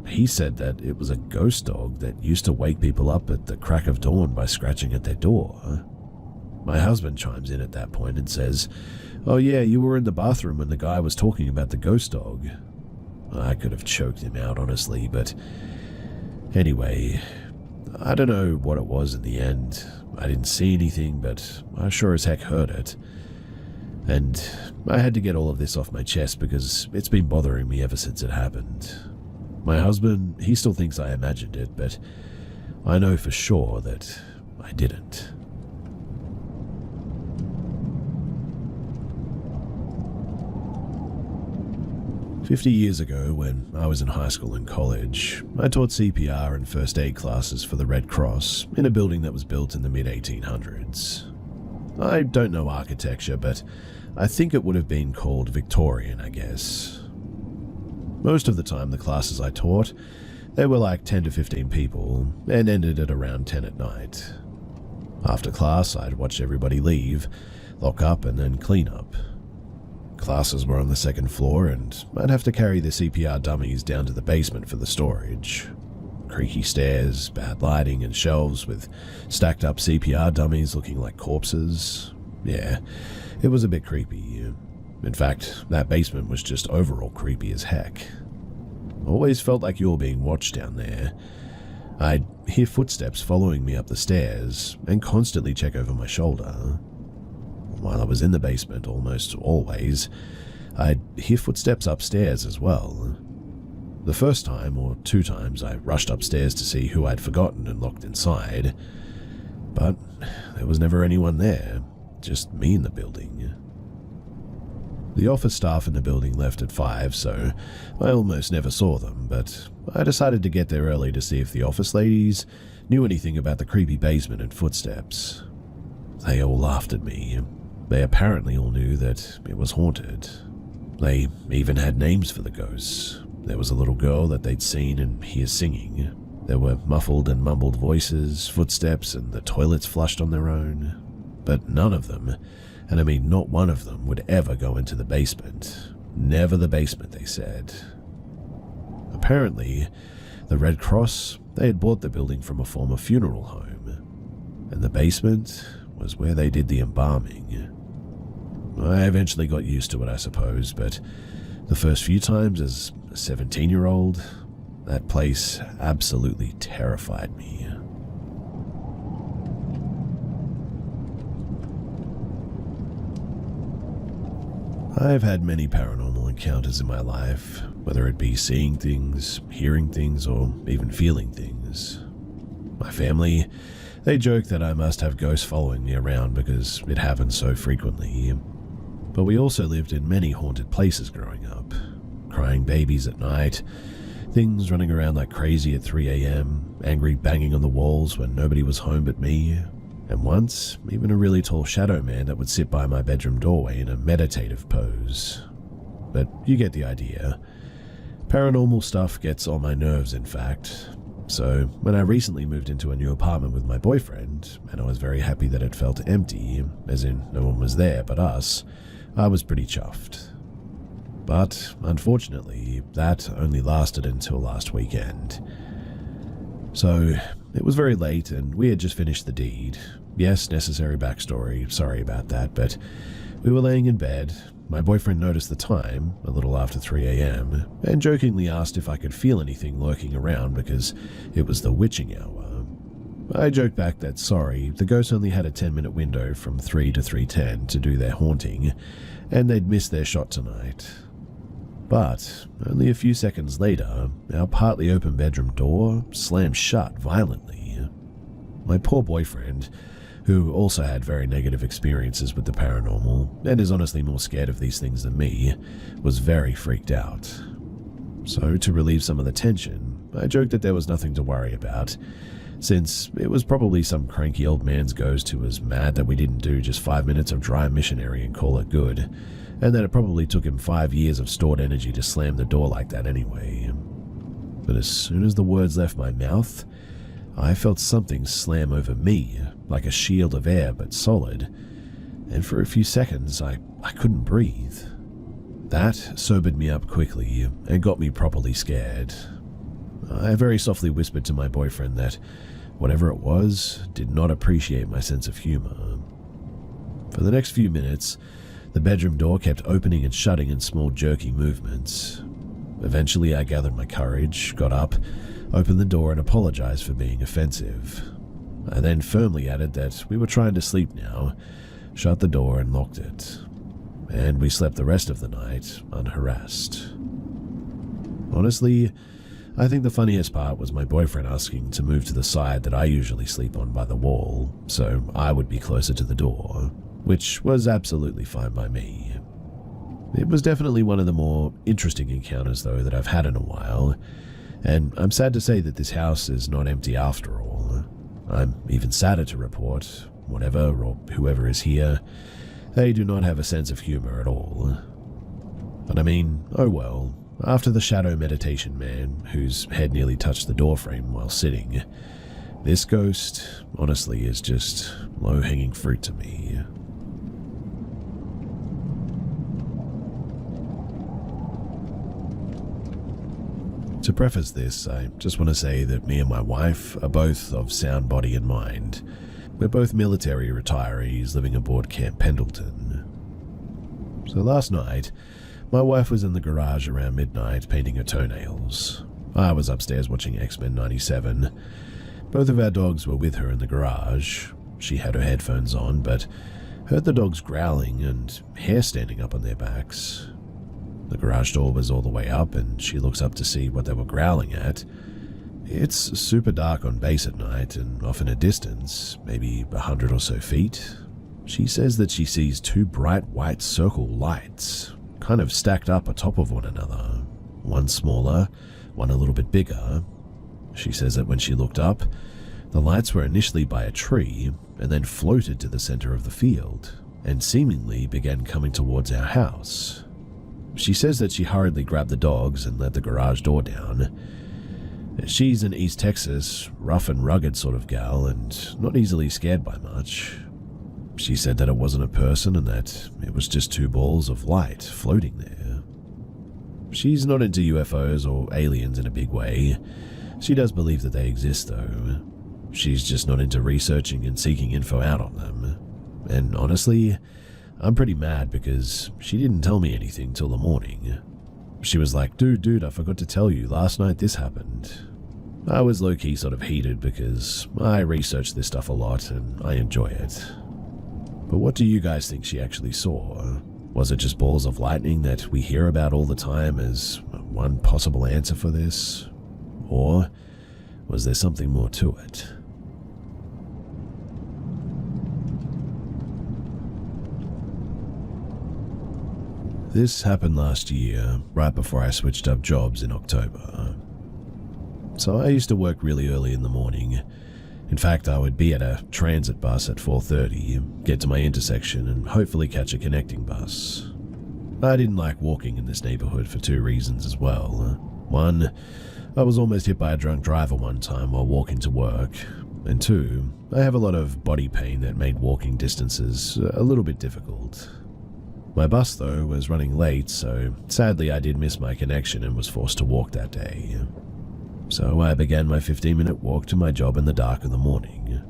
he said that it was a ghost dog that used to wake people up at the crack of dawn by scratching at their door. My husband chimes in at that point and says, "Oh yeah, you were in the bathroom when the guy was talking about the ghost dog." I could have choked him out, honestly, but anyway, I don't know what it was in the end. I didn't see anything, but I sure as heck heard it. And I had to get all of this off my chest because it's been bothering me ever since it happened. My husband, he still thinks I imagined it, but I know for sure that I didn't. "50 years ago, when I was in high school and college, I taught CPR and first aid classes for the Red Cross in a building that was built in the mid-1800s. I don't know architecture, but I think it would have been called Victorian, I guess. Most of the time, the classes I taught, they were like 10 to 15 people and ended at around 10 at night. After class, I'd watch everybody leave, lock up, and then clean up. Classes were on the second floor, and I'd have to carry the CPR dummies down to the basement for the storage. Creaky stairs, bad lighting, and shelves with stacked up CPR dummies looking like corpses. Yeah, it was a bit creepy. In fact, that basement was just overall creepy as heck. Always felt like you were being watched down there. I'd hear footsteps following me up the stairs and constantly check over my shoulder. While I was in the basement, almost always, I'd hear footsteps upstairs as well. The first time or two times I rushed upstairs to see who I'd forgotten and locked inside, but there was never anyone there, just me in the building. The office staff in the building left at 5, so I almost never saw them, but I decided to get there early to see if the office ladies knew anything about the creepy basement and footsteps. They all laughed at me. They apparently all knew that it was haunted. They even had names for the ghosts. There was a little girl that they'd seen and hear singing. There were muffled and mumbled voices, footsteps, and the toilets flushed on their own. But none of them, and I mean not one of them, would ever go into the basement. Never the basement, they said. Apparently, the Red Cross, they had bought the building from a former funeral home, and the basement was where they did the embalming. I eventually got used to it, I suppose, but the first few times as a 17-year-old, that place absolutely terrified me. I've had many paranormal encounters in my life, whether it be seeing things, hearing things, or even feeling things. My family, they joke that I must have ghosts following me around because it happens so frequently. But we also lived in many haunted places growing up. Crying babies at night, things running around like crazy at 3 a.m, angry banging on the walls when nobody was home but me, and once, even a really tall shadow man that would sit by my bedroom doorway in a meditative pose. But you get the idea. Paranormal stuff gets on my nerves, in fact. So when I recently moved into a new apartment with my boyfriend, and I was very happy that it felt empty, as in no one was there but us, I was pretty chuffed. But unfortunately, that only lasted until last weekend. So it was very late and we had just finished the deed. Yes, necessary backstory, sorry about that, but we were laying in bed. My boyfriend noticed the time, a little after 3 a.m, and jokingly asked if I could feel anything lurking around because it was the witching hour. I joked back that sorry, the ghosts only had a 10-minute window from 3 to 3:10 to do their haunting, and they'd missed their shot tonight. But only a few seconds later, our partly open bedroom door slammed shut violently. My poor boyfriend, who also had very negative experiences with the paranormal and is honestly more scared of these things than me, was very freaked out. So, to relieve some of the tension, I joked that there was nothing to worry about, since it was probably some cranky old man's ghost who was mad that we didn't do just 5 minutes of dry missionary and call it good, and that it probably took him 5 years of stored energy to slam the door like that anyway. But as soon as the words left my mouth, I felt something slam over me, like a shield of air but solid, and for a few seconds I couldn't breathe. That sobered me up quickly and got me properly scared. I very softly whispered to my boyfriend that whatever it was did not appreciate my sense of humor. For the next few minutes, the bedroom door kept opening and shutting in small jerky movements. Eventually I gathered my courage, got up, opened the door and apologized for being offensive. I then firmly added that we were trying to sleep now, shut the door and locked it. And we slept the rest of the night unharassed. Honestly, I think the funniest part was my boyfriend asking to move to the side that I usually sleep on by the wall, so I would be closer to the door, which was absolutely fine by me. It was definitely one of the more interesting encounters, though, that I've had in a while, and I'm sad to say that this house is not empty after all. I'm even sadder to report, whatever or whoever is here, they do not have a sense of humor at all. But I mean, oh well, after the shadow meditation man, whose head nearly touched the doorframe while sitting, this ghost, honestly, is just low-hanging fruit to me. To preface this, I just want to say that me and my wife are both of sound body and mind. We're both military retirees living aboard Camp Pendleton. So last night, my wife was in the garage around midnight painting her toenails. I was upstairs watching X-Men 97. Both of our dogs were with her in the garage. She had her headphones on, but heard the dogs growling and hair standing up on their backs. The garage door was all the way up, and she looks up to see what they were growling at. It's super dark on base at night, and off in a distance, maybe 100 or so feet, she says that she sees two bright white circle lights, kind of stacked up atop of one another, one smaller, one a little bit bigger. She says that when she looked up, the lights were initially by a tree, and then floated to the center of the field, and seemingly began coming towards our house. She says that she hurriedly grabbed the dogs and let the garage door down. She's an East Texas, rough and rugged sort of gal, and not easily scared by much. She said that it wasn't a person and that it was just two balls of light floating there. She's not into UFOs or aliens in a big way. She does believe that they exist, though. She's just not into researching and seeking info out on them. And honestly, I'm pretty mad because she didn't tell me anything till the morning. She was like, dude, I forgot to tell you, last night this happened. I was low-key sort of heated because I research this stuff a lot and I enjoy it. But what do you guys think she actually saw? Was it just balls of lightning that we hear about all the time as one possible answer for this? Or was there something more to it? This happened last year, right before I switched up jobs in October. So I used to work really early in the morning. In fact, I would be at a transit bus at 4:30, get to my intersection, and hopefully catch a connecting bus. I didn't like walking in this neighborhood for two reasons as well. One, I was almost hit by a drunk driver one time while walking to work. And two, I have a lot of body pain that made walking distances a little bit difficult. My bus, though, was running late, so sadly I did miss my connection and was forced to walk that day. So I began my 15-minute walk to my job in the dark of the morning.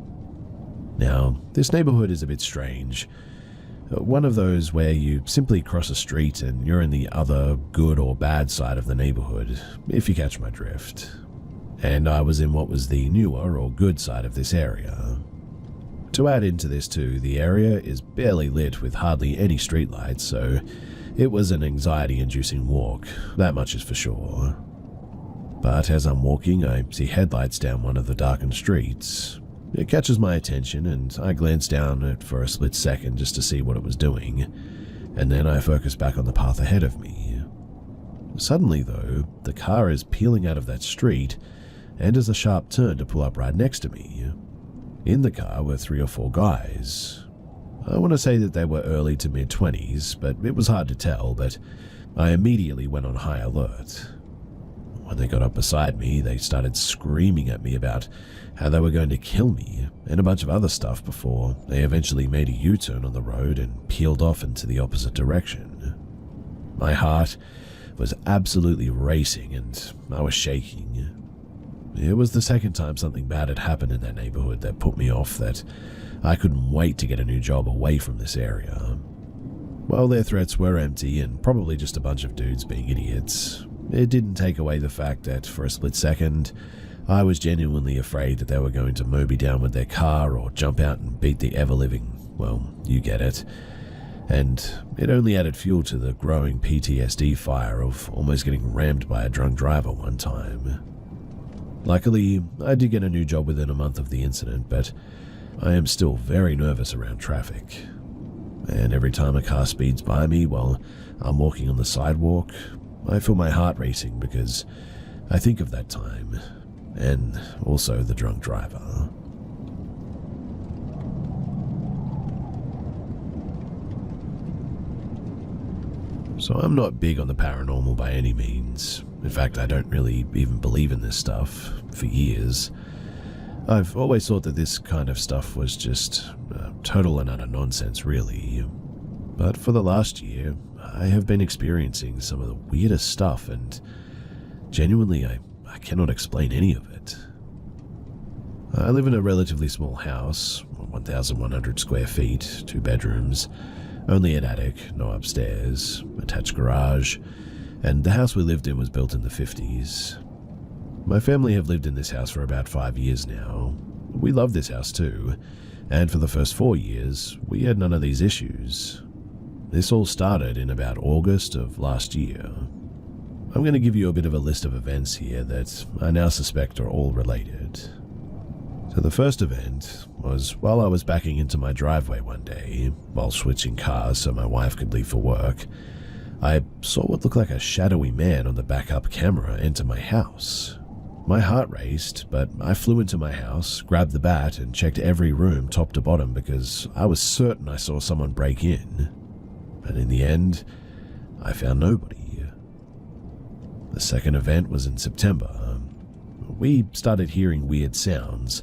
Now, this neighborhood is a bit strange. One of those where you simply cross a street and you're in the other good or bad side of the neighborhood, if you catch my drift. And I was in what was the newer or good side of this area. To add into this too, the area is barely lit with hardly any streetlights, so it was an anxiety-inducing walk, that much is for sure. But as I'm walking, I see headlights down one of the darkened streets. It catches my attention, and I glance down it for a split second just to see what it was doing, and then I focus back on the path ahead of me. Suddenly, though, the car is peeling out of that street and does a sharp turn to pull up right next to me. In the car were 3 or 4 guys. I want to say that they were early to mid-20s, but it was hard to tell, but I immediately went on high alert. When they got up beside me, they started screaming at me about how they were going to kill me and a bunch of other stuff before they eventually made a U-turn on the road and peeled off into the opposite direction. My heart was absolutely racing and I was shaking. It was the second time something bad had happened in that neighborhood that put me off that I couldn't wait to get a new job away from this area. While their threats were empty and probably just a bunch of dudes being idiots, it didn't take away the fact that for a split second, I was genuinely afraid that they were going to mow me down with their car or jump out and beat the ever-living, well, you get it. And it only added fuel to the growing PTSD fire of almost getting rammed by a drunk driver one time. Luckily, I did get a new job within a month of the incident, but I am still very nervous around traffic. And every time a car speeds by me while I'm walking on the sidewalk, I feel my heart racing because I think of that time, and also the drunk driver. So I'm not big on the paranormal by any means. In fact, I don't really even believe in this stuff for years. I've always thought that this kind of stuff was just total and utter nonsense, really. But for the last year, I have been experiencing some of the weirdest stuff, and genuinely, I cannot explain any of it. I live in a relatively small house, 1,100 square feet, 2 bedrooms, only an attic, no upstairs, attached garage, and the house we lived in was built in the 50s. My family have lived in this house for about 5 years now. We love this house too, and for the first 4 years, we had none of these issues. This all started in about August of last year. I'm going to give you a bit of a list of events here that I now suspect are all related. So the first event was while I was backing into my driveway one day, while switching cars so my wife could leave for work, I saw what looked like a shadowy man on the backup camera enter my house. My heart raced, but I flew into my house, grabbed the bat, and checked every room top to bottom because I was certain I saw someone break in. And in the end, I found nobody. The second event was in September. We started hearing weird sounds,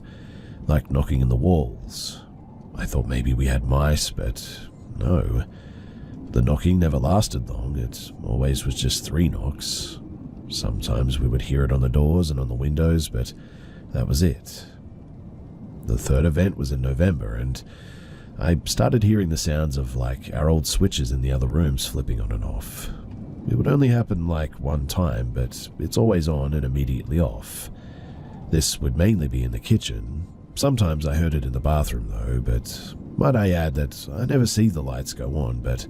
like knocking in the walls. I thought maybe we had mice, but no. The knocking never lasted long. It always was just 3 knocks. Sometimes we would hear it on the doors and on the windows, but that was it. The third event was in November, and I started hearing the sounds of like our old switches in the other rooms flipping on and off. It would only happen like one time, but it's always on and immediately off. This would mainly be in the kitchen. Sometimes I heard it in the bathroom though, but might I add that I never see the lights go on, but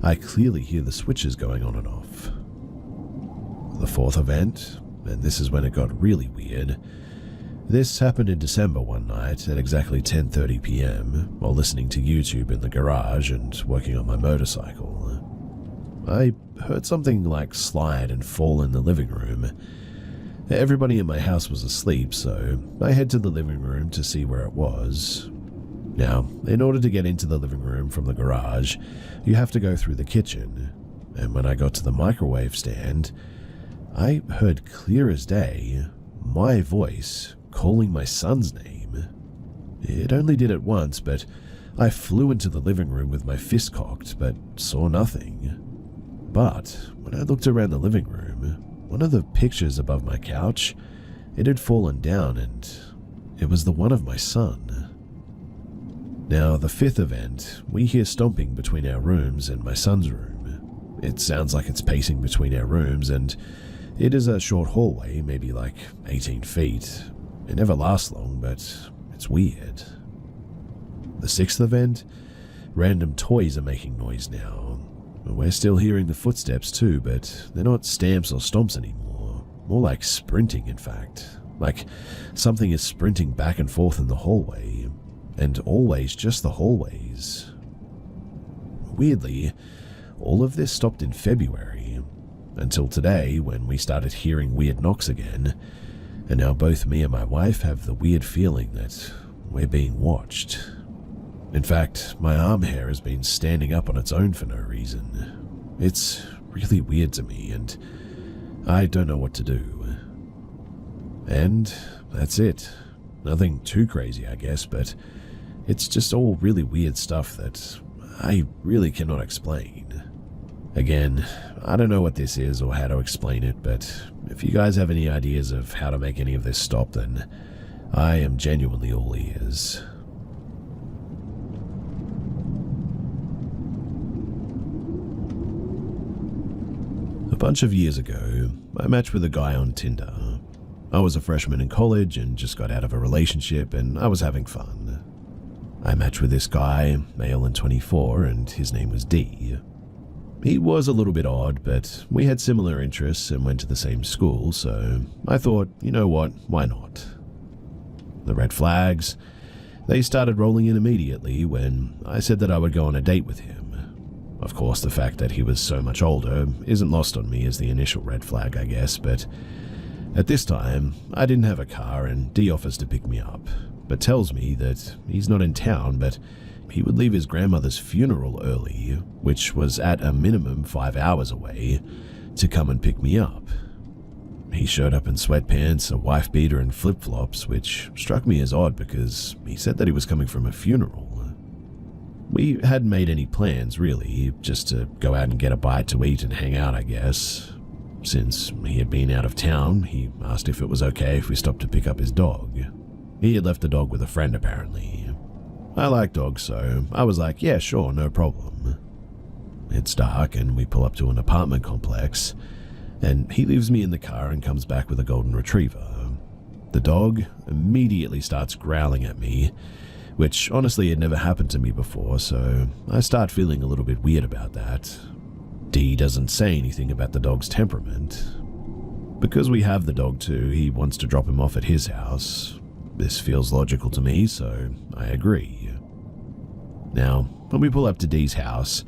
I clearly hear the switches going on and off. The fourth event, and this is when it got really weird. This happened in December one night at exactly 10:30 p.m. while listening to YouTube in the garage and working on my motorcycle. I heard something like slide and fall in the living room. Everybody in my house was asleep, so I head to the living room to see where it was. Now, in order to get into the living room from the garage, you have to go through the kitchen, and when I got to the microwave stand, I heard clear as day my voice calling my son's name. It only did it once, but I flew into the living room with my fist cocked, but saw nothing. But when I looked around the living room, one of the pictures above my couch, it had fallen down, and it was the one of my son. Now, the fifth event, we hear stomping between our rooms and my son's room. It sounds like it's pacing between our rooms, and it is a short hallway, maybe like 18 feet. It never lasts long, but it's weird. The sixth event, random toys are making noise now. We're still hearing the footsteps too, but they're not stamps or stomps anymore. More like sprinting, in fact. like something is sprinting back and forth in the hallway, and always just the hallways. Weirdly, all of this stopped in February, until today when we started hearing weird knocks again, and now both me and my wife have the weird feeling that we're being watched. In fact, my arm hair has been standing up on its own for no reason. It's really weird to me, and I don't know what to do. And that's it. Nothing too crazy, I guess, but it's just all really weird stuff that I really cannot explain. Again, I don't know what this is or how to explain it, but if you guys have any ideas of how to make any of this stop, then I am genuinely all ears. A bunch of years ago, I matched with a guy on Tinder. I was a freshman in college and just got out of a relationship, and I was having fun. I matched with this guy, male and 24, and his name was D. He was a little bit odd, but we had similar interests and went to the same school, so I thought, you know what, why not? The red flags, they started rolling in immediately when I said that I would go on a date with him. Of course, the fact that he was so much older isn't lost on me as the initial red flag, I guess, but at this time, I didn't have a car and D offers to pick me up, but tells me that he's not in town, but he would leave his grandmother's funeral early, which was at a minimum 5 hours away, to come and pick me up. He showed up in sweatpants, a wife beater, and flip-flops, which struck me as odd because he said that he was coming from a funeral. We hadn't made any plans, really, just to go out and get a bite to eat and hang out, I guess. Since he had been out of town, he asked if it was okay if we stopped to pick up his dog. He had left the dog with a friend, apparently. I like dogs, so I was like, yeah, sure, no problem. It's dark, and we pull up to an apartment complex, and he leaves me in the car and comes back with a golden retriever. The dog immediately starts growling at me, which honestly had never happened to me before, so I start feeling a little bit weird about that. D doesn't say anything about the dog's temperament. Because we have the dog too, he wants to drop him off at his house. This feels logical to me, so I agree. Now, when we pull up to D's house,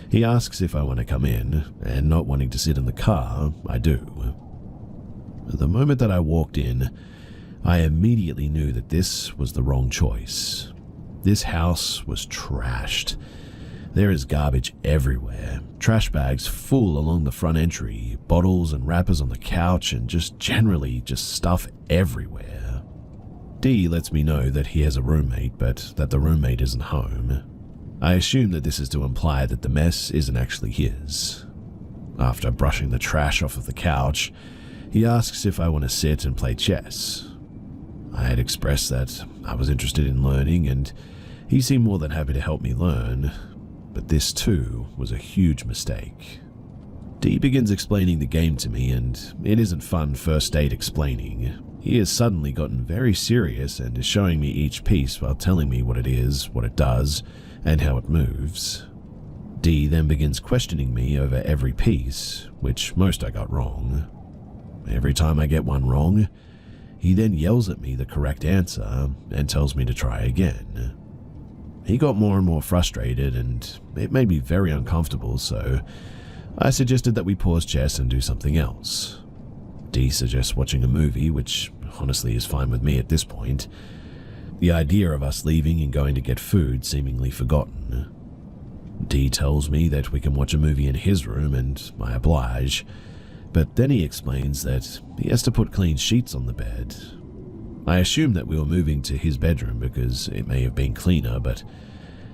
he asks if I want to come in, and not wanting to sit in the car, I do. The moment that I walked in, I immediately knew that this was the wrong choice. This house was trashed. There is garbage everywhere, trash bags full along the front entry, bottles and wrappers on the couch, and just generally just stuff everywhere. D lets me know that he has a roommate, but that the roommate isn't home. I assume that this is to imply that the mess isn't actually his. After brushing the trash off of the couch, he asks if I want to sit and play chess. I had expressed that I was interested in learning, and he seemed more than happy to help me learn, but this too was a huge mistake. D begins explaining the game to me, and it isn't fun first date explaining. He has suddenly gotten very serious and is showing me each piece while telling me what it is, what it does, and how it moves. D then begins questioning me over every piece, which most I got wrong. Every time I get one wrong, he then yells at me the correct answer and tells me to try again. He got more and more frustrated, and it made me very uncomfortable, so I suggested that we pause chess and do something else. D suggests watching a movie, which honestly is fine with me at this point. The idea of us leaving and going to get food seemingly forgotten. D tells me that we can watch a movie in his room, and I oblige, but then he explains that he has to put clean sheets on the bed. I assumed that we were moving to his bedroom because it may have been cleaner, but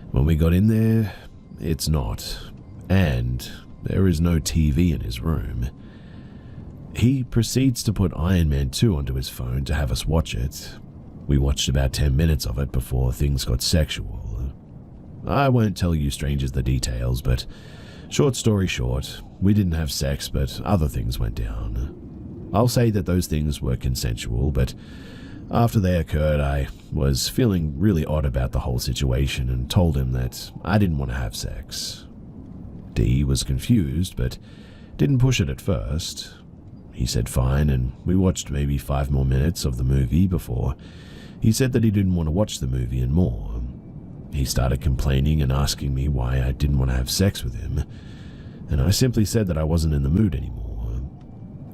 when we got in there, it's not, and there is no TV in his room. He proceeds to put Iron Man 2 onto his phone to have us watch it. We watched about 10 minutes of it before things got sexual. I won't tell you strangers the details, but short story short, we didn't have sex, but other things went down. I'll say that those things were consensual, but after they occurred, I was feeling really odd about the whole situation and told him that I didn't want to have sex. D was confused, but didn't push it at first. He He said fine, and we watched maybe 5 more minutes of the movie before he said that he didn't want to watch the movie and more. He started complaining and asking me why I didn't want to have sex with him, and I simply said that I wasn't in the mood anymore.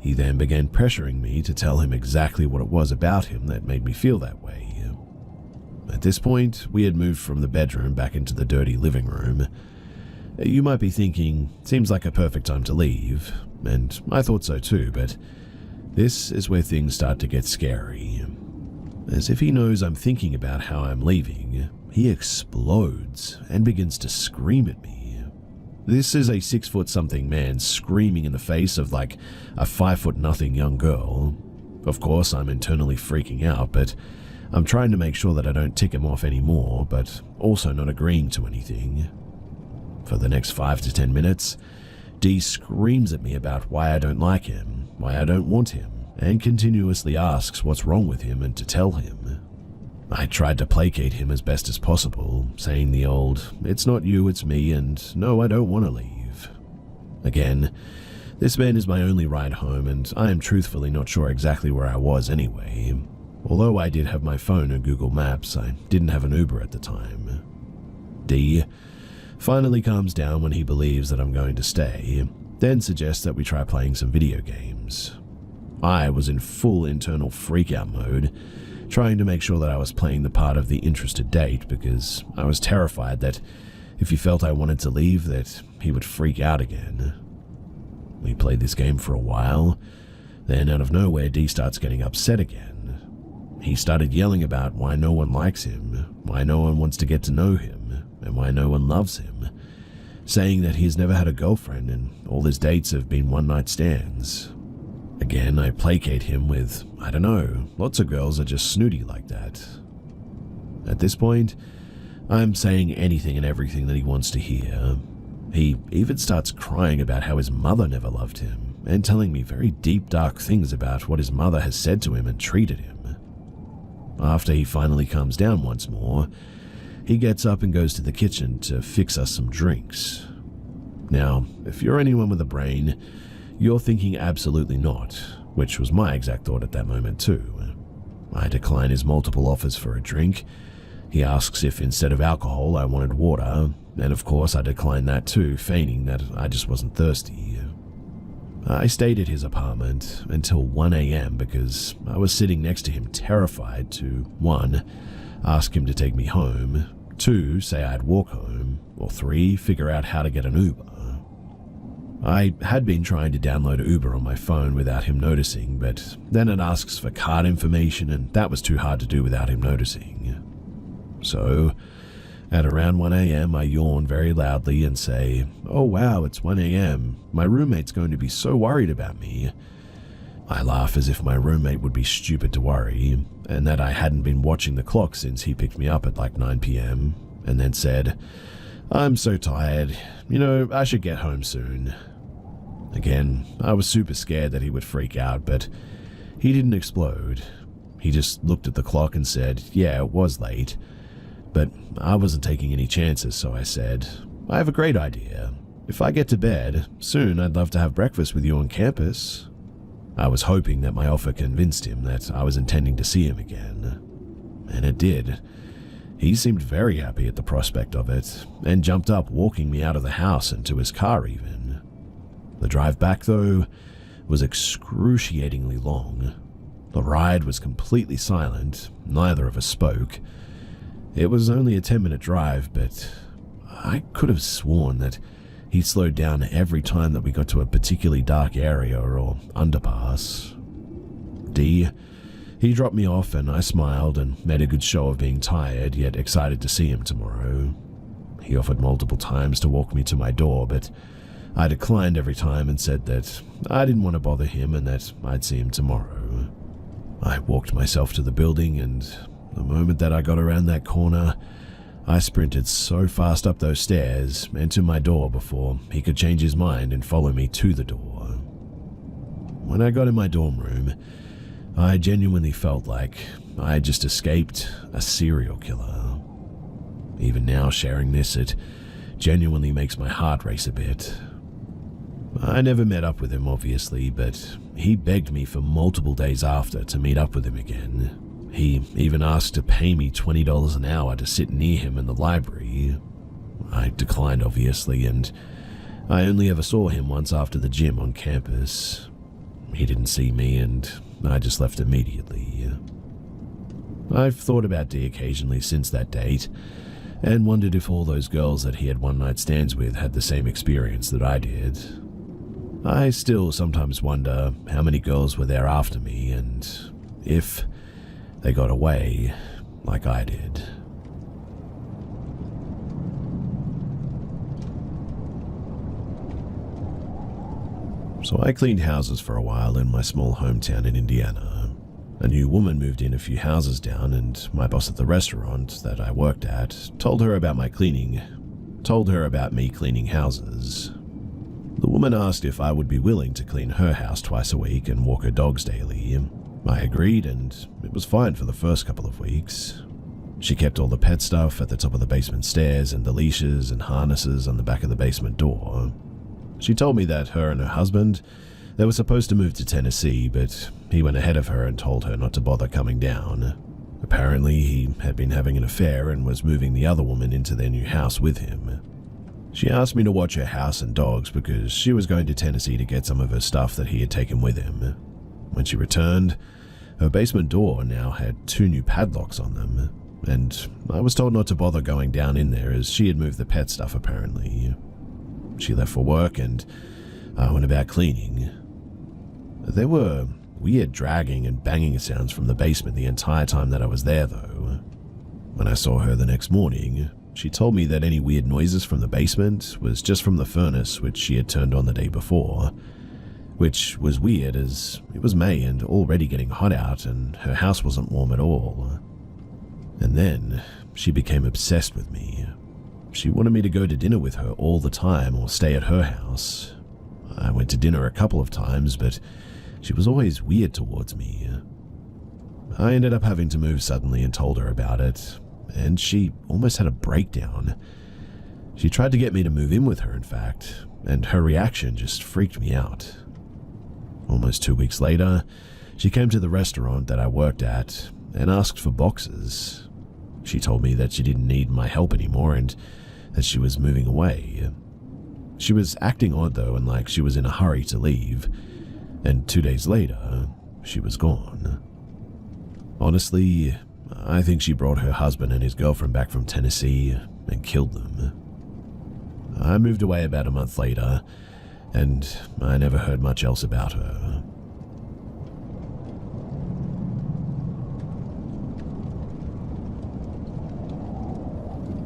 He then began pressuring me to tell him exactly what it was about him that made me feel that way. At this point, we had moved from the bedroom back into the dirty living room. You might be thinking, seems like a perfect time to leave, and I thought so too, but this is where things start to get scary. As if he knows I'm thinking about how I'm leaving, he explodes and begins to scream at me. This is a 6-foot-something man screaming in the face of like a 5-foot-nothing young girl. Of course, I'm internally freaking out, but I'm trying to make sure that I don't tick him off anymore, but also not agreeing to anything. For the next 5 to 10 minutes, D screams at me about why I don't like him, why I don't want him, and continuously asks what's wrong with him and to tell him. I tried to placate him as best as possible, saying the old, "It's not you, it's me, and no, I don't want to leave." Again, this man is my only ride home, and I am truthfully not sure exactly where I was anyway. Although I did have my phone and Google Maps, I didn't have an Uber at the time. D finally calms down when he believes that I'm going to stay, then suggests that we try playing some video games. I was in full internal freakout mode, trying to make sure that I was playing the part of the interested date because I was terrified that if he felt I wanted to leave, that he would freak out again. We played this game for a while, then out of nowhere D starts getting upset again. He started yelling about why no one likes him, why no one wants to get to know him, and why no one loves him, saying that he's never had a girlfriend and all his dates have been one-night stands. Again, I placate him with, I don't know, lots of girls are just snooty like that. At this point, I'm saying anything and everything that he wants to hear. He even starts crying about how his mother never loved him, and telling me very deep, dark things about what his mother has said to him and treated him. After he finally calms down once more, he gets up and goes to the kitchen to fix us some drinks. Now, if you're anyone with a brain, you're thinking absolutely not, which was my exact thought at that moment too. I decline his multiple offers for a drink. He asks if instead of alcohol I wanted water, and of course I declined that too, feigning that I just wasn't thirsty. I stayed at his apartment until 1 a.m. because I was sitting next to him terrified to 1. Ask him to take me home, 2. Say I'd walk home, or 3. Figure out how to get an Uber. I had been trying to download Uber on my phone without him noticing, but then it asks for card information and that was too hard to do without him noticing. So, at around 1 a.m. I yawn very loudly and say, "Oh wow, it's 1 a.m. My roommate's going to be so worried about me." I laugh as if my roommate would be stupid to worry, and that I hadn't been watching the clock since he picked me up at like 9 p.m, and then said, "I'm so tired, I should get home soon." Again, I was super scared that he would freak out, but he didn't explode. He just looked at the clock and said, "Yeah, it was late." But I wasn't taking any chances, so I said, "I have a great idea. If I get to bed, soon I'd love to have breakfast with you on campus." I was hoping that my offer convinced him that I was intending to see him again. And it did. He seemed very happy at the prospect of it, and jumped up, walking me out of the house and to his car even. The drive back, though, was excruciatingly long. The ride was completely silent, neither of us spoke. It was only a 10-minute drive, but I could have sworn that he slowed down every time that we got to a particularly dark area or underpass. He dropped me off and I smiled and made a good show of being tired yet excited to see him tomorrow. He offered multiple times to walk me to my door, but I declined every time and said that I didn't want to bother him and that I'd see him tomorrow. I walked myself to the building, and the moment that I got around that corner, I sprinted so fast up those stairs and to my door before he could change his mind and follow me to the door. When I got in my dorm room, I genuinely felt like I had just escaped a serial killer. Even now, sharing this, it genuinely makes my heart race a bit. I never met up with him, obviously, but he begged me for multiple days after to meet up with him again. He even asked to pay me $20 an hour to sit near him in the library. I declined, obviously, and I only ever saw him once after the gym on campus. He didn't see me, and I just left immediately. I've thought about Dee occasionally since that date, and wondered if all those girls that he had one-night stands with had the same experience that I did. I still sometimes wonder how many girls were there after me, and if they got away like I did. So I cleaned houses for a while in my small hometown in Indiana. A new woman moved in a few houses down, and my boss at the restaurant that I worked at told her about me cleaning houses. The woman asked if I would be willing to clean her house twice a week and walk her dogs daily. I agreed, and it was fine for the first couple of weeks. She kept all the pet stuff at the top of the basement stairs and the leashes and harnesses on the back of the basement door. She told me that her and her husband, they were supposed to move to Tennessee, but he went ahead of her and told her not to bother coming down. Apparently, he had been having an affair and was moving the other woman into their new house with him. She asked me to watch her house and dogs because she was going to Tennessee to get some of her stuff that he had taken with him. When she returned, her basement door now had 2 new padlocks on them, and I was told not to bother going down in there as she had moved the pet stuff apparently. She left for work and I went about cleaning. There were weird dragging and banging sounds from the basement the entire time that I was there though. When I saw her the next morning, she told me that any weird noises from the basement was just from the furnace which she had turned on the day before, which was weird as it was May and already getting hot out and her house wasn't warm at all. And then she became obsessed with me. She wanted me to go to dinner with her all the time or stay at her house. I went to dinner a couple of times, but she was always weird towards me. I ended up having to move suddenly and told her about it, and she almost had a breakdown. She tried to get me to move in with her, in fact, and her reaction just freaked me out. Almost 2 weeks later, she came to the restaurant that I worked at and asked for boxes. She told me that she didn't need my help anymore and that she was moving away. She was acting odd though and like she was in a hurry to leave, and 2 days later, she was gone. Honestly, I think she brought her husband and his girlfriend back from Tennessee and killed them. I moved away about a month later, and I never heard much else about her.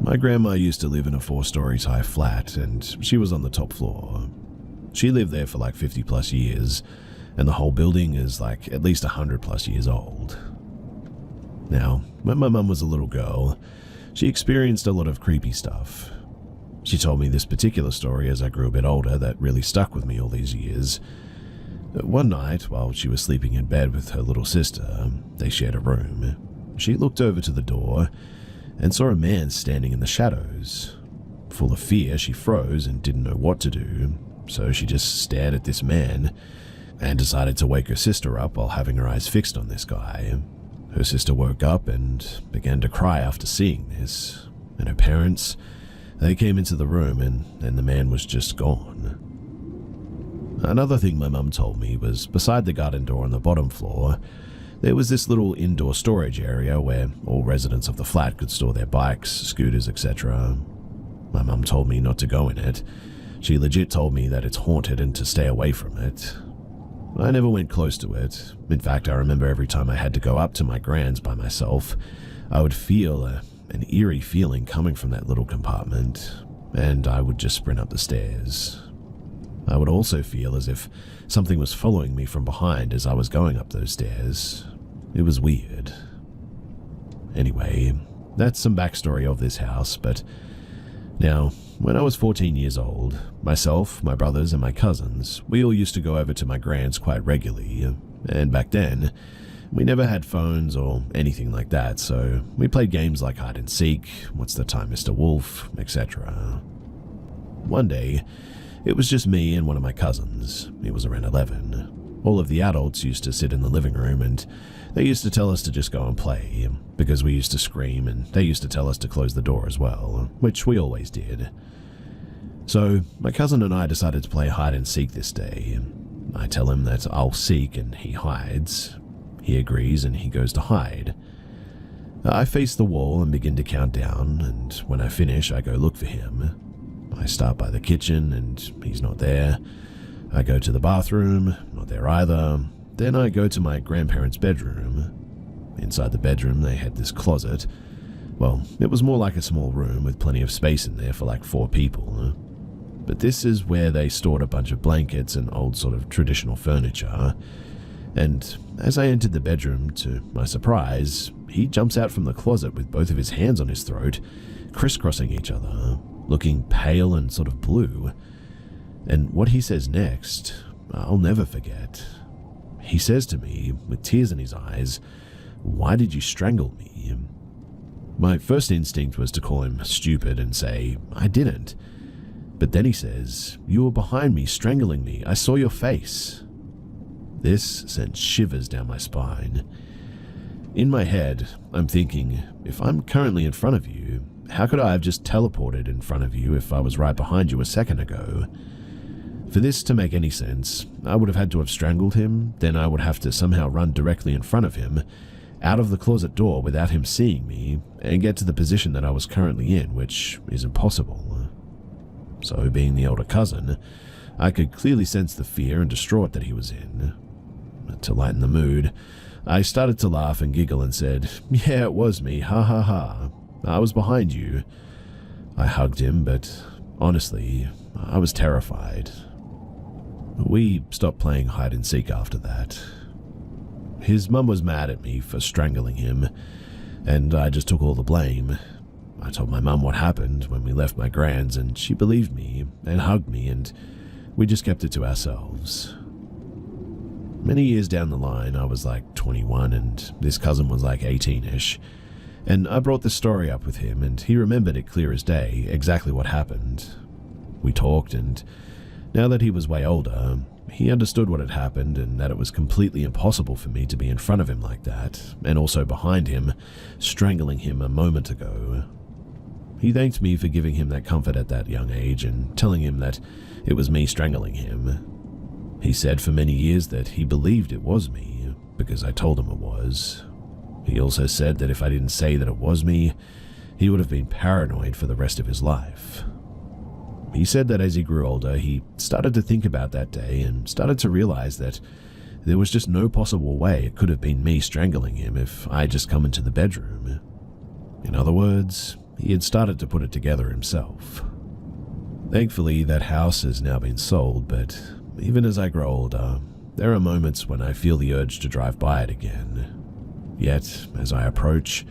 My grandma used to live in a 4-story Thai flat, and she was on the top floor. She lived there for like 50 plus years, and the whole building is like at least 100 plus years old. Now, when my mum was a little girl, she experienced a lot of creepy stuff. She told me this particular story as I grew a bit older that really stuck with me all these years. One night, while she was sleeping in bed with her little sister, they shared a room. She looked over to the door and saw a man standing in the shadows. Full of fear, she froze and didn't know what to do, so she just stared at this man and decided to wake her sister up while having her eyes fixed on this guy. Her sister woke up and began to cry after seeing this, and her parents, they came into the room and the man was just gone. Another thing my mum told me was beside the garden door on the bottom floor, there was this little indoor storage area where all residents of the flat could store their bikes, scooters, etc. My mum told me not to go in it. She legit told me that it's haunted and to stay away from it. I never went close to it. In fact, I remember every time I had to go up to my grand's by myself, I would feel an eerie feeling coming from that little compartment, and I would just sprint up the stairs. I would also feel as if something was following me from behind as I was going up those stairs. It was weird. Anyway, that's some backstory of this house, but now, when I was 14 years old, myself, my brothers, and my cousins, we all used to go over to my grand's quite regularly, and back then, we never had phones or anything like that, so we played games like hide and seek, what's the time, Mr. Wolf, etc. One day, It was just me and one of my cousins. He was around 11. All of the adults used to sit in the living room, and they used to tell us to just go and play, because we used to scream, and they used to tell us to close the door as well, which we always did. So my cousin and I decided to play hide and seek this day. I tell him that I'll seek and he hides. He agrees and he goes to hide. I face the wall and begin to count down, and when I finish, I go look for him. I start by the kitchen and he's not there. I go to the bathroom, not there either. Then I go to my grandparents' bedroom. Inside the bedroom, they had this closet. Well, it was more like a small room with plenty of space in there for like 4 people. But this is where they stored a bunch of blankets and old sort of traditional furniture. And as I entered the bedroom, to my surprise, he jumps out from the closet with both of his hands on his throat, crisscrossing each other, looking pale and sort of blue. And what he says next, I'll never forget. He says to me, with tears in his eyes, "Why did you strangle me?" My first instinct was to call him stupid and say, "I didn't." But then he says, "You were behind me, strangling me. I saw your face." This sent shivers down my spine. In my head, I'm thinking, if I'm currently in front of you, how could I have just teleported in front of you if I was right behind you a second ago? For this to make any sense, I would have had to have strangled him, then I would have to somehow run directly in front of him, out of the closet door without him seeing me, and get to the position that I was currently in, which is impossible. So, being the older cousin, I could clearly sense the fear and distraught that he was in. To lighten the mood, I started to laugh and giggle and said, "Yeah, it was me, ha ha ha. I was behind you." I hugged him, but honestly, I was terrified. We stopped playing hide and seek after that. His mum was mad at me for strangling him, and I just took all the blame. I told my mum what happened when we left my grand's, and she believed me and hugged me, and we just kept it to ourselves. Many years down the line, I was like 21 and this cousin was like 18-ish, and I brought this story up with him and he remembered it clear as day, exactly what happened. We talked, and now that he was way older, he understood what had happened and that it was completely impossible for me to be in front of him like that, and also behind him, strangling him a moment ago. He thanked me for giving him that comfort at that young age and telling him that it was me strangling him. He said for many years that he believed it was me, because I told him it was. He also said that if I didn't say that it was me, he would have been paranoid for the rest of his life. He said that as he grew older, he started to think about that day and started to realize that there was just no possible way it could have been me strangling him if I had just come into the bedroom. In other words, he had started to put it together himself. Thankfully, that house has now been sold, but even as I grow older, there are moments when I feel the urge to drive by it again. Yet, as I approach,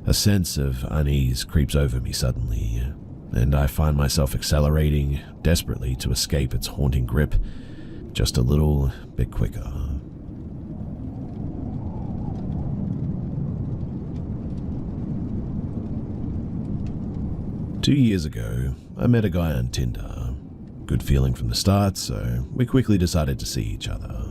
a sense of unease creeps over me suddenly, and I find myself accelerating desperately to escape its haunting grip just a little bit quicker. Two years ago, I met a guy on Tinder. Good feeling from the start, so we quickly decided to see each other.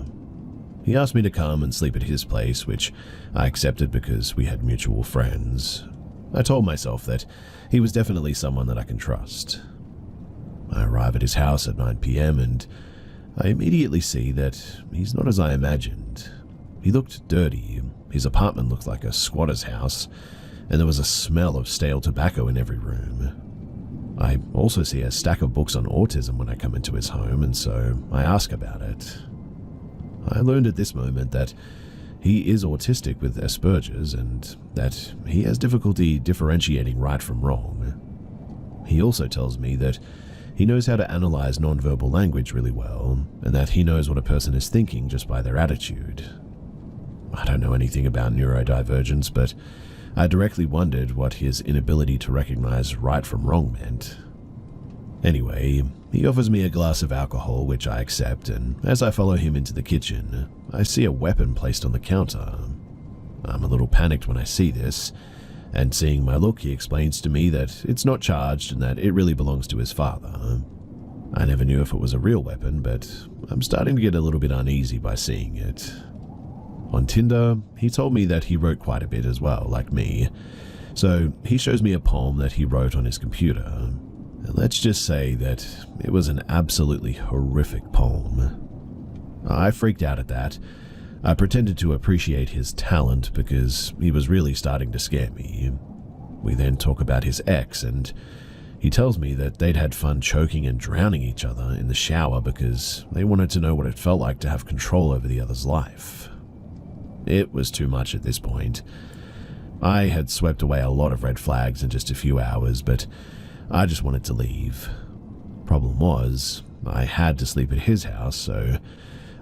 He asked me to come and sleep at his place, which I accepted because we had mutual friends. I told myself that he was definitely someone that I can trust. I arrive at his house at 9 p.m. and I immediately see that he's not as I imagined. He looked dirty, his apartment looked like a squatter's house, and there was a smell of stale tobacco in every room. I also see a stack of books on autism when I come into his home, and so I ask about it. I learned at this moment that he is autistic with Asperger's and that he has difficulty differentiating right from wrong. He also tells me that he knows how to analyze nonverbal language really well, and that he knows what a person is thinking just by their attitude. I don't know anything about neurodivergence, but I directly wondered what his inability to recognize right from wrong meant. Anyway, he offers me a glass of alcohol, which I accept, and as I follow him into the kitchen, I see a weapon placed on the counter. I'm a little panicked when I see this, and seeing my look, he explains to me that it's not charged and that it really belongs to his father. I never knew if it was a real weapon, but I'm starting to get a little bit uneasy by seeing it. On Tinder, he told me that he wrote quite a bit as well, like me. So he shows me a poem that he wrote on his computer. And let's just say that it was an absolutely horrific poem. I freaked out at that. I pretended to appreciate his talent because he was really starting to scare me. We then talk about his ex, and he tells me that they'd had fun choking and drowning each other in the shower because they wanted to know what it felt like to have control over the other's life. It was too much at this point. I had swept away a lot of red flags in just a few hours, but I just wanted to leave. Problem was, I had to sleep at his house, so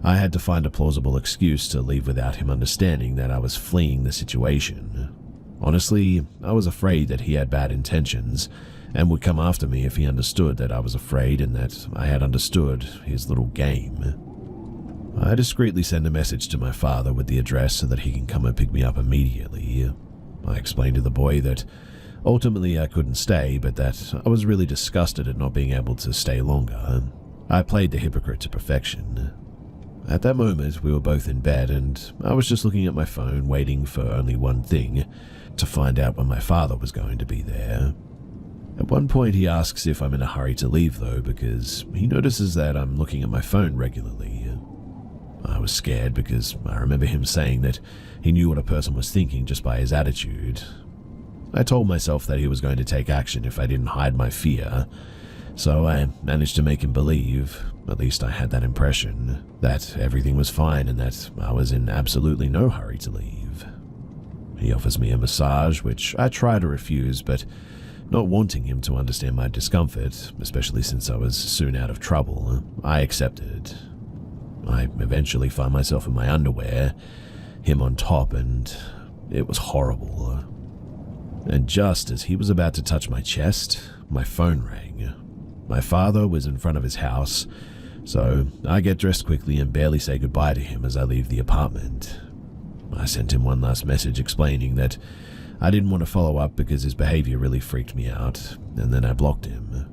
I had to find a plausible excuse to leave without him understanding that I was fleeing the situation. Honestly, I was afraid that he had bad intentions and would come after me if he understood that I was afraid and that I had understood his little game. I discreetly send a message to my father with the address so that he can come and pick me up immediately. I explained to the boy that ultimately I couldn't stay, but that I was really disgusted at not being able to stay longer. I played the hypocrite to perfection. At that moment, we were both in bed, and I was just looking at my phone, waiting for only one thing, to find out when my father was going to be there. At one point, he asks if I'm in a hurry to leave, though, because he notices that I'm looking at my phone regularly. I was scared because I remember him saying that he knew what a person was thinking just by his attitude. I told myself that he was going to take action if I didn't hide my fear, so I managed to make him believe, at least I had that impression, that everything was fine and that I was in absolutely no hurry to leave. He offers me a massage, which I try to refuse, but not wanting him to understand my discomfort, especially since I was soon out of trouble, I accepted. I eventually find myself in my underwear, him on top, and it was horrible. And just as he was about to touch my chest, my phone rang. My father was in front of his house, so I get dressed quickly and barely say goodbye to him as I leave the apartment. I sent him one last message explaining that I didn't want to follow up because his behavior really freaked me out, and then I blocked him.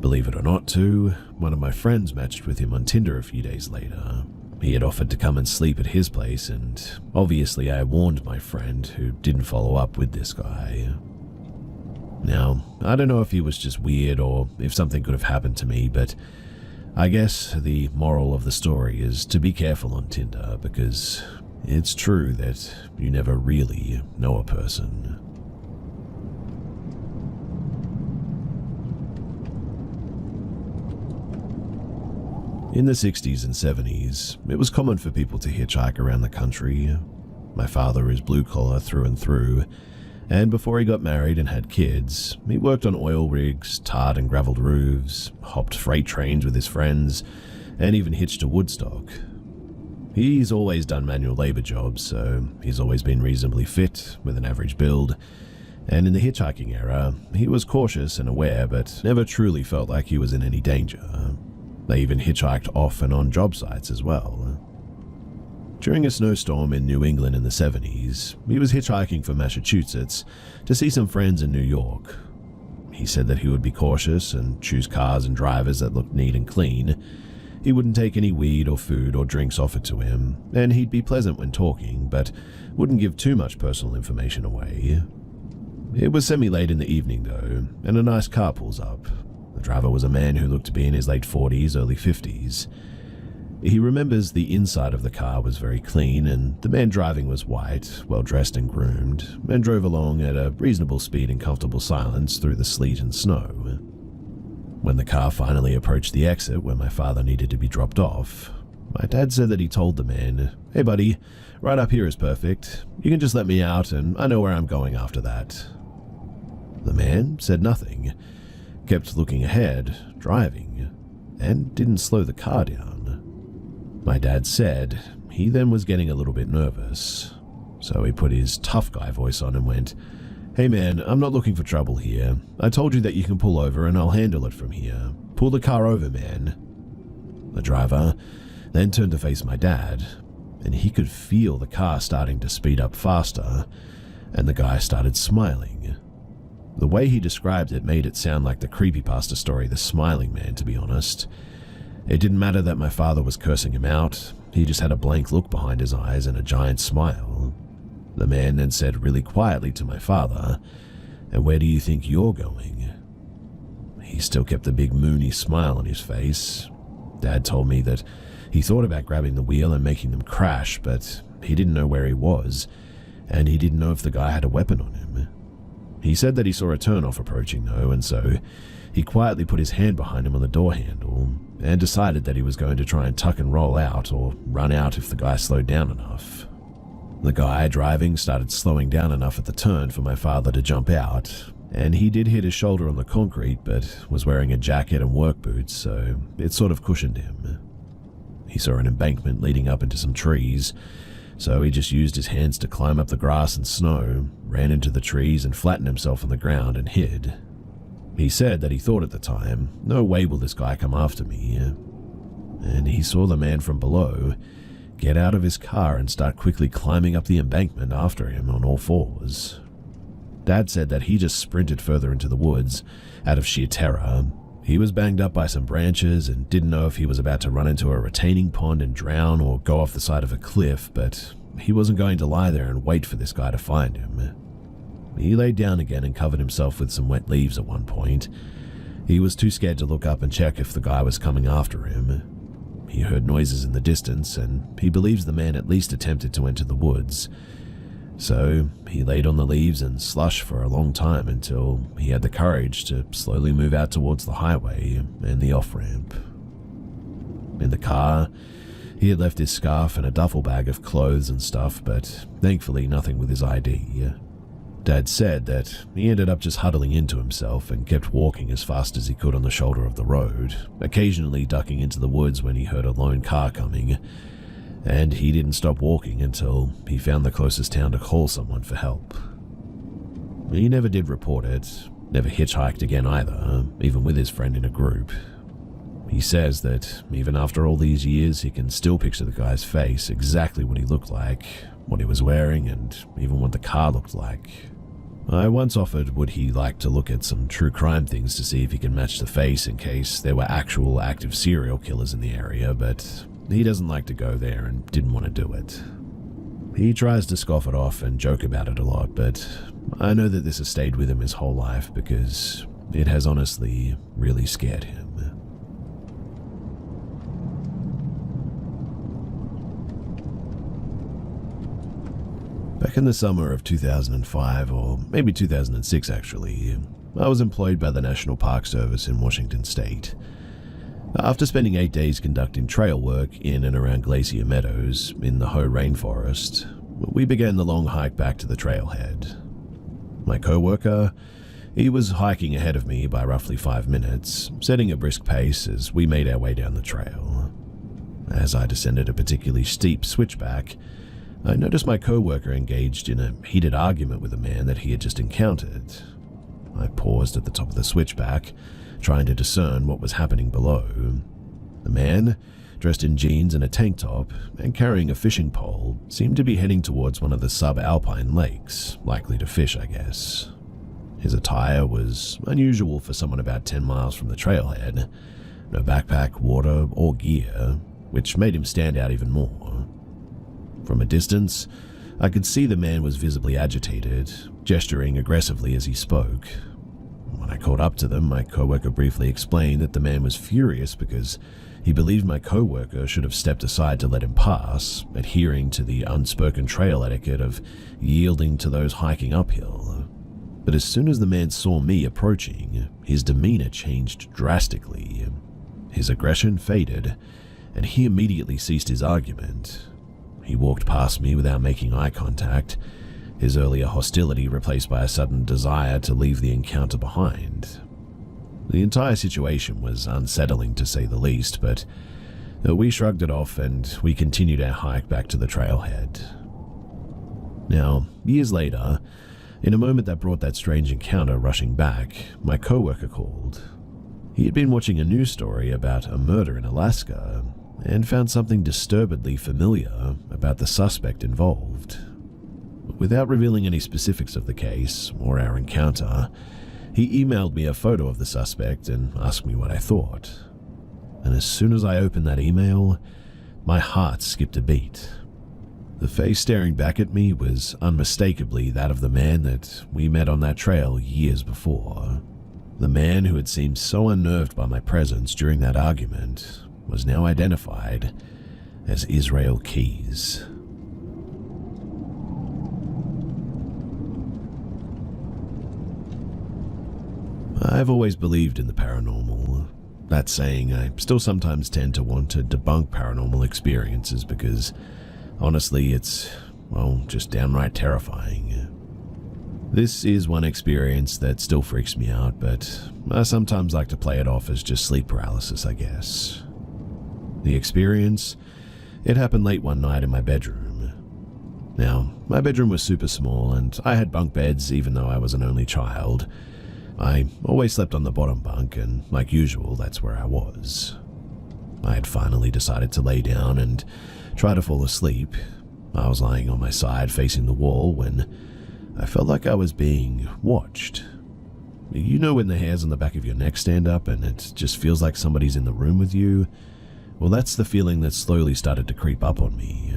Believe it or not, too, one of my friends matched with him on Tinder a few days later. He had offered to come and sleep at his place, and obviously I warned my friend, who didn't follow up with this guy. Now, I don't know if he was just weird or if something could have happened to me, but I guess the moral of the story is to be careful on Tinder, because it's true that you never really know a person. In the 60s and 70s, it was common for people to hitchhike around the country. My father is blue-collar through and through, and before he got married and had kids, he worked on oil rigs, tarred and gravelled roofs, hopped freight trains with his friends, and even hitched to Woodstock. He's always done manual labor jobs, so he's always been reasonably fit, with an average build, and in the hitchhiking era, he was cautious and aware, but never truly felt like he was in any danger. They even hitchhiked off and on job sites as well. During a snowstorm in New England in the 70s, he was hitchhiking from Massachusetts to see some friends in New York. He said that he would be cautious and choose cars and drivers that looked neat and clean. He wouldn't take any weed or food or drinks offered to him, and he'd be pleasant when talking, but wouldn't give too much personal information away. It was semi-late in the evening, though, and a nice car pulls up. The driver was a man who looked to be in his late 40s, early 50s. He remembers the inside of the car was very clean, and the man driving was white, well-dressed and groomed, and drove along at a reasonable speed in comfortable silence through the sleet and snow. When the car finally approached the exit where my father needed to be dropped off, my dad said that he told the man, "Hey buddy, right up here is perfect. You can just let me out and I know where I'm going after that." The man said nothing, kept looking ahead, driving, and didn't slow the car down. My dad said he then was getting a little bit nervous, so he put his tough guy voice on and went, "Hey man, I'm not looking for trouble here. I told you that you can pull over and I'll handle it from here. Pull the car over, man." The driver then turned to face my dad, and he could feel the car starting to speed up faster, and the guy started smiling. The way he described it made it sound like the creepypasta story The Smiling Man, to be honest. It didn't matter that my father was cursing him out, he just had a blank look behind his eyes and a giant smile. The man then said really quietly to my father, "And where do you think you're going?" He still kept the big moony smile on his face. Dad told me that he thought about grabbing the wheel and making them crash, but he didn't know where he was, and he didn't know if the guy had a weapon on him. He said that he saw a turnoff approaching though, and so he quietly put his hand behind him on the door handle and decided that he was going to try and tuck and roll out or run out if the guy slowed down enough. The guy driving started slowing down enough at the turn for my father to jump out, and he did hit his shoulder on the concrete but was wearing a jacket and work boots, so it sort of cushioned him. He saw an embankment leading up into some trees, so he just used his hands to climb up the grass and snow, ran into the trees and flattened himself on the ground and hid. He said that he thought at the time, "No way will this guy come after me." And he saw the man from below get out of his car and start quickly climbing up the embankment after him on all fours. Dad said that he just sprinted further into the woods out of sheer terror. He was banged up by some branches and didn't know if he was about to run into a retaining pond and drown or go off the side of a cliff, but he wasn't going to lie there and wait for this guy to find him. He laid down again and covered himself with some wet leaves at one point. He was too scared to look up and check if the guy was coming after him. He heard noises in the distance, and he believes the man at least attempted to enter the woods. So he laid on the leaves and slush for a long time until he had the courage to slowly move out towards the highway and the off-ramp. In the car, he had left his scarf and a duffel bag of clothes and stuff, but thankfully nothing with his ID. Dad said that he ended up just huddling into himself and kept walking as fast as he could on the shoulder of the road, occasionally ducking into the woods when he heard a lone car coming, and he didn't stop walking until he found the closest town to call someone for help. He never did report it, never hitchhiked again either, even with his friend in a group. He says that even after all these years, he can still picture the guy's face, exactly what he looked like, what he was wearing, and even what the car looked like. I once offered would he like to look at some true crime things to see if he can match the face in case there were actual active serial killers in the area, but he doesn't like to go there and didn't want to do it. He tries to scoff it off and joke about it a lot, but I know that this has stayed with him his whole life because it has honestly really scared him. Back in the summer of 2005, or maybe 2006 actually, I was employed by the National Park Service in Washington State. After spending 8 days conducting trail work in and around Glacier Meadows in the Hoh Rainforest, we began the long hike back to the trailhead. My co-worker, he was hiking ahead of me by roughly 5 minutes, setting a brisk pace as we made our way down the trail. As I descended a particularly steep switchback, I noticed my co-worker engaged in a heated argument with a man that he had just encountered. I paused at the top of the switchback, trying to discern what was happening below. The man, dressed in jeans and a tank top and carrying a fishing pole, seemed to be heading towards one of the subalpine lakes, likely to fish, I guess. His attire was unusual for someone about 10 miles from the trailhead. No backpack, water, or gear, which made him stand out even more. From a distance, I could see the man was visibly agitated, gesturing aggressively as he spoke. When I caught up to them, my coworker briefly explained that the man was furious because he believed my coworker should have stepped aside to let him pass, adhering to the unspoken trail etiquette of yielding to those hiking uphill. But as soon as the man saw me approaching, his demeanor changed drastically. His aggression faded, and he immediately ceased his argument. He walked past me without making eye contact, his earlier hostility replaced by a sudden desire to leave the encounter behind. The entire situation was unsettling to say the least, but we shrugged it off and we continued our hike back to the trailhead. Now, years later, in a moment that brought that strange encounter rushing back, my coworker called. He had been watching a news story about a murder in Alaska and found something disturbedly familiar about the suspect involved. Without revealing any specifics of the case or our encounter, He emailed me a photo of the suspect and asked me what I thought. And as soon as I opened that email, my heart skipped a beat. The face staring back at me was unmistakably that of the man that we met on that trail years before. The man who had seemed so unnerved by my presence during that argument was now identified as Israel Keys. I've always believed in the paranormal. That saying, I still sometimes tend to want to debunk paranormal experiences because, honestly, it's, well, just downright terrifying. This is one experience that still freaks me out, but I sometimes like to play it off as just sleep paralysis, I guess. The experience, it happened late one night in my bedroom. Now, my bedroom was super small and I had bunk beds even though I was an only child. I always slept on the bottom bunk, and like usual, that's where I was. I had finally decided to lay down and try to fall asleep. I was lying on my side facing the wall when I felt like I was being watched. You know when the hairs on the back of your neck stand up and it just feels like somebody's in the room with you? Well, that's the feeling that slowly started to creep up on me.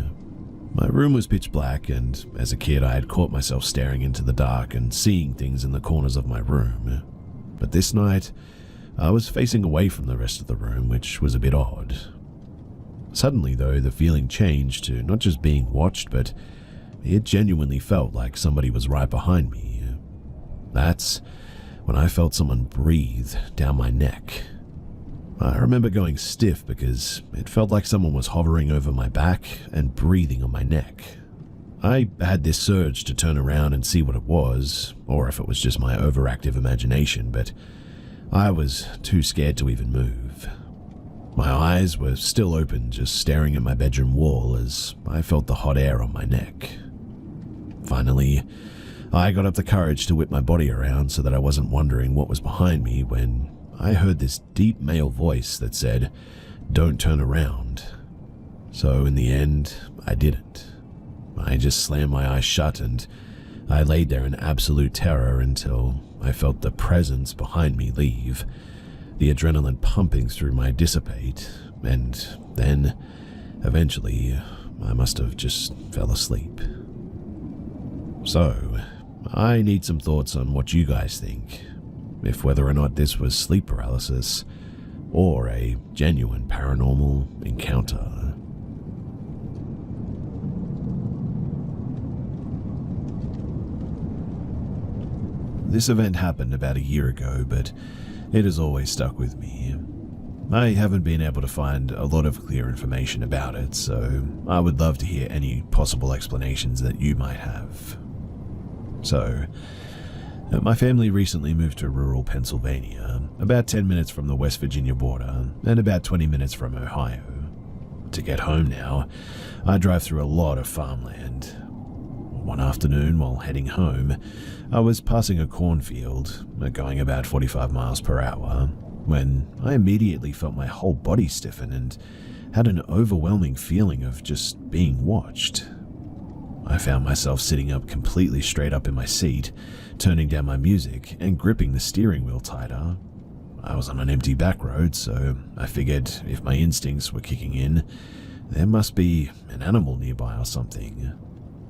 My room was pitch black, and as a kid I had caught myself staring into the dark and seeing things in the corners of my room. But this night, I was facing away from the rest of the room, which was a bit odd. Suddenly, though, the feeling changed to not just being watched, but it genuinely felt like somebody was right behind me. That's when I felt someone breathe down my neck. I remember going stiff because it felt like someone was hovering over my back and breathing on my neck. I had this surge to turn around and see what it was, or if it was just my overactive imagination, but I was too scared to even move. My eyes were still open, just staring at my bedroom wall as I felt the hot air on my neck. Finally, I got up the courage to whip my body around so that I wasn't wondering what was behind me when I heard this deep male voice that said, "Don't turn around." So in the end, I didn't. I just slammed my eyes shut and I laid there in absolute terror until I felt the presence behind me leave, the adrenaline pumping through my dissipate, and then, eventually, I must have just fell asleep. So, I need some thoughts on what you guys think. If whether or not this was sleep paralysis or a genuine paranormal encounter. This event happened about a year ago, but it has always stuck with me. I haven't been able to find a lot of clear information about it, so I would love to hear any possible explanations that you might have. So, my family recently moved to rural Pennsylvania, about 10 minutes from the West Virginia border and about 20 minutes from Ohio. To get home now, I drive through a lot of farmland. One afternoon, while heading home, I was passing a cornfield, going about 45 miles per hour, when I immediately felt my whole body stiffen and had an overwhelming feeling of just being watched. I found myself sitting up completely straight up in my seat, turning down my music and gripping the steering wheel tighter. I was on an empty back road, so I figured if my instincts were kicking in, there must be an animal nearby or something.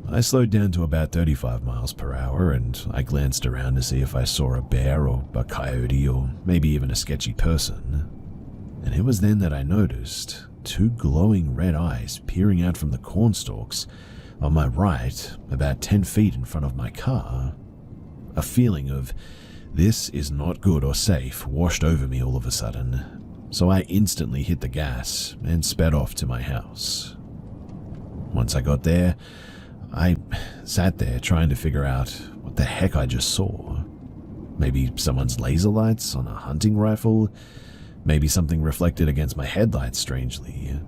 I slowed down to about 35 miles per hour and I glanced around to see if I saw a bear or a coyote or maybe even a sketchy person. And it was then that I noticed two glowing red eyes peering out from the cornstalks on my right, about 10 feet in front of my car. A feeling of, this is not good or safe, washed over me all of a sudden, so I instantly hit the gas and sped off to my house. Once I got there, I sat there trying to figure out what the heck I just saw. Maybe someone's laser lights on a hunting rifle, maybe something reflected against my headlights strangely,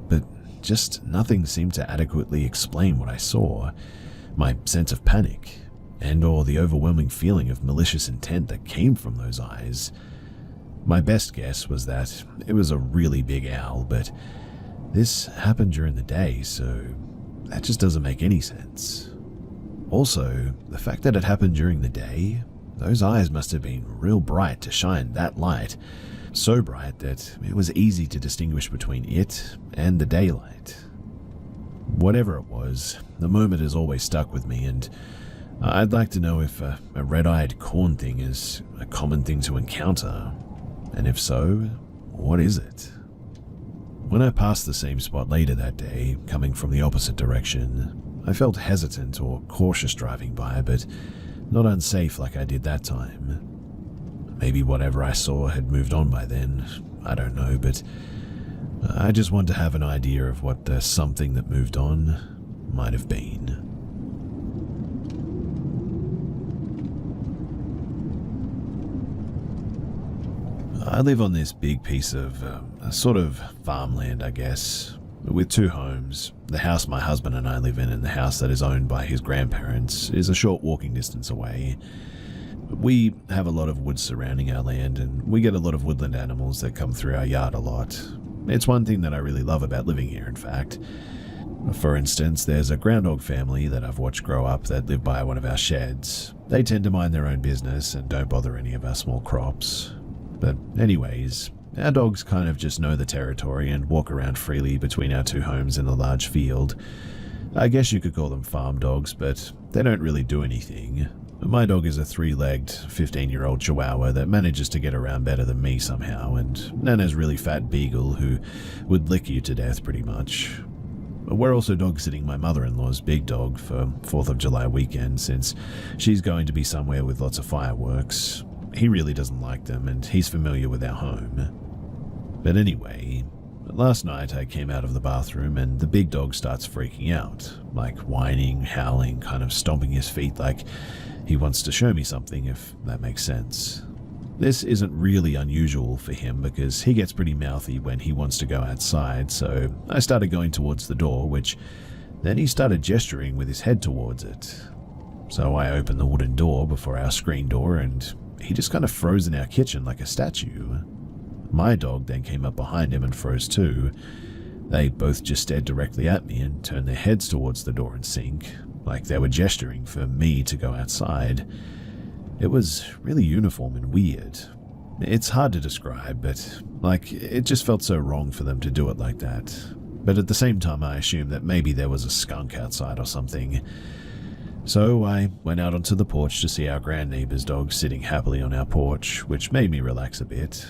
but just nothing seemed to adequately explain what I saw, my sense of panic, and or the overwhelming feeling of malicious intent that came from those eyes. My best guess was that it was a really big owl, but this happened during the day, so that just doesn't make any sense. Also, the fact that it happened during the day, those eyes must have been real bright to shine that light, so bright that it was easy to distinguish between it and the daylight. Whatever it was, the moment has always stuck with me, and I'd like to know if a red-eyed corn thing is a common thing to encounter, and if so, what is it? When I passed the same spot later that day, coming from the opposite direction, I felt hesitant or cautious driving by, but not unsafe like I did that time. Maybe whatever I saw had moved on by then, I don't know, but I just want to have an idea of what the something that moved on might have been. I live on this big piece of a sort of farmland, I guess, with two homes. The house my husband and I live in and the house that is owned by his grandparents is a short walking distance away. We have a lot of woods surrounding our land, and we get a lot of woodland animals that come through our yard a lot. It's one thing that I really love about living here, in fact. For instance, there's a groundhog family that I've watched grow up that live by one of our sheds. They tend to mind their own business and don't bother any of our small crops. But anyways, our dogs kind of just know the territory and walk around freely between our two homes in the large field. I guess you could call them farm dogs, but they don't really do anything. My dog is a 3-legged, 15-year-old Chihuahua that manages to get around better than me somehow, and Nana's really fat beagle who would lick you to death pretty much. We're also dog-sitting my mother-in-law's big dog for 4th of July weekend since she's going to be somewhere with lots of fireworks. He really doesn't like them, and he's familiar with our home. But anyway, last night I came out of the bathroom and the big dog starts freaking out, like whining, howling, kind of stomping his feet like he wants to show me something, if that makes sense. This isn't really unusual for him because he gets pretty mouthy when he wants to go outside, so I started going towards the door, which then he started gesturing with his head towards it. So I opened the wooden door before our screen door and he just kind of froze in our kitchen like a statue. My dog then came up behind him and froze too. They both just stared directly at me and turned their heads towards the door and sink, like they were gesturing for me to go outside. It was really uniform and weird. It's hard to describe, but it just felt so wrong for them to do it like that. But at the same time, I assumed that maybe there was a skunk outside or something. So I went out onto the porch to see our grand neighbor's dog sitting happily on our porch, which made me relax a bit.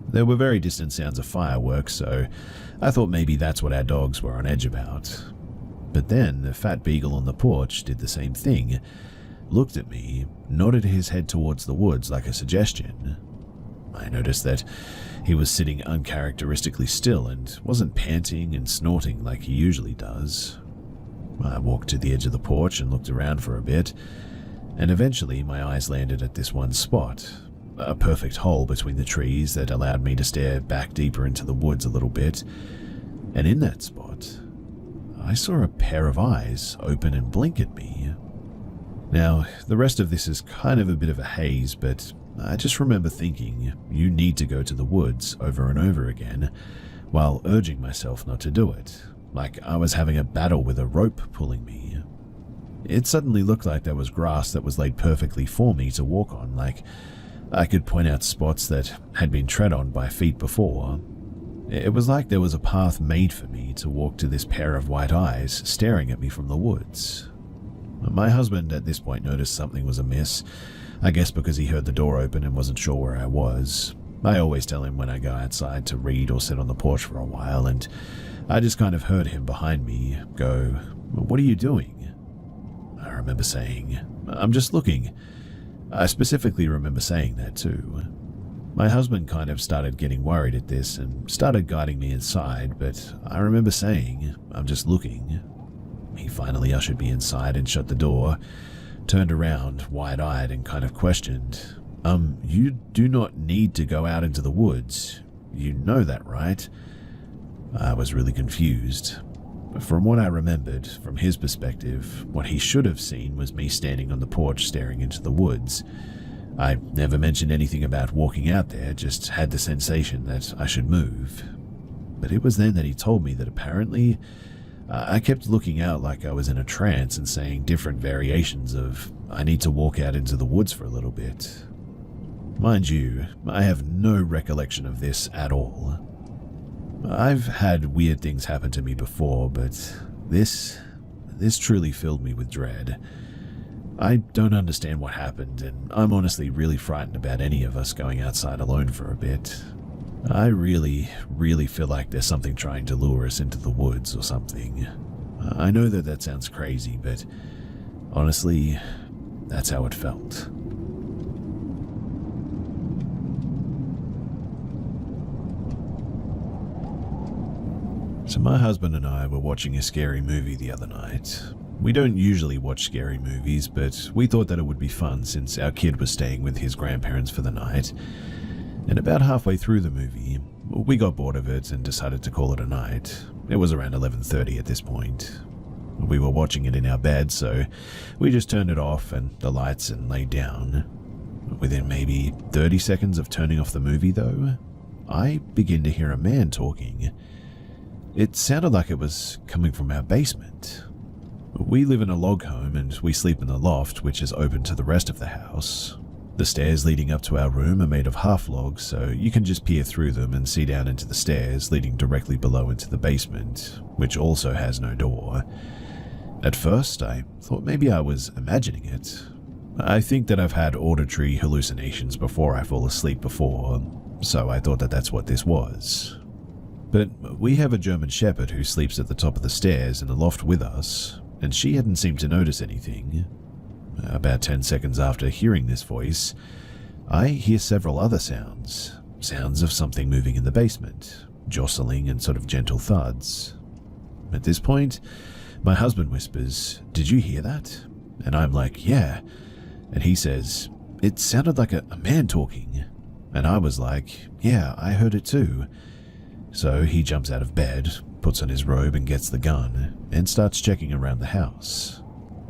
There were very distant sounds of fireworks, so I thought maybe that's what our dogs were on edge about. But then the fat beagle on the porch did the same thing, looked at me, nodded his head towards the woods like a suggestion. I noticed that he was sitting uncharacteristically still and wasn't panting and snorting like he usually does. I walked to the edge of the porch and looked around for a bit, and eventually my eyes landed at this one spot, a perfect hole between the trees that allowed me to stare back deeper into the woods a little bit, and in that spot, I saw a pair of eyes open and blink at me. Now, the rest of this is kind of a bit of a haze, but I just remember thinking, you need to go to the woods over and over again, while urging myself not to do it. Like I was having a battle with a rope pulling me. It suddenly looked like there was grass that was laid perfectly for me to walk on, like I could point out spots that had been tread on by feet before. It was like there was a path made for me to walk to this pair of white eyes staring at me from the woods. My husband at this point noticed something was amiss, I guess because he heard the door open and wasn't sure where I was. I always tell him when I go outside to read or sit on the porch for a while, and I just kind of heard him behind me go, "What are you doing?" I remember saying, "I'm just looking." I specifically remember saying that too. My husband kind of started getting worried at this and started guiding me inside, but I remember saying, "I'm just looking." He finally ushered me inside and shut the door, turned around, wide-eyed, and kind of questioned, "You do not need to go out into the woods. You know that, right?" I was really confused. From what I remembered, from his perspective, what he should have seen was me standing on the porch staring into the woods. I never mentioned anything about walking out there, just had the sensation that I should move. But it was then that he told me that apparently I kept looking out like I was in a trance and saying different variations of, "I need to walk out into the woods for a little bit." Mind you, I have no recollection of this at all. I've had weird things happen to me before, but this truly filled me with dread. I don't understand what happened, and I'm honestly really frightened about any of us going outside alone for a bit. I really feel like there's something trying to lure us into the woods or something. I know that sounds crazy, but honestly, that's how it felt. So my husband and I were watching a scary movie the other night. We don't usually watch scary movies, but we thought that it would be fun since our kid was staying with his grandparents for the night. And about halfway through the movie, we got bored of it and decided to call it a night. It was around 11:30 at this point. We were watching it in our bed, so we just turned it off and the lights and laid down. Within maybe 30 seconds of turning off the movie, though, I began to hear a man talking. It sounded like it was coming from our basement. We live in a log home and we sleep in the loft, which is open to the rest of the house. The stairs leading up to our room are made of half logs, so you can just peer through them and see down into the stairs leading directly below into the basement, which also has no door. At first, I thought maybe I was imagining it. I think that I've had auditory hallucinations before I fall asleep before, so I thought that that's what this was. But we have a German Shepherd who sleeps at the top of the stairs in the loft with us, and she hadn't seemed to notice anything. About 10 seconds after hearing this voice, I hear several other sounds. Sounds of something moving in the basement, jostling and sort of gentle thuds. At this point, my husband whispers, "Did you hear that?" And I'm like, "Yeah." And he says, "It sounded like a man talking." And I was like, "Yeah, I heard it too." So he jumps out of bed, puts on his robe and gets the gun, and starts checking around the house.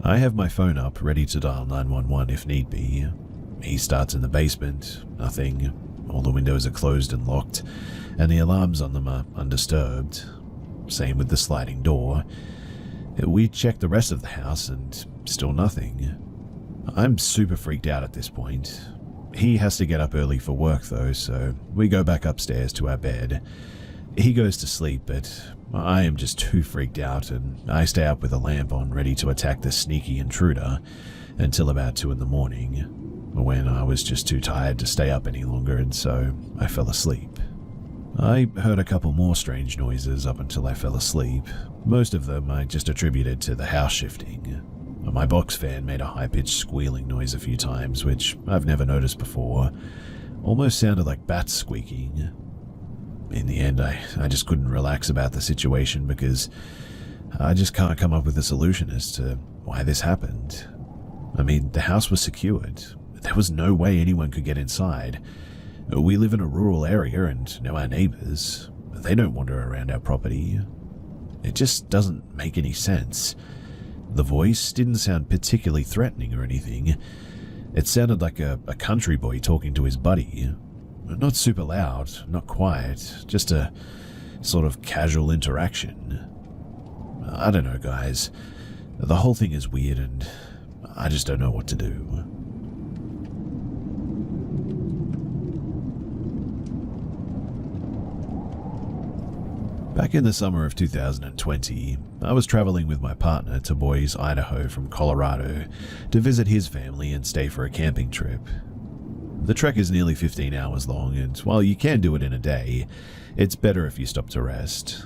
I have my phone up, ready to dial 911 if need be. He starts in the basement, nothing. All the windows are closed and locked, and the alarms on them are undisturbed. Same with the sliding door. We check the rest of the house and still nothing. I'm super freaked out at this point. He has to get up early for work though, so we go back upstairs to our bed. He goes to sleep, but I am just too freaked out, and I stay up with a lamp on ready to attack this sneaky intruder until about 2 in the morning, when I was just too tired to stay up any longer, and so I fell asleep. I heard a couple more strange noises up until I fell asleep. Most of them I just attributed to the house shifting. My box fan made a high-pitched squealing noise a few times, which I've never noticed before. Almost sounded like bats squeaking. In the end, I just couldn't relax about the situation because I just can't come up with a solution as to why this happened. I mean, the house was secured. There was no way anyone could get inside. We live in a rural area and know our neighbors. They don't wander around our property. It just doesn't make any sense. The voice didn't sound particularly threatening or anything. It sounded like a country boy talking to his buddy. Not super loud, not quiet, just a sort of casual interaction. I don't know, guys. The whole thing is weird and I just don't know what to do. Back in the summer of 2020, I was traveling with my partner to Boise, Idaho from Colorado to visit his family and stay for a camping trip. The trek is nearly 15 hours long, and while you can do it in a day, it's better if you stop to rest.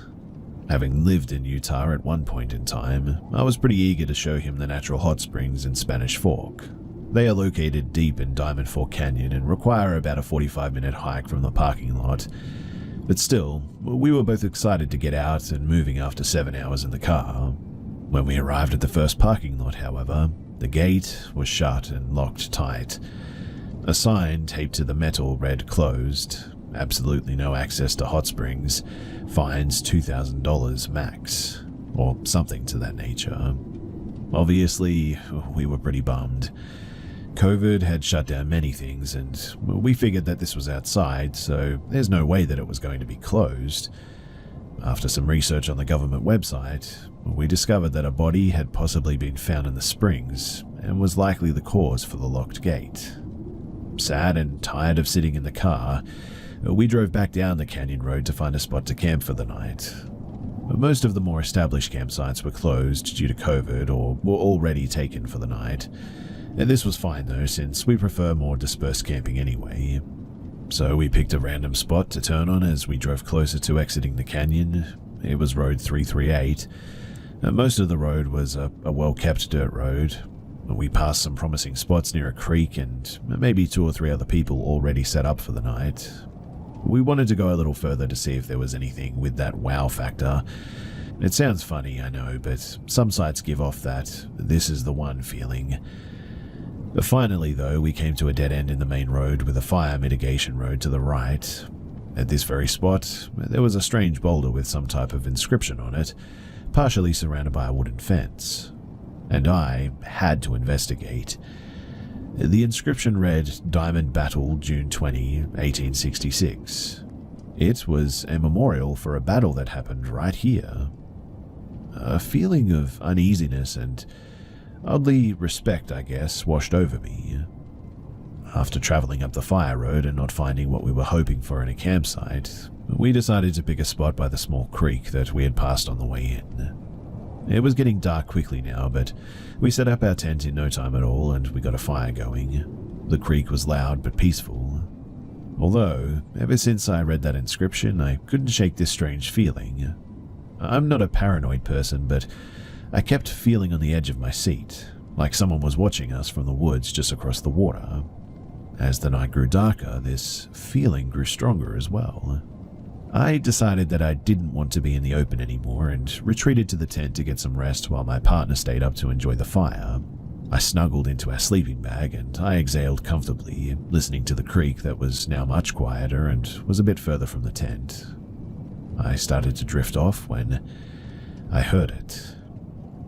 Having lived in Utah at one point in time, I was pretty eager to show him the natural hot springs in Spanish Fork. They are located deep in Diamond Fork Canyon and require about a 45-minute hike from the parking lot. But still, we were both excited to get out and moving after 7 hours in the car. When we arrived at the first parking lot, however, the gate was shut and locked tight. A sign taped to the metal read "Closed, absolutely no access to hot springs, fines $2,000 max," or something to that nature. Obviously, we were pretty bummed. COVID had shut down many things, and we figured that this was outside, so there's no way that it was going to be closed. After some research on the government website, we discovered that a body had possibly been found in the springs and was likely the cause for the locked gate. Sad and tired of sitting in the car, we drove back down the canyon road to find a spot to camp for the night. Most of the more established campsites were closed due to COVID or were already taken for the night. This was fine though, since we prefer more dispersed camping anyway. So we picked a random spot to turn on as we drove closer to exiting the canyon. It was Road 338. Most of the road was a well-kept dirt road. We passed some promising spots near a creek and maybe 2 or 3 other people already set up for the night. We wanted to go a little further to see if there was anything with that wow factor. It sounds funny, I know, but some sites give off that this is the one feeling. Finally, though, we came to a dead end in the main road with a fire mitigation road to the right. At this very spot, there was a strange boulder with some type of inscription on it, partially surrounded by a wooden fence. And I had to investigate. The inscription read, "Diamond Battle, June 20, 1866. It was a memorial for a battle that happened right here. A feeling of uneasiness and oddly respect, I guess, washed over me. After traveling up the fire road and not finding what we were hoping for in a campsite, we decided to pick a spot by the small creek that we had passed on the way in. It was getting dark quickly now, but we set up our tent in no time at all and we got a fire going. The creek was loud but peaceful. Although, ever since I read that inscription, I couldn't shake this strange feeling. I'm not a paranoid person, but I kept feeling on the edge of my seat, like someone was watching us from the woods just across the water. As the night grew darker, this feeling grew stronger as well. I decided that I didn't want to be in the open anymore and retreated to the tent to get some rest while my partner stayed up to enjoy the fire. I snuggled into our sleeping bag and I exhaled comfortably, listening to the creek that was now much quieter and was a bit further from the tent. I started to drift off when I heard it.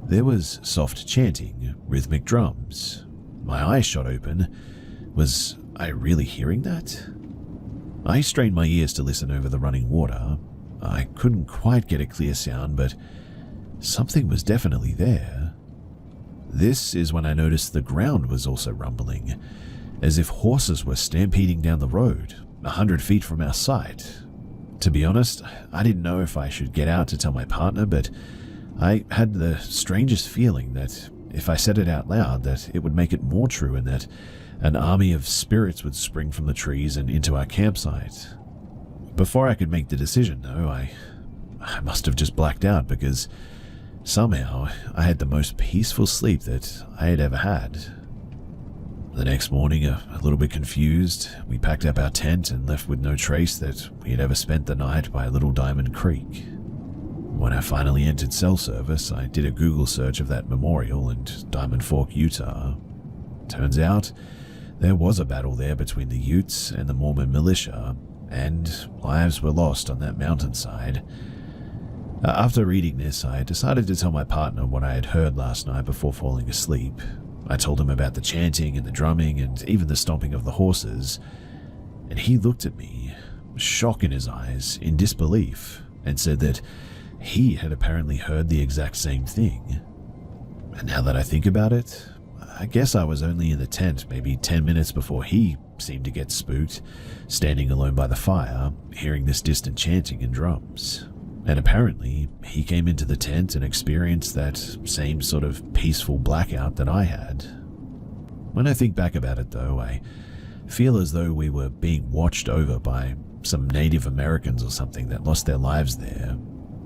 There was soft chanting, rhythmic drums. My eyes shot open. Was I really hearing that? I strained my ears to listen over the running water. I couldn't quite get a clear sound, but something was definitely there. This is when I noticed the ground was also rumbling, as if horses were stampeding down the road, 100 feet from our site. To be honest, I didn't know if I should get out to tell my partner, but I had the strangest feeling that if I said it out loud, that it would make it more true and that an army of spirits would spring from the trees and into our campsite. Before I could make the decision, though, I must have just blacked out because somehow I had the most peaceful sleep that I had ever had. The next morning, a little bit confused, we packed up our tent and left with no trace that we had ever spent the night by Little Diamond Creek. When I finally entered cell service, I did a Google search of that memorial in Diamond Fork, Utah. Turns out, there was a battle there between the Utes and the Mormon militia, and lives were lost on that mountainside. After reading this, I decided to tell my partner what I had heard last night before falling asleep. I told him about the chanting and the drumming and even the stomping of the horses, and he looked at me, shock in his eyes, in disbelief, and said that he had apparently heard the exact same thing. And now that I think about it, I guess I was only in the tent maybe 10 minutes before he seemed to get spooked, standing alone by the fire, hearing this distant chanting and drums. And apparently, he came into the tent and experienced that same sort of peaceful blackout that I had. When I think back about it though, I feel as though we were being watched over by some Native Americans or something that lost their lives there.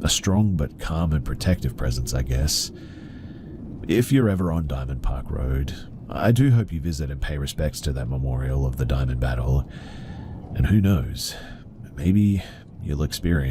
A strong but calm and protective presence, I guess. If you're ever on Diamond Park Road, I do hope you visit and pay respects to that memorial of the Diamond Battle. And who knows, maybe you'll experience